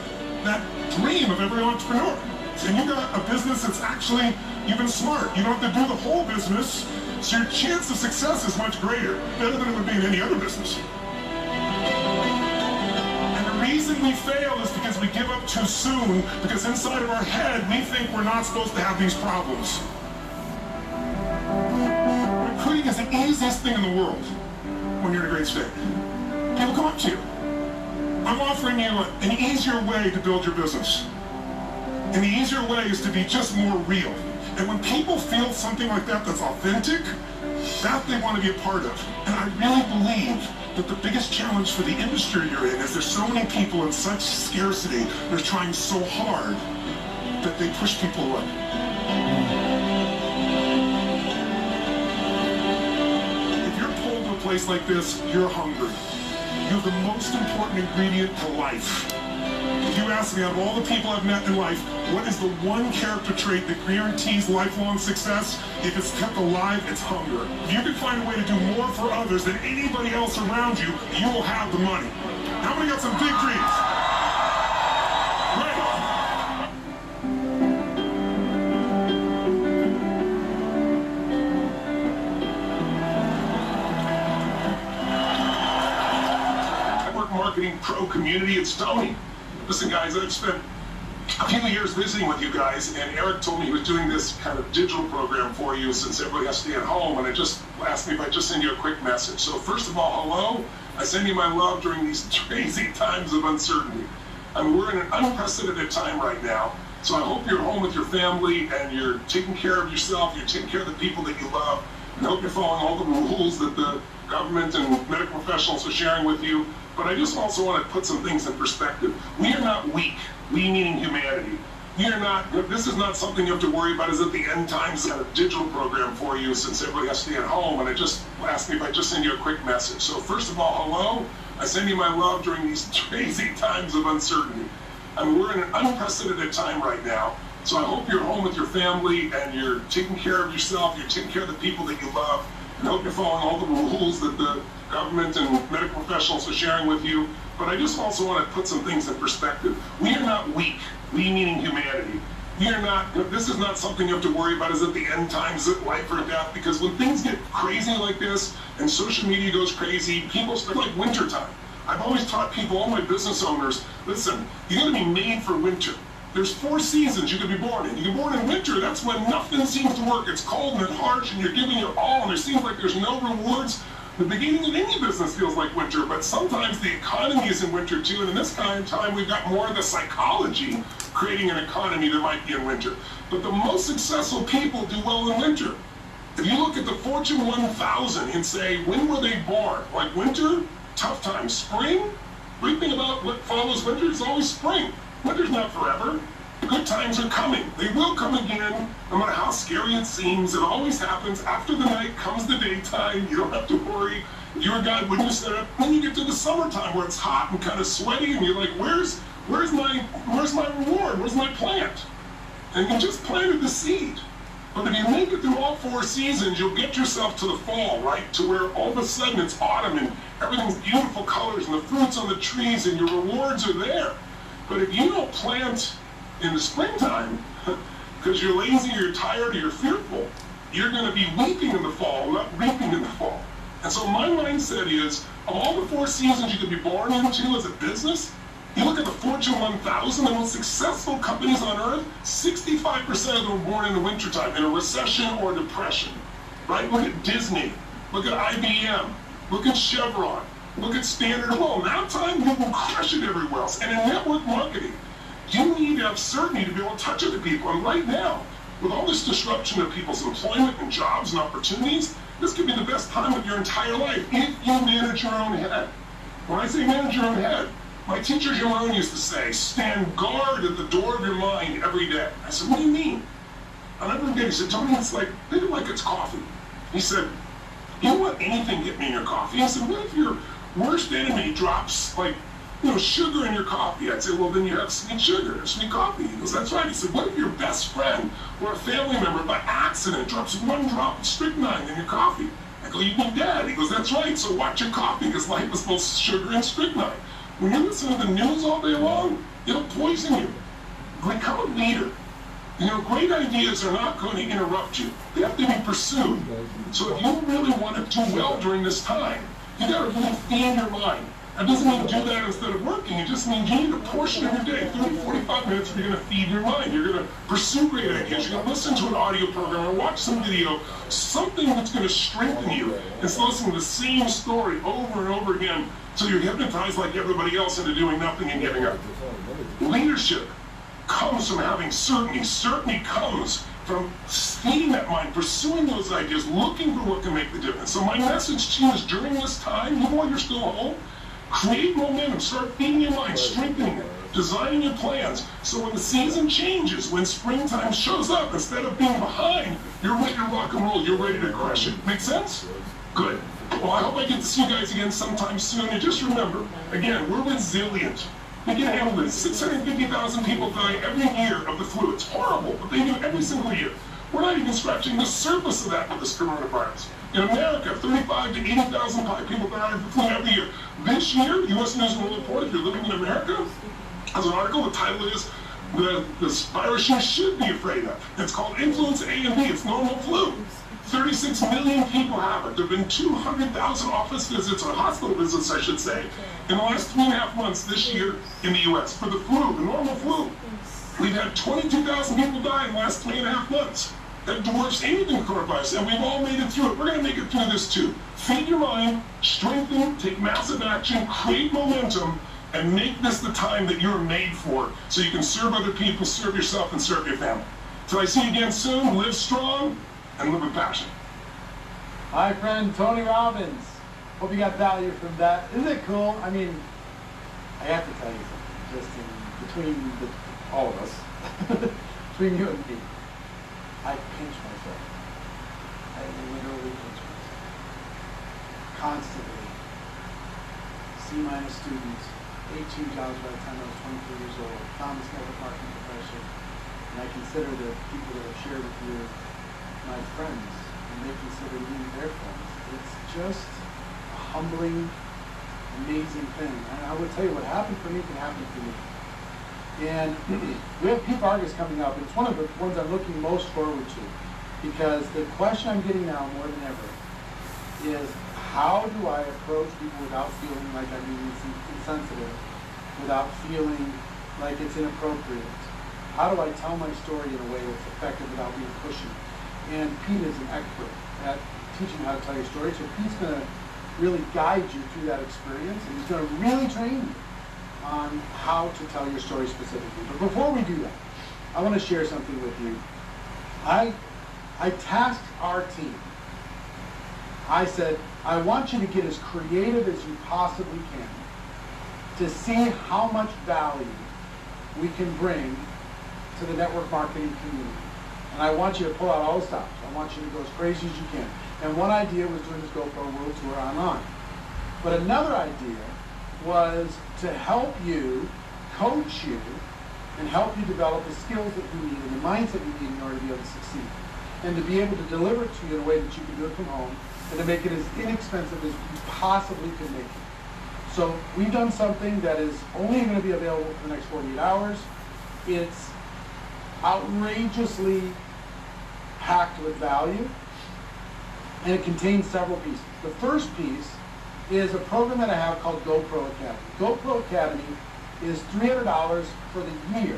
that dream of every entrepreneur. And you got a business that's actually, you've been smart. You don't have to do the whole business, so your chance of success is much greater, better than it would be in any other business. And the reason we fail is because we give up too soon, because inside of our head, we think we're not supposed to have these problems. Recruiting is the easiest thing in the world when you're in a great state. People come up to you. I'm offering you an easier way to build your business. And the easier way is to be just more real. And when people feel something like that that's authentic, that they want to be a part of. And I really believe that the biggest challenge for the industry you're in is there's so many people in such scarcity, they're trying so hard that they push people away. If you're pulled to a place like this, you're hungry. You have the most important ingredient to life. If you ask me, out of all the people I've met in life, what is the one character trait that guarantees lifelong success? If it's kept alive, it's hunger. If you can find a way to do more for others than anybody else around you, you will have the money. How many got some big dreams? Marketing pro community at Stony. Listen, guys, I've spent a few years visiting with you guys, and Eric told me he was doing this kind of digital program for you since everybody has to stay at home, and it just asked me if I'd just send you a quick message. So first of all, hello. I send you my love during these crazy times of uncertainty. I mean, we're in an unprecedented time right now, so I hope you're home with your family and you're taking care of yourself, you're taking care of the people that you love, and I hope you're following all the rules that the government and medical professionals are sharing with you. But I just also want to put some things in perspective. We are not weak, we meaning humanity. We are not, this is not something you have to worry about. Is at the end times kind of digital program for you since everybody has to stay at home, and it just asked me if I'd just send you a quick message. So first of all, hello. I send you my love during these crazy times of uncertainty. I mean, we're in an unprecedented time right now, so I hope you're home with your family and you're taking care of yourself, you're taking care of the people that you love, and I hope you're following all the rules that the government and medical professionals are sharing with you. But I just also want to put some things in perspective. We are not weak, we meaning humanity. We are not, this is not something you have to worry about. Is at the end times of life or death, because when things get crazy like this and social media goes crazy, people start like wintertime. I've always taught people, all my business owners, listen, you're gonna be made for winter. There's 4 seasons you can be born in. You can be born in winter, that's when nothing seems to work. It's cold and it's harsh and you're giving your all and it seems like there's no rewards. The beginning of any business feels like winter, but sometimes the economy is in winter too, and in this kind of time we've got more of the psychology creating an economy that might be in winter. But the most successful people do well in winter. If you look at the Fortune 1000 and say, when were they born? Like winter, tough times. Spring, great thing about what follows winter is always spring. Winter's not forever. Good times are coming. They will come again, no matter how scary it seems. It always happens. After the night comes the daytime. You don't have to worry. If you're a guy, when you set up, then you get to the summertime where it's hot and kind of sweaty, and you're like, where's my reward? Where's my plant? And you just planted the seed. But if you make it through all 4 seasons, you'll get yourself to the fall, right? To where all of a sudden it's autumn and everything's beautiful colors and the fruits on the trees and your rewards are there. But if you don't plant in the springtime, because you're lazy, or you're tired, or you're fearful, you're going to be weeping in the fall, not reaping in the fall. And so my mindset is, of all the 4 seasons you could be born into as a business, you look at the Fortune 1000, the most successful companies on earth, 65% of them were born in the wintertime, in a recession or depression, right? Look at Disney, look at IBM, look at Chevron, look at Standard Oil. Now time, you will crush it everywhere else. And in network marketing, you need to have certainty to be able to touch other people. And right now, with all this disruption of people's employment and jobs and opportunities, this could be the best time of your entire life if you manage your own head. When I say manage your own head, My teacher Jim Rohn used to say, stand guard at the door of your mind every day. I said, what do you mean? I never forget, he said, Tony, it's like, think of it like it's coffee. He said, you don't let anything get me in your coffee. I said, what if your worst enemy drops, like, sugar in your coffee? I'd say, well, then you have sweet sugar, sweet coffee. He goes, that's right. He said, what if your best friend or a family member by accident drops one drop of strychnine in your coffee? I go, you'd be dead. He goes, that's right. So watch your coffee, because life is both sugar and strychnine. When you listen to the news all day long, it'll poison you. Become a leader. Great ideas are not going to interrupt you. They have to be pursued. So if you really want to do well during this time, you got to really feed your mind. That doesn't mean do that instead of working. It just means you need a portion of your day, 30, 45 minutes, where you're going to feed your mind. You're going to pursue great ideas. You're going to listen to an audio program or watch some video, something that's going to strengthen you instead of listening to the same story over and over again until you're hypnotized like everybody else into doing nothing and giving up. Leadership comes from having certainty. Certainty comes from feeding that mind, pursuing those ideas, looking for what can make the difference. So my message to you is during this time, even while you're still home, create momentum, start feeding your mind, strengthening it, designing your plans, so when the season changes, when springtime shows up, instead of being behind, you're ready to rock and roll, you're ready to crush it. Make sense? Good. Well, I hope I get to see you guys again sometime soon, and just remember, again, we're resilient. We can handle this. 650,000 people die every year of the flu. It's horrible, but they do every single year. We're not even scratching the surface of that with this coronavirus. In America, 35 to 80,000 people die of the flu every year. This year, U.S. News and World Report, if you're living in America, has an article, the title is, this virus you should be afraid of. It's called Influenza A and B. It's normal flu. 36 million people have it. There have been 200,000 office visits, or hospital visits, I should say, in the last 3.5 months this year in the U.S. for the flu, the normal flu. We've had 22,000 people die in the last 3.5 months. That dwarfs anything coronavirus, and we've all made it through it. We're going to make it through this too. Feed your mind, strengthen, take massive action, create momentum, and make this the time that you're made for, so you can serve other people, serve yourself, and serve your family. Till I see you again soon, live strong and live with passion. Hi, friend Tony Robbins. Hope you got value from that. Isn't it cool? I mean, I have to tell you something, just between all of us, between you and me. I pinch myself. I literally pinch myself. Constantly. C- students, 18 jobs by the time I was 23 years old, Thomas Network Marketing Profession, and I consider the people that I've shared with you my friends, and they consider me their friends. It's just a humbling, amazing thing. And I would tell you, what happened for me can happen for you. And we have Pete Vargas coming up. It's one of the ones I'm looking most forward to, because the question I'm getting now more than ever is, how do I approach people without feeling like I'm being insensitive, without feeling like it's inappropriate? How do I tell my story in a way that's effective without being pushy? And Pete is an expert at teaching how to tell your story, so Pete's going to really guide you through that experience, and he's going to really train you on how to tell your story specifically. But before we do that, I want to share something with you. I tasked our team. I said, I want you to get as creative as you possibly can to see how much value we can bring to the network marketing community. And I want you to pull out all the stops. I want you to go as crazy as you can. And one idea was doing this GoPro World Tour online. But another idea was to help you, coach you, and help you develop the skills that you need and the mindset you need in order to be able to succeed. And to be able to deliver it to you in a way that you can do it from home, and to make it as inexpensive as you possibly can make it. So we've done something that is only going to be available for the next 48 hours. It's outrageously packed with value, and it contains several pieces. The first piece is a program that I have called GoPro Academy. GoPro Academy is $300 for the year,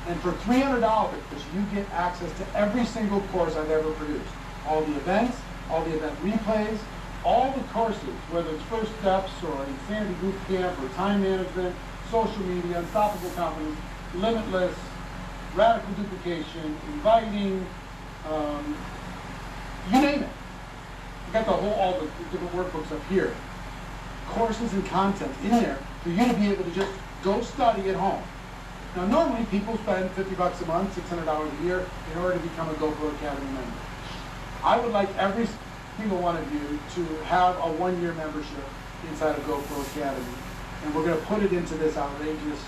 and for $300 you get access to every single course I've ever produced. All the events, all the event replays, all the courses, whether it's First Steps or Insanity Boot Camp or Time Management, Social Media, Unstoppable Confidence, Limitless, Radical Duplication, Inviting, you name it. I've got all the different workbooks up here. Courses and content in there for you to be able to just go study at home. Now, normally people spend $50 a month, $600 a year in order to become a GoPro Academy member. I would like every single one of you to have a one-year membership inside of GoPro Academy. And we're going to put it into this outrageous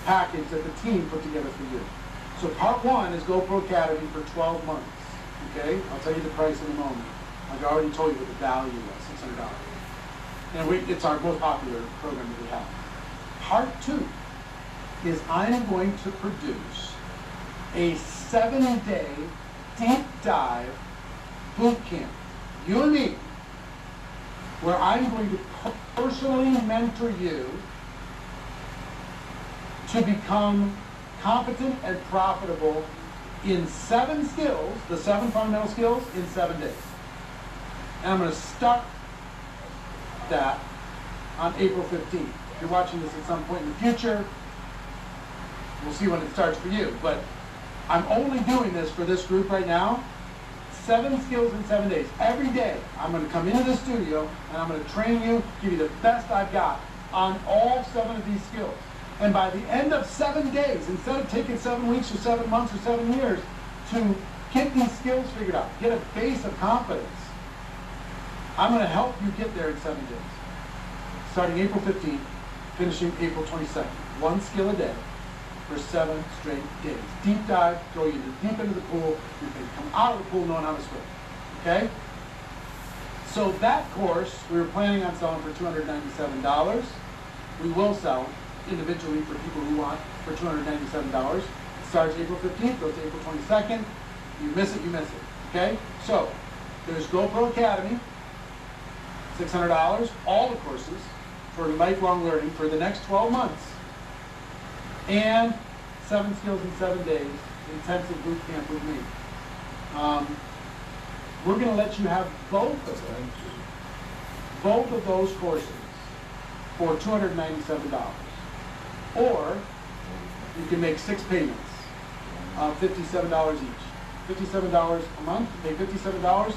package that the team put together for you. So part one is GoPro Academy for 12 months. Okay? I'll tell you the price in a moment. Like I already told you what the value was, $600. And it's our most popular program that we have. Part two is I'm going to produce a 7-day deep dive boot camp, you and me, where I'm going to personally mentor you to become competent and profitable in 7 skills, the 7 fundamental skills, in 7 days. And I'm going to start that on April 15th. If you're watching this at some point in the future, we'll see when it starts for you. But I'm only doing this for this group right now. 7 skills in 7 days. Every day, I'm going to come into the studio and I'm going to train you, give you the best I've got on all 7 of these skills. And by the end of 7 days, instead of taking 7 weeks or 7 months or 7 years to get these skills figured out, get a base of confidence, I'm going to help you get there in 7 days. Starting April 15th, finishing April 22nd. 1 skill a day for 7 straight days. Deep dive, throw you deep into the pool. You can come out of the pool knowing how to swim. Okay? So that course, we were planning on selling for $297. We will sell individually for people who want for $297. It starts April 15th, goes to April 22nd. You miss it, you miss it. Okay? So, there's GoPro Academy, $600, all the courses for lifelong learning for the next 12 months. And 7 skills in 7 days, intensive boot camp with me. We're going to let you have both of those courses for $297. Or you can make 6 payments of $57 each. $57 a month, you pay $57,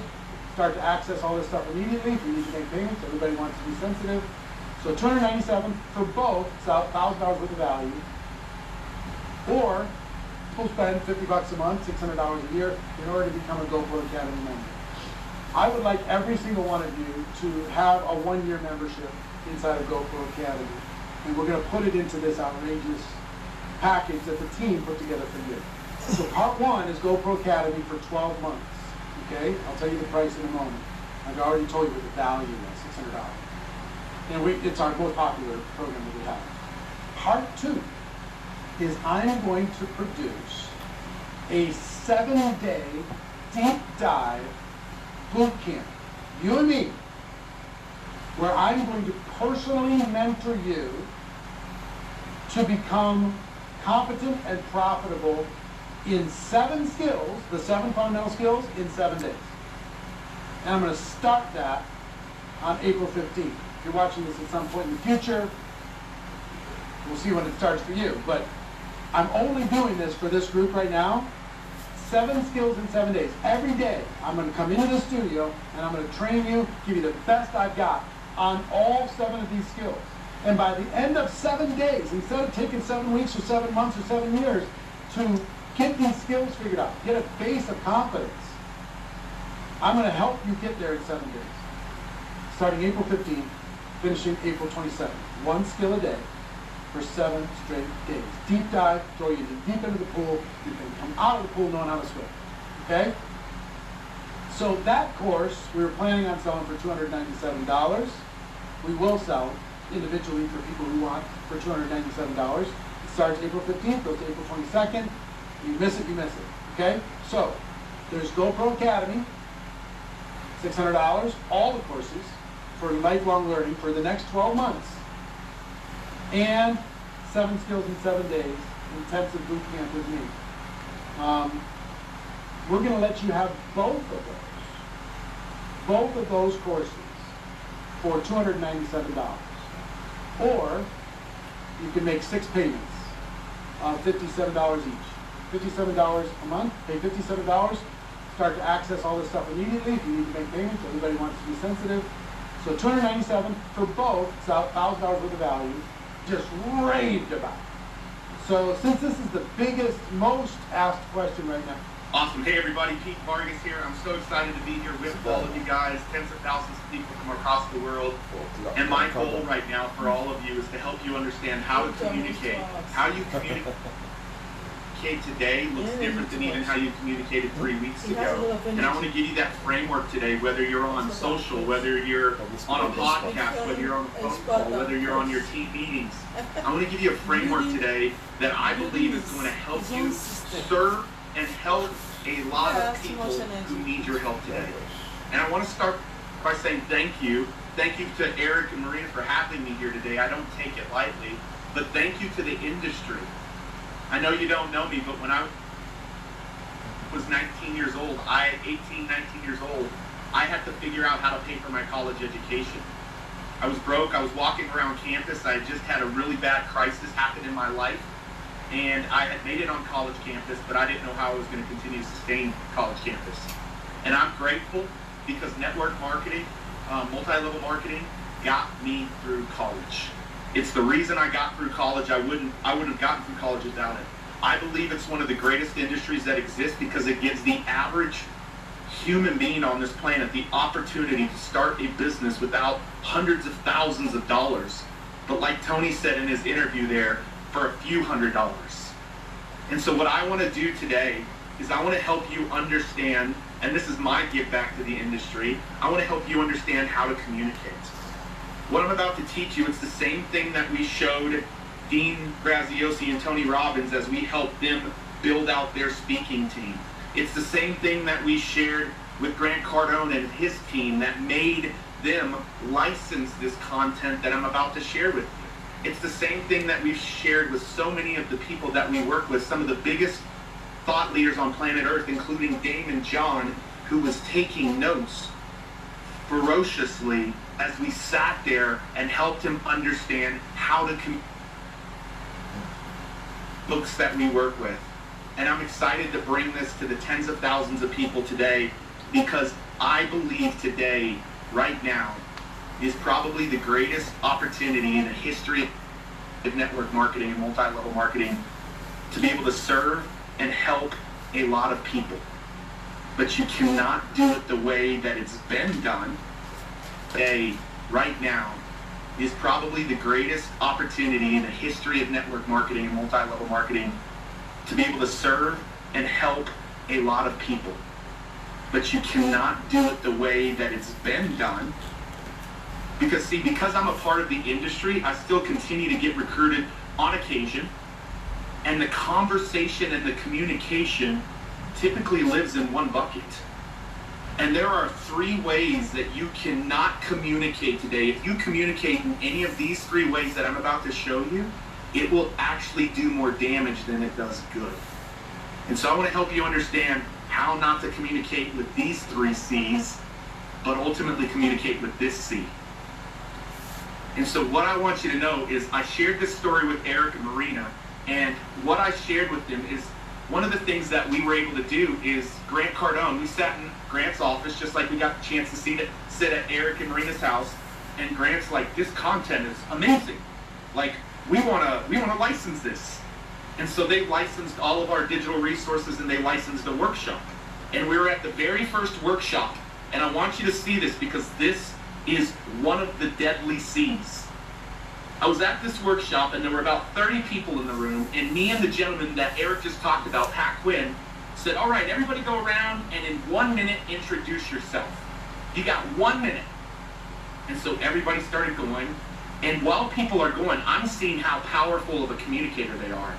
start to access all this stuff immediately if you need to make payments. Everybody wants to be sensitive. So $297 for both, it's $1,000 worth of value. Or people spend $50 a month, $600 a year in order to become a GoPro Academy member. I would like every single one of you to have a 1-year membership inside of GoPro Academy. And we're going to put it into this outrageous package that the team put together for you. So part one is GoPro Academy for 12 months. Okay? I'll tell you the price in a moment. I've already told you what the value was, $600. And it's our most popular program that we have. Part two is I'm going to produce a 7-day deep dive boot camp, you and me, where I'm going to personally mentor you to become competent and profitable in 7 skills, the 7 fundamental skills, in 7 days. And I'm going to start that on April 15th. If you're watching this at some point in the future, we'll see when it starts for you. But I'm only doing this for this group right now. 7 skills in 7 days. Every day, I'm going to come into the studio and I'm going to train you, give you the best I've got on all 7 of these skills. And by the end of 7 days, instead of taking 7 weeks or 7 months or 7 years to get these skills figured out, get a base of confidence, I'm going to help you get there in 7 days. Starting April 15th, finishing April 22nd. 1 skill a day for 7 straight days. Deep dive, throw you deep into the pool. You can come out of the pool knowing how to swim. Okay? So that course, we were planning on selling for $297. We will sell individually for people who want for $297. It starts April 15th, goes to April 22nd. You miss it, you miss it. Okay? So, there's GoPro Academy, $600, all the courses for lifelong learning for the next 12 months. And 7 skills in 7 days, intensive boot camp with me. We're going to let you have both of those courses for $297. Or you can make 6 payments of $57 each. $57 a month, pay $57, start to access all this stuff immediately if you need to make payments. Everybody wants to be sensitive. So $297 for both, it's $1,000 worth of value. just raved about. So since this is the biggest, most asked question right now. Awesome. Hey everybody, Pete Vargas here. I'm so excited to be here with all of you guys, tens of thousands of people from across the world. And my goal right now for all of you is to help you understand how to communicate. How you communicate today looks different than even how you communicated 3 weeks ago. And I want to give you that framework today, whether you're on social, whether you're on a podcast, whether you're on a phone call, whether you're on your team meetings. I want to give you a framework today that I believe is going to help you serve and help a lot of people who need your help today. And I want to start by saying thank you. Thank you to Eric and Marina for having me here today. I don't take it lightly, but thank you to the industry. I know you don't know me, but when I was 19 years old, 18, 19 years old, I had to figure out how to pay for my college education. I was broke. I was walking around campus. I had just had a really bad crisis happen in my life. And I had made it on college campus, but I didn't know how I was going to continue to sustain college campus. And I'm grateful because network marketing, multi-level marketing, got me through college. It's the reason I got through college. I wouldn't have gotten through college without it. I believe it's one of the greatest industries that exist because it gives the average human being on this planet the opportunity to start a business without hundreds of thousands of dollars. But like Tony said in his interview there, for a few $100s. And so what I want to do today is I want to help you understand, and this is my give back to the industry, I want to help you understand how to communicate. What I'm about to teach you, it's the same thing that we showed Dean Graziosi and Tony Robbins as we helped them build out their speaking team. It's the same thing that we shared with Grant Cardone and his team that made them license this content that I'm about to share with you. It's the same thing that we've shared with so many of the people that we work with, some of the biggest thought leaders on planet Earth, including Damon John, who was taking notes ferociously as we sat there and helped him understand how to books that we work with. And I'm excited to bring this to the tens of thousands of people today because I believe today, right now, is probably the greatest opportunity in the history of network marketing and multi-level marketing to be able to serve and help a lot of people. But you cannot do it the way that it's been done. Today, right now, is probably the greatest opportunity in the history of network marketing and multi-level marketing to be able to serve and help a lot of people. But you cannot do it the way that it's been done. Because I'm a part of the industry, I still continue to get recruited on occasion, and the conversation and the communication typically lives in one bucket. And there are 3 ways that you cannot communicate today. If you communicate in any of these 3 ways that I'm about to show you, it will actually do more damage than it does good. And so I want to help you understand how not to communicate with these 3 C's, but ultimately communicate with this C. And so what I want you to know is I shared this story with Eric and Marina, and what I shared with them is one of the things that we were able to do is Grant Cardone, we sat in Grant's office just like we got the chance to sit at Eric and Marina's house, and Grant's like, this content is amazing. Like, we wanna license this. And so they licensed all of our digital resources and they licensed a workshop. And we were at the very first workshop, and I want you to see this because this is one of the deadly C's. I was at this workshop and there were about 30 people in the room, and me and the gentleman that Eric just talked about, Pat Quinn, said, all right, everybody go around and in 1 minute introduce yourself. You got 1 minute. And so everybody started going, and while people are going, I'm seeing how powerful of a communicator they are.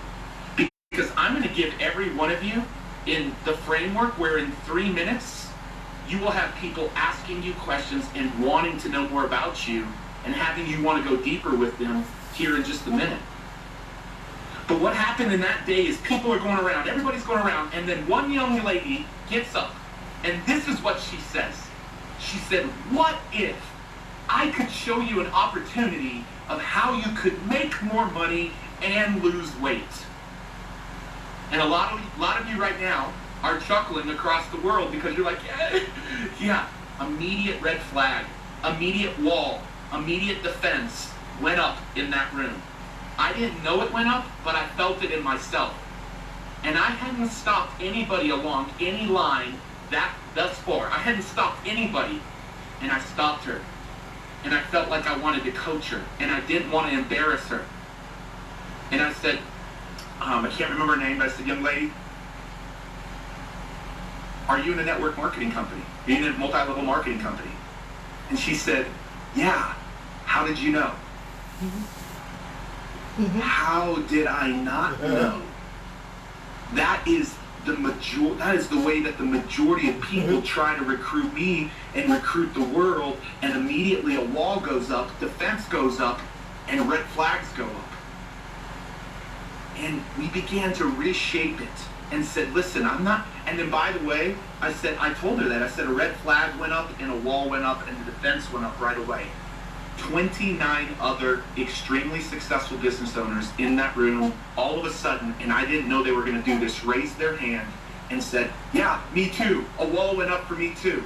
Because I'm going to give every one of you in the framework where in 3 minutes, you will have people asking you questions and wanting to know more about you and having you want to go deeper with them here in just a minute. But what happened in that day is people are going around, everybody's going around, and then one young lady gets up, and this is what she says. She said, what if I could show you an opportunity of how you could make more money and lose weight? And a lot of you right now are chuckling across the world because you're like, yeah, immediate red flag, immediate wall, immediate defense went up in that room. I didn't know it went up, but I felt it in myself. And I hadn't stopped anybody along any line thus far. I hadn't stopped anybody. And I stopped her. And I felt like I wanted to coach her. And I didn't want to embarrass her. And I said, I can't remember her name, but I said, young lady, are you in a network marketing company? Are you in a multi-level marketing company? And she said, yeah. How did you know? How did I not know? That is the way that the majority of people try to recruit me and recruit the world, and immediately a wall goes up, defense goes up, and red flags go up. And we began to reshape it and said, listen, I'm not, and then by the way, I told her that, I said a red flag went up and a wall went up and the defense went up right away. 29 other extremely successful business owners in that room, all of a sudden, and I didn't know they were going to do this, raised their hand and said, yeah, me too. A wall went up for me too.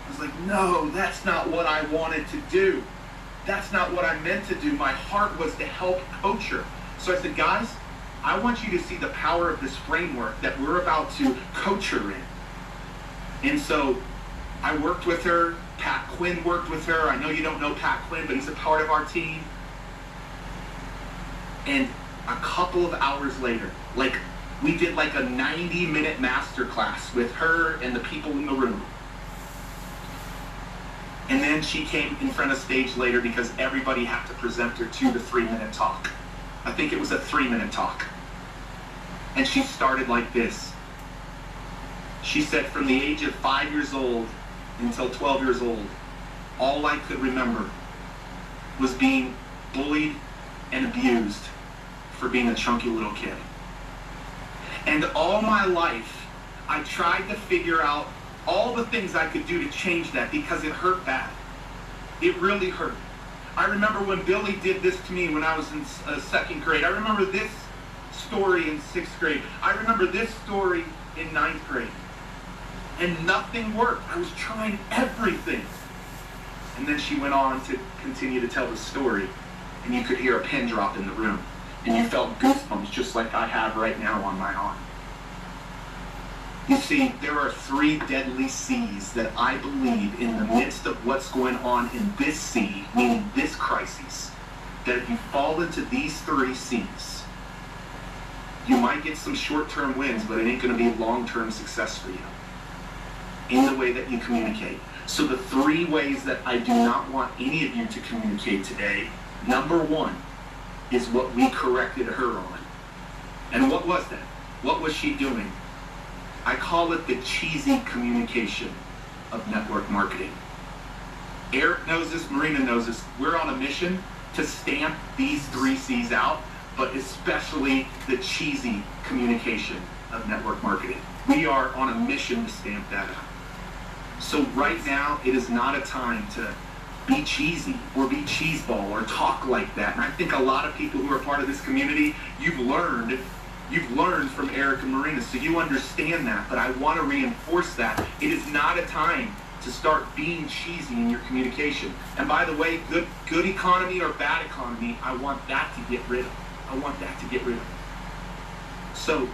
I was like, no, that's not what I wanted to do. That's not what I meant to do. My heart was to help coach her. So I said, guys, I want you to see the power of this framework that we're about to coach her in. And so I worked with her. Pat Quinn worked with her. I know you don't know Pat Quinn, but he's a part of our team. And a couple of hours later, we did like a 90-minute masterclass with her and the people in the room. And then she came in front of stage later because everybody had to present her 2 to 3 minute talk. I think it was a 3-minute talk. And she started like this. She said, from the age of 5 years old until 12 years old, all I could remember was being bullied and abused for being a chunky little kid. And all my life, I tried to figure out all the things I could do to change that because it hurt bad. It really hurt. I remember when Billy did this to me when I was in 2nd grade. I remember this story in 6th grade. I remember this story in 9th grade. And nothing worked. I was trying everything. And then she went on to continue to tell the story. And you could hear a pin drop in the room. And you felt goosebumps just like I have right now on my arm. You see, there are 3 deadly C's that I believe in the midst of what's going on in this C, meaning this crisis, that if you fall into these 3 C's, you might get some short-term wins, but it ain't going to be long-term success for you in the way that you communicate. So the 3 ways that I do not want any of you to communicate today, number 1 is what we corrected her on. And what was that? What was she doing? I call it the cheesy communication of network marketing. Eric knows this, Marina knows this. We're on a mission to stamp these 3 C's out, but especially the cheesy communication of network marketing. We are on a mission to stamp that out. So right now, it is not a time to be cheesy or be cheeseball or talk like that. And I think a lot of people who are part of this community, you've learned from Eric and Marina, so you understand that. But I want to reinforce that. It is not a time to start being cheesy in your communication. And by the way, good economy or bad economy, I want that to get rid of. I want that to get rid of. So,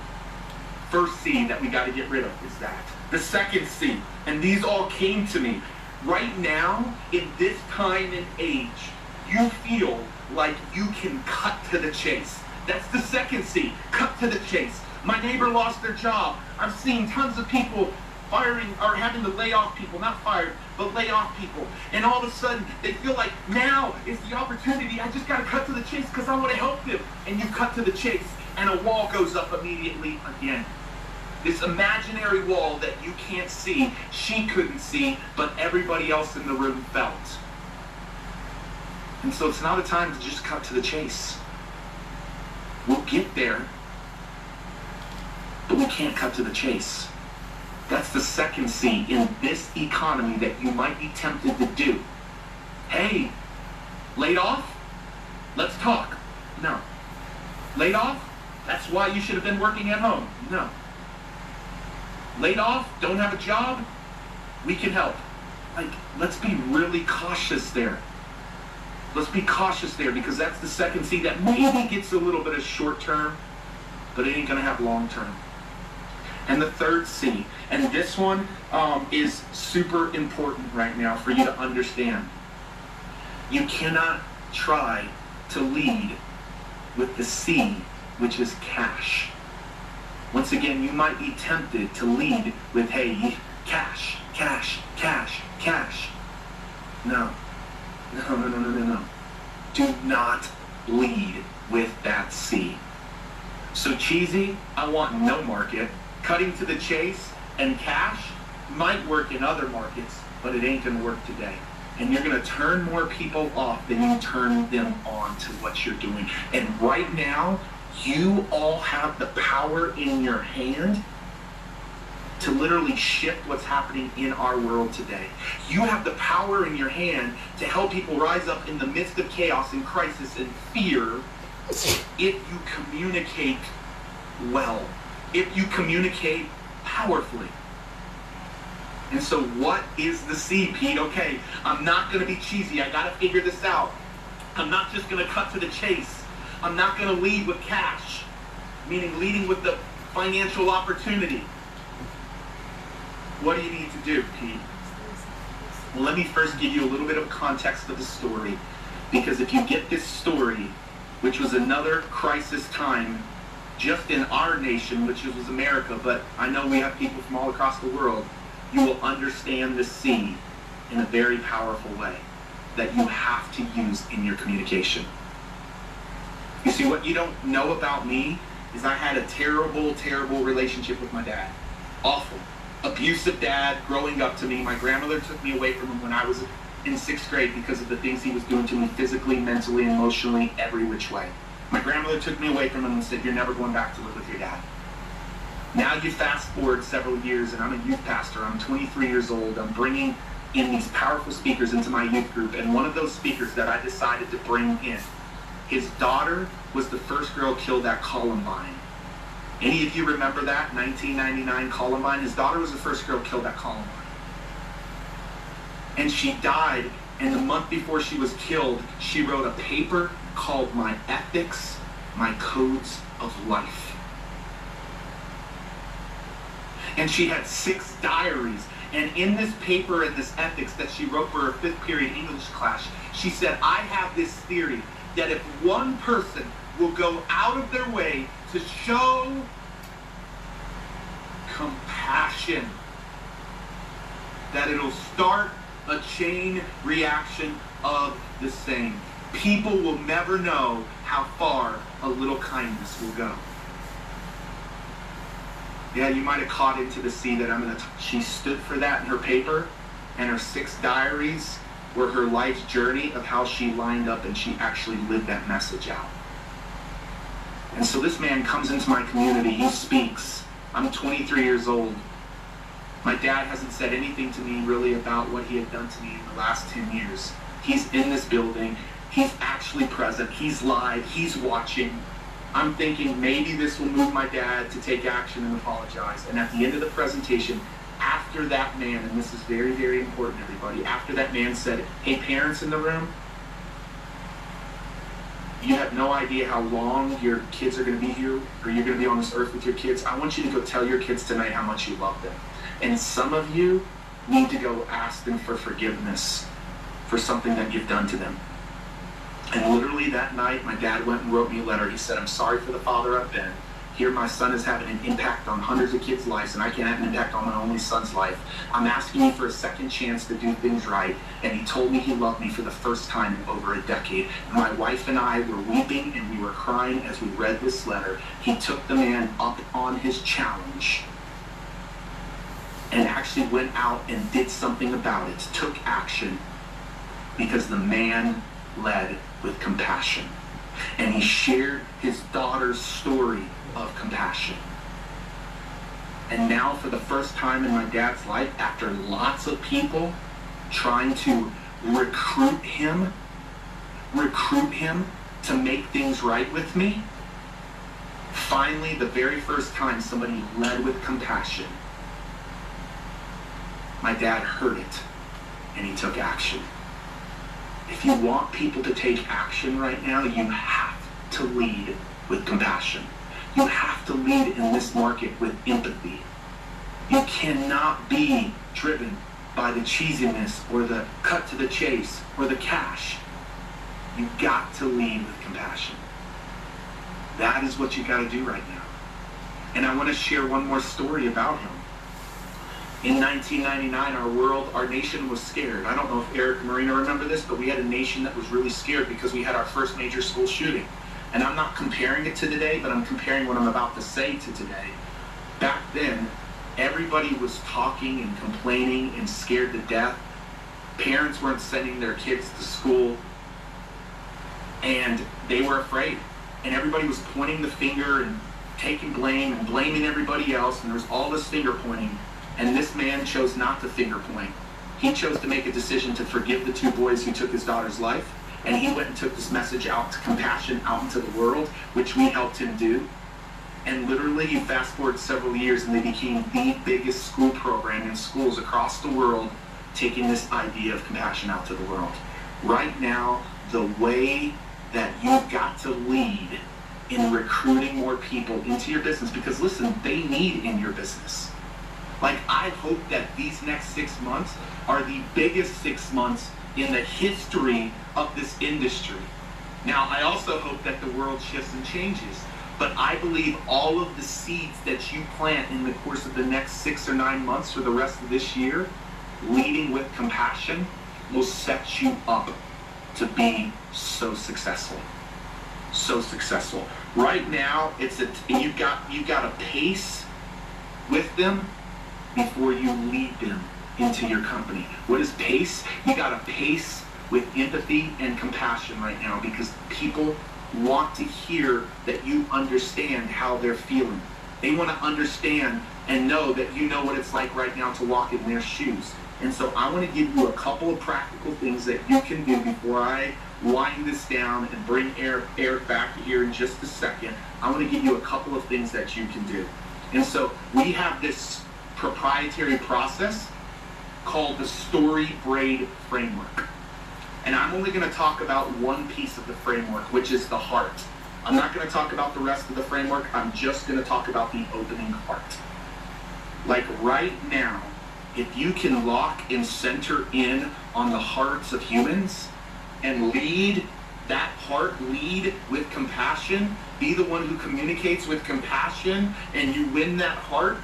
first C that we got to get rid of is that. The second C, and these all came to me. Right now, in this time and age, you feel like you can cut to the chase. That's the second C, cut to the chase. My neighbor lost their job. I've seen tons of people firing or having to lay off people, not fired, but lay off people. And all of a sudden, they feel like now is the opportunity. I just got to cut to the chase because I want to help them. And you cut to the chase, and a wall goes up immediately again. This imaginary wall that you can't see, she couldn't see, but everybody else in the room felt. And so it's not a time to just cut to the chase. We'll get there, but we can't cut to the chase. That's the second C in this economy that you might be tempted to do. Hey, laid off? Let's talk. No. Laid off? That's why you should have been working at home. No. Laid off? Don't have a job? We can help. Let's be really cautious there. Let's be cautious there, because that's the second C that maybe gets a little bit of short term, but it ain't gonna have long term. And the third C, and this one is super important right now for you to understand. You cannot try to lead with the C, which is cash. Once again, you might be tempted to lead with, hey, cash, cash, cash, cash. No. No. Do not lead with that C. So cheesy, I want no market. Cutting to the chase and cash might work in other markets, but it ain't gonna work today. And you're gonna turn more people off than you turn them on to what you're doing. And right now, you all have the power in your hand to literally shift what's happening in our world today. You have the power in your hand to help people rise up in the midst of chaos and crisis and fear if you communicate well, if you communicate powerfully. And so what is the C, Pete? Okay, I'm not going to be cheesy. I got to figure this out. I'm not just going to cut to the chase. I'm not going to lead with cash, meaning leading with the financial opportunity. What do you need to do, Pete? Well, let me first give you a little bit of context of the story, because if you get this story, which was another crisis time just in our nation, which was America, but I know we have people from all across the world, you will understand the C in a very powerful way that you have to use in your communication. You see, what you don't know about me is I had a terrible, terrible relationship with my dad. Awful. Abusive dad growing up to me. My grandmother took me away from him when I was in 6th grade because of the things he was doing to me physically, mentally, emotionally, every which way. My grandmother took me away from him and said, you're never going back to live with your dad. Now you fast forward several years and I'm a youth pastor. I'm 23 years old. I'm bringing in these powerful speakers into my youth group, and one of those speakers that I decided to bring in, his daughter was the first girl killed at Columbine. Any of you remember that? 1999 Columbine? His daughter was the first girl killed at Columbine. And she died, and the month before she was killed, she wrote a paper called My Ethics, My Codes of Life. And she had 6 diaries. And in this paper and this ethics that she wrote for her 5th period English class, she said, I have this theory that if one person will go out of their way to show compassion, that it'll start a chain reaction of the same. People will never know how far a little kindness will go. Yeah, you might have caught into the C that I'm going to she stood for that in her paper, and her 6 diaries were her life's journey of how she lined up and she actually lived that message out. And so this man comes into my community, he speaks. I'm 23 years old. My dad hasn't said anything to me really about what he had done to me in the last 10 years. He's in this building, he's actually present, he's live, he's watching. I'm thinking maybe this will move my dad to take action and apologize. And at the end of the presentation, after that man, and this is very, very important, everybody, after that man said, hey, parents in the room, you have no idea how long your kids are going to be here, or you're going to be on this earth with your kids. I want you to go tell your kids tonight how much you love them. And some of you need to go ask them for forgiveness for something that you've done to them. And literally that night, my dad went and wrote me a letter. He said, I'm sorry for the father I've been. Here my son is having an impact on hundreds of kids' lives, and I can't have an impact on my only son's life. I'm asking you for a second chance to do things right. And he told me he loved me for the first time in over a decade. And my wife and I were weeping and we were crying as we read this letter. He took the man up on his challenge and actually went out and did something about it, took action, because the man led with compassion. And he shared his daughter's story of compassion. And now for the first time in my dad's life, after lots of people trying to recruit him to make things right with me, finally the very first time somebody led with compassion, my dad heard it and he took action. If you want people to take action right now, you have to lead with compassion. You have to lead in this market with empathy. You cannot be driven by the cheesiness or the cut to the chase or the cash. You got to lead with compassion. That is what you got to do right now. And I want to share one more story about him. In 1999, our nation was scared. I don't know if Eric and Marina remember this, but we had a nation that was really scared because we had our first major school shooting. And I'm not comparing it to today, but I'm comparing what I'm about to say to today. Back then, everybody was talking and complaining and scared to death. Parents weren't sending their kids to school, and they were afraid. And everybody was pointing the finger and taking blame and blaming everybody else, and there was all this finger pointing. And this man chose not to finger point. He chose to make a decision to forgive the two boys who took his daughter's life. And he went and took this message out to compassion out into the world, which we helped him do. And literally, you fast forward several years and they became the biggest school program in schools across the world, taking this idea of compassion out to the world. Right now, the way that you've got to lead in recruiting more people into your business, because listen, they need in your business. Like, I hope that these next 6 months are the biggest 6 months in the history of this industry. Now, I also hope that the world shifts and changes, but I believe all of the seeds that you plant in the course of the next 6 or 9 months for the rest of this year, leading with compassion, will set you up to be so successful. So successful. Right now, you've got a pace with them before you lead them into your company. What is pace? You got a pace with empathy and compassion right now, because people want to hear that you understand how they're feeling. They want to understand and know that you know what it's like right now to walk in their shoes. And so I want to give you a couple of practical things that you can do before I wind this down and bring Eric back here in just a second. I want to give you a couple of things that you can do. And so we have this proprietary process called the StoryBraid framework. And I'm only going to talk about one piece of the framework, which is the heart. I'm not going to talk about the rest of the framework. I'm just going to talk about the opening heart. Like right now, if you can lock and center in on the hearts of humans and lead that heart, lead with compassion, be the one who communicates with compassion, and you win that heart,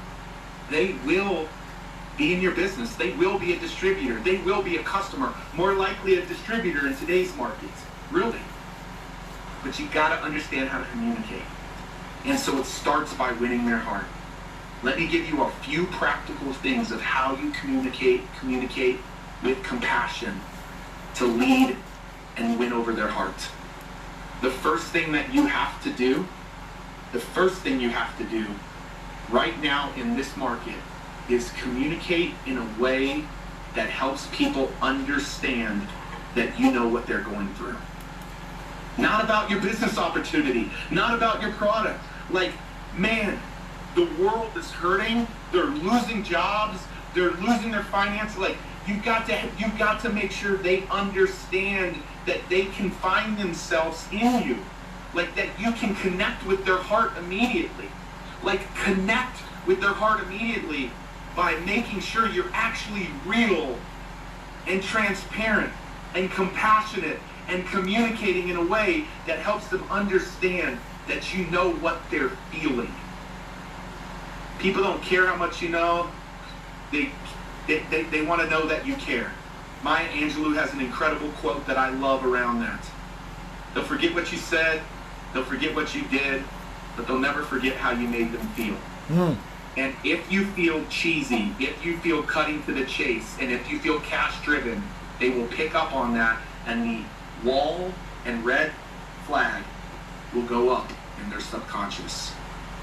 they will be in your business. They will be a distributor. They will be a customer. More likely a distributor in today's markets. Really. But you got to understand how to communicate. And so it starts by winning their heart. Let me give you a few practical things of how you communicate with compassion to lead and win over their heart. The first thing you have to do right now in this market is communicate in a way that helps people understand that you know what they're going through. Not about your business opportunity, not about your product. Like, man, the world is hurting, they're losing jobs, they're losing their finances. Like, you've got to make sure they understand that they can find themselves in you. Like, that you can connect with their heart immediately. Like, connect with their heart immediately by making sure you're actually real and transparent and compassionate and communicating in a way that helps them understand that you know what they're feeling. People don't care how much you know. They want to know that you care. Maya Angelou has an incredible quote that I love around that. They'll forget what you said, they'll forget what you did, but they'll never forget how you made them feel. And if you feel cheesy, if you feel cutting to the chase, and if you feel cash-driven, they will pick up on that, and the wall and red flag will go up in their subconscious.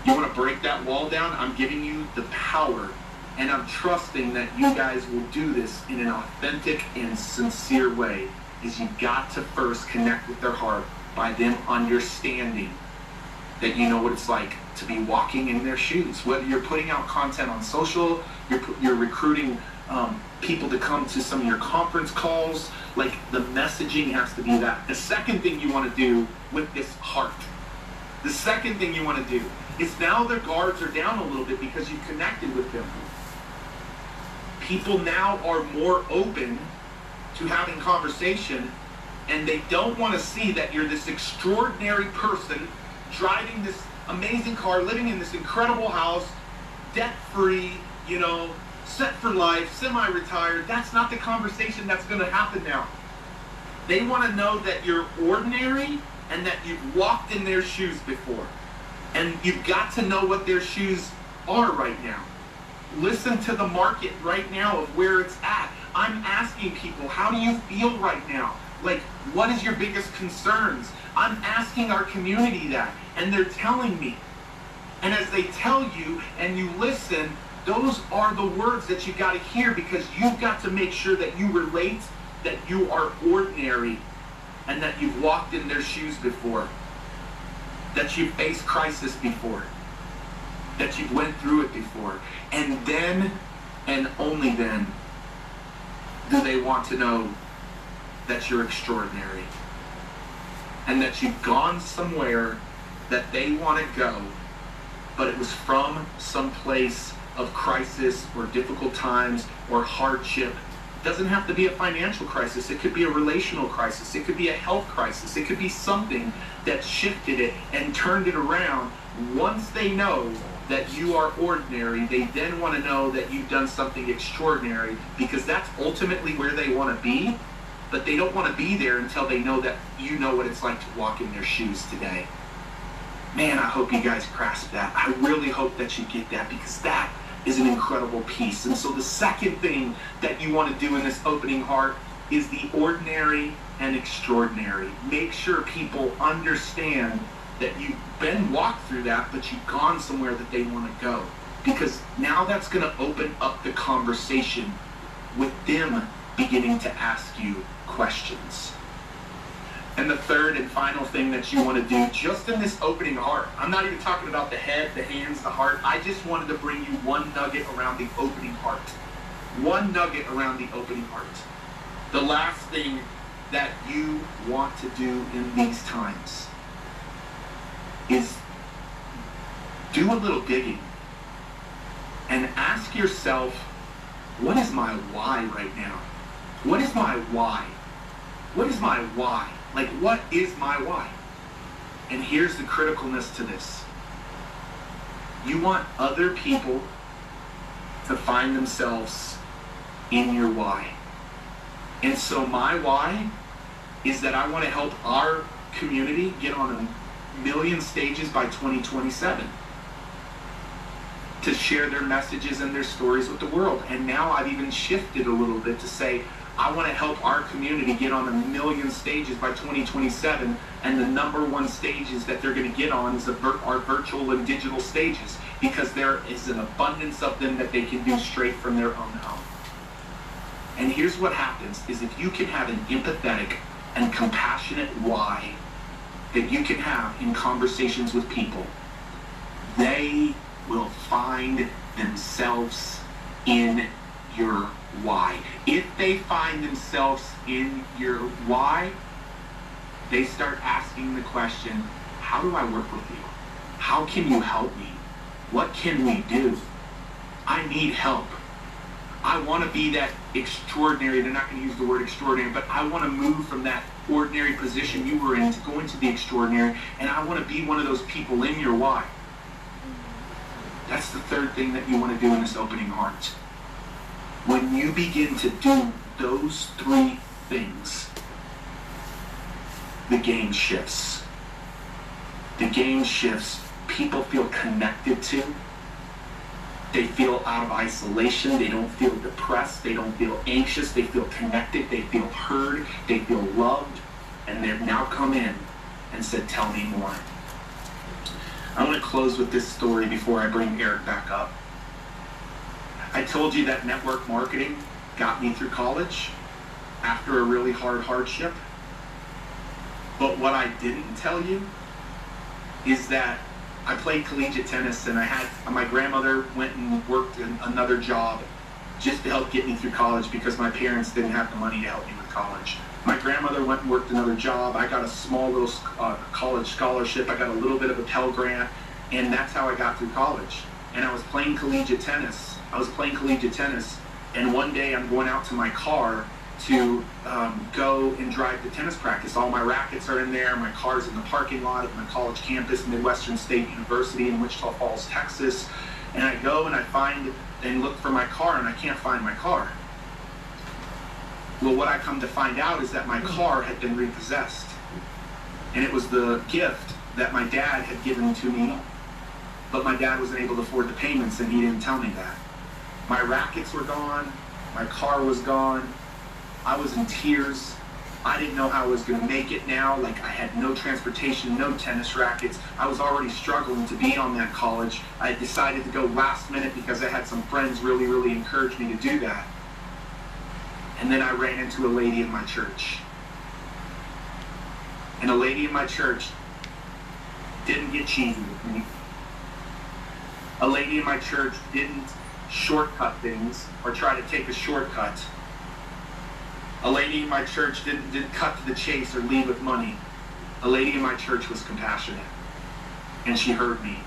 You want to break that wall down? I'm giving you the power, and I'm trusting that you guys will do this in an authentic and sincere way, is you've got to first connect with their heart by them understanding that you know what it's like to be walking in their shoes. Whether you're putting out content on social, you're recruiting people to come to some of your conference calls. Like, the messaging has to be that. The second thing you want to do with this heart, the second thing you want to do is, now their guards are down a little bit because you've connected with them. People now are more open to having conversation, and they don't want to see that you're this extraordinary person driving this amazing car, living in this incredible house, debt-free, you know, set for life, semi-retired. That's not the conversation that's going to happen now. They want to know that you're ordinary and that you've walked in their shoes before. And you've got to know what their shoes are right now. Listen to the market right now of where it's at. I'm asking people, how do you feel right now? Like, what is your biggest concerns? I'm asking our community that, and they're telling me. And as they tell you and you listen, those are the words that you got to hear, because you've got to make sure that you relate, that you are ordinary, and that you've walked in their shoes before, that you've faced crisis before, that you've went through it before. And then, and only then, do they want to know that you're extraordinary, and that you've gone somewhere that they want to go, but it was from some place of crisis or difficult times or hardship. It doesn't have to be a financial crisis. It could be a relational crisis. It could be a health crisis. It could be something that shifted it and turned it around. Once they know that you are ordinary, they then want to know that you've done something extraordinary, because that's ultimately where they want to be. But they don't want to be there until they know that you know what it's like to walk in their shoes today. Man, I hope you guys grasp that. I really hope that you get that, because that is an incredible piece. And so the second thing that you want to do in this opening heart is the ordinary and extraordinary. Make sure people understand that you've been walked through that, but you've gone somewhere that they want to go. Because now that's going to open up the conversation with them beginning to ask you questions. And the third and final thing that you want to do just in this opening heart, I'm not even talking about the head, the hands, the heart. I just wanted to bring you one nugget around the opening heart. One nugget around the opening heart. The last thing that you want to do in these times is do a little digging and ask yourself, what is my why right now? What is my why? What is my why? Like, what is my why? And here's the criticalness to this. You want other people to find themselves in your why. And so my why is that I want to help our community get on 1 million stages by 2027 to share their messages and their stories with the world. And now I've even shifted a little bit to say, I want to help our community get on 1 million stages by 2027, and the #1 stages that they're going to get on is our virtual and digital stages, because there is an abundance of them that they can do straight from their own home. And here's what happens, is if you can have an empathetic and compassionate why that you can have in conversations with people, they will find themselves in your why. If they find themselves in your why, they start asking the question, how do I work with you? How can you help me? What can we do? I need help. I want to be that extraordinary. They're not going to use the word extraordinary, but I want to move from that ordinary position you were in to go into the extraordinary, and I want to be one of those people in your why. That's the third thing that you want to do in this opening heart. When you begin to do those 3 things, the game shifts. The game shifts. People feel connected to. They feel out of isolation. They don't feel depressed. They don't feel anxious. They feel connected. They feel heard. They feel loved. And they've now come in and said, tell me more. I want to close with this story before I bring Eric back up. I told you that network marketing got me through college after a really hard hardship. But what I didn't tell you is that I played collegiate tennis, and my grandmother went and worked in another job just to help get me through college because my parents didn't have the money to help me with college. My grandmother went and worked another job. I got a small little college scholarship. I got a little bit of a Pell Grant, and that's how I got through college. And I was playing collegiate tennis. And one day I'm going out to my car to go and drive to tennis practice. All my rackets are in there. My car's in the parking lot of my college campus, Midwestern State University in Wichita Falls, Texas. And I go and I find and look for my car, and I can't find my car. Well, what I come to find out is that my car had been repossessed. And it was the gift that my dad had given to me, but my dad wasn't able to afford the payments, and he didn't tell me that. My rackets were gone. My car was gone. I was in tears. I didn't know how I was going to make it now. Like, I had no transportation, no tennis rackets. I was already struggling to be on that college. I had decided to go last minute because I had some friends really encourage me to do that. And then I ran into a lady in my church. And a lady in my church didn't get cheesy with me. A lady in my church didn't shortcut things or try to take a shortcut. A lady in my church didn't cut to the chase or lead with money. A lady in my church was compassionate, and she heard me.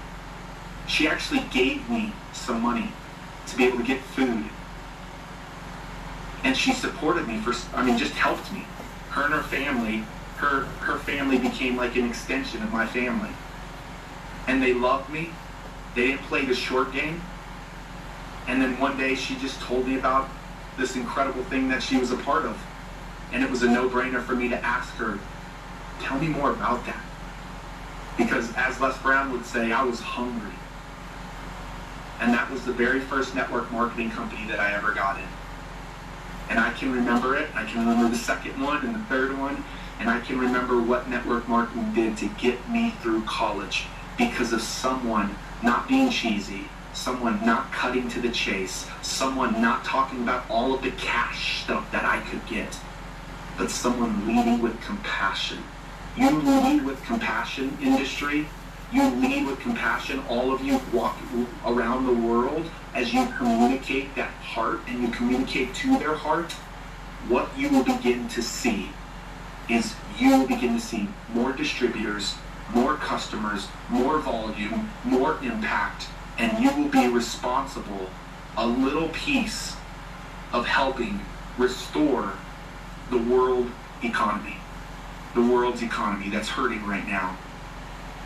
She actually gave me some money to be able to get food. And she supported me just helped me. Her and her family, her family became like an extension of my family. And they loved me. They didn't play the short game. And then one day she just told me about this incredible thing that she was a part of. And it was a no-brainer for me to ask her, tell me more about that. Because as Les Brown would say, I was hungry. And that was the very first network marketing company that I ever got in. And I can remember it. I can remember the second one and the third one. And I can remember what network marketing did to get me through college because of someone not being cheesy, someone not cutting to the chase, someone not talking about all of the cash stuff that I could get, but someone leading with compassion. You lead with compassion, industry. You lead with compassion. All of you walk around the world as you communicate that heart and you communicate to their heart. What you will begin to see is you will begin to see more distributors, more customers, more volume, more impact, and you will be responsible a little piece of helping restore the world economy, the world's economy that's hurting right now.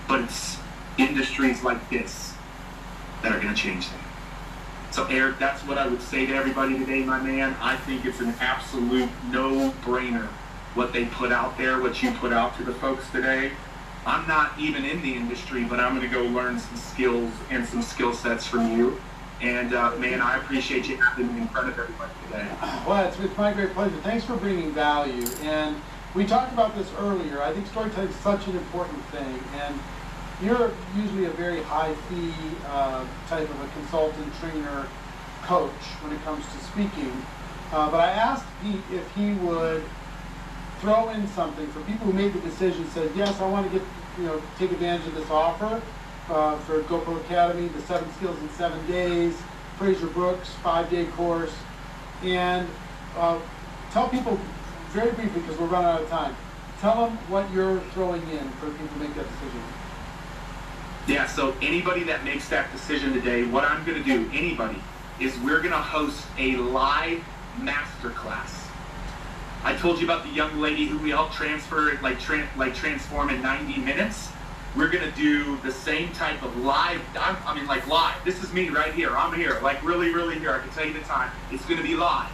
But it's industries like this that are going to change that. So Eric, that's what I would say to everybody today, my man. I think it's an absolute no-brainer what they put out there, what you put out to the folks today. I'm not even in the industry, but I'm going to go learn some skills and some skill sets from you. And man, I appreciate you having me in front of everybody today. Well, it's my great pleasure. Thanks for bringing value. And we talked about this earlier. I think storytelling is such an important thing. And you're usually a very high fee type of a consultant, trainer, coach when it comes to speaking. But I asked Pete if he would throw in something for people who made the decision, said, yes, I want to take advantage of this offer for GoPro Academy, the 7 Skills in 7 Days, Fraser Brooks 5-day course, and tell people very briefly, because we're running out of time, tell them what you're throwing in for people to make that decision. Yeah, so anybody that makes that decision today, what I'm going to do, anybody, is we're going to host a live masterclass. I told you about the young lady who we helped transfer, transform in 90 minutes. We're going to do the same type of live, live. This is me right here. I'm here, really here. I can tell you the time. It's going to be live.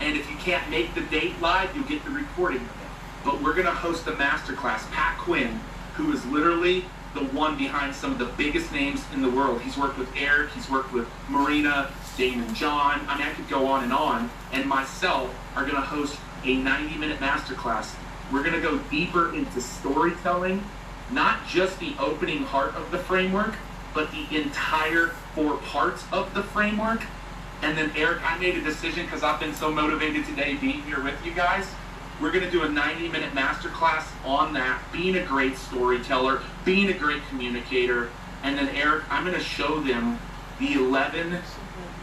And if you can't make the date live, you'll get the recording of it. But we're going to host a masterclass. Pat Quinn, who is literally the one behind some of the biggest names in the world. He's worked with Eric, he's worked with Marina, Damon John, I could go on, and myself are going to host a 90-minute masterclass. We're going to go deeper into storytelling, not just the opening part of the framework, but the entire 4 parts of the framework. And then Eric, I made a decision because I've been so motivated today being here with you guys. We're going to do a 90-minute masterclass on that, being a great storyteller, being a great communicator. And then Eric, I'm going to show them the 11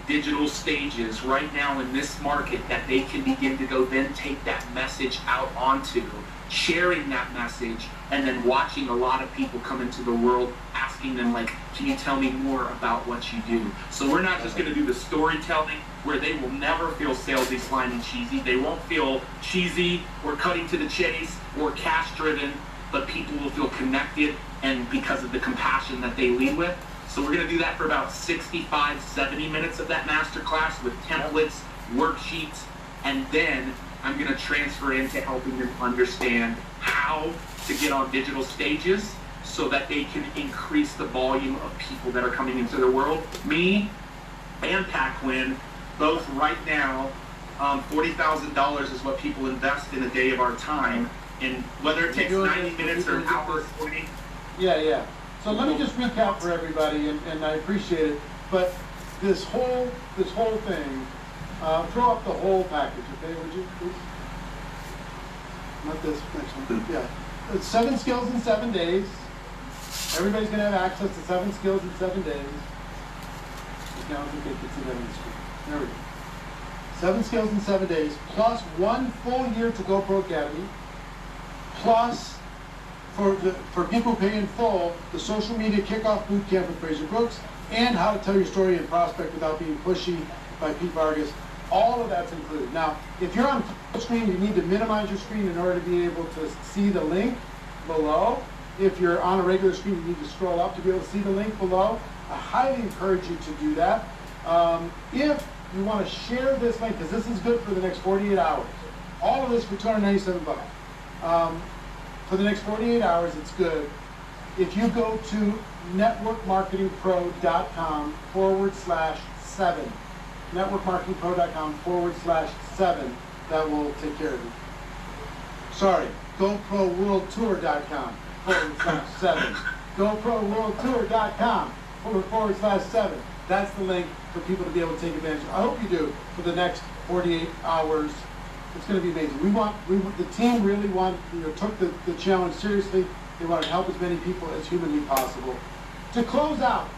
digital stages right now in this market that they can begin to go then take that message out onto, sharing that message, and then watching a lot of people come into the world asking them, like, can you tell me more about what you do? So we're not just going to do the storytelling where they will never feel salesy, slimy, cheesy. They won't feel cheesy or cutting to the chase or cash driven, but people will feel connected and because of the compassion that they lead with. So we're going to do that for about 65, 70 minutes of that masterclass with templates, worksheets, and then I'm going to transfer into helping them understand how to get on digital stages so that they can increase the volume of people that are coming into their world. Me and Pat Quinn, both right now, $40,000 is what people invest in a day of our time. And whether it takes 90 minutes or an hour, 20. Yeah. So let me just recap for everybody, and I appreciate it. But this whole thing, throw up the whole package, okay? Would you please? Not this next one. Yeah. It's 7 skills in 7 days. Everybody's going to have access to 7 skills in 7 days. Now I think they can see that on the screen. There we go. 7 skills in 7 days, plus 1 full year to GoPro Academy, plus for people who pay in full, the social media kickoff bootcamp with Fraser Brooks, and how to tell your story and prospect without being pushy by Pete Vargas. All of that's included. Now, if you're on full screen, you need to minimize your screen in order to be able to see the link below. If you're on a regular screen, you need to scroll up to be able to see the link below. I highly encourage you to do that. If you want to share this link, because this is good for the next 48 hours. All of this for $297. For the next 48 hours, it's good. If you go to networkmarketingpro.com/7, networkmarketingpro.com/7, that will take care of you. Sorry, GoProWorldTour.com/7, GoProWorldTour.com/7. That's the link for people to be able to take advantage of. I hope you do for the next 48 hours. It's going to be amazing. The team really took the challenge seriously. They wanted to help as many people as humanly possible. To close out,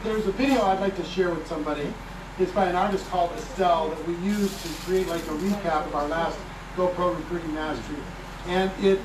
there's a video I'd like to share with somebody. It's by an artist called Estelle that we used to create like a recap of our last GoPro Recruiting Mastery. And it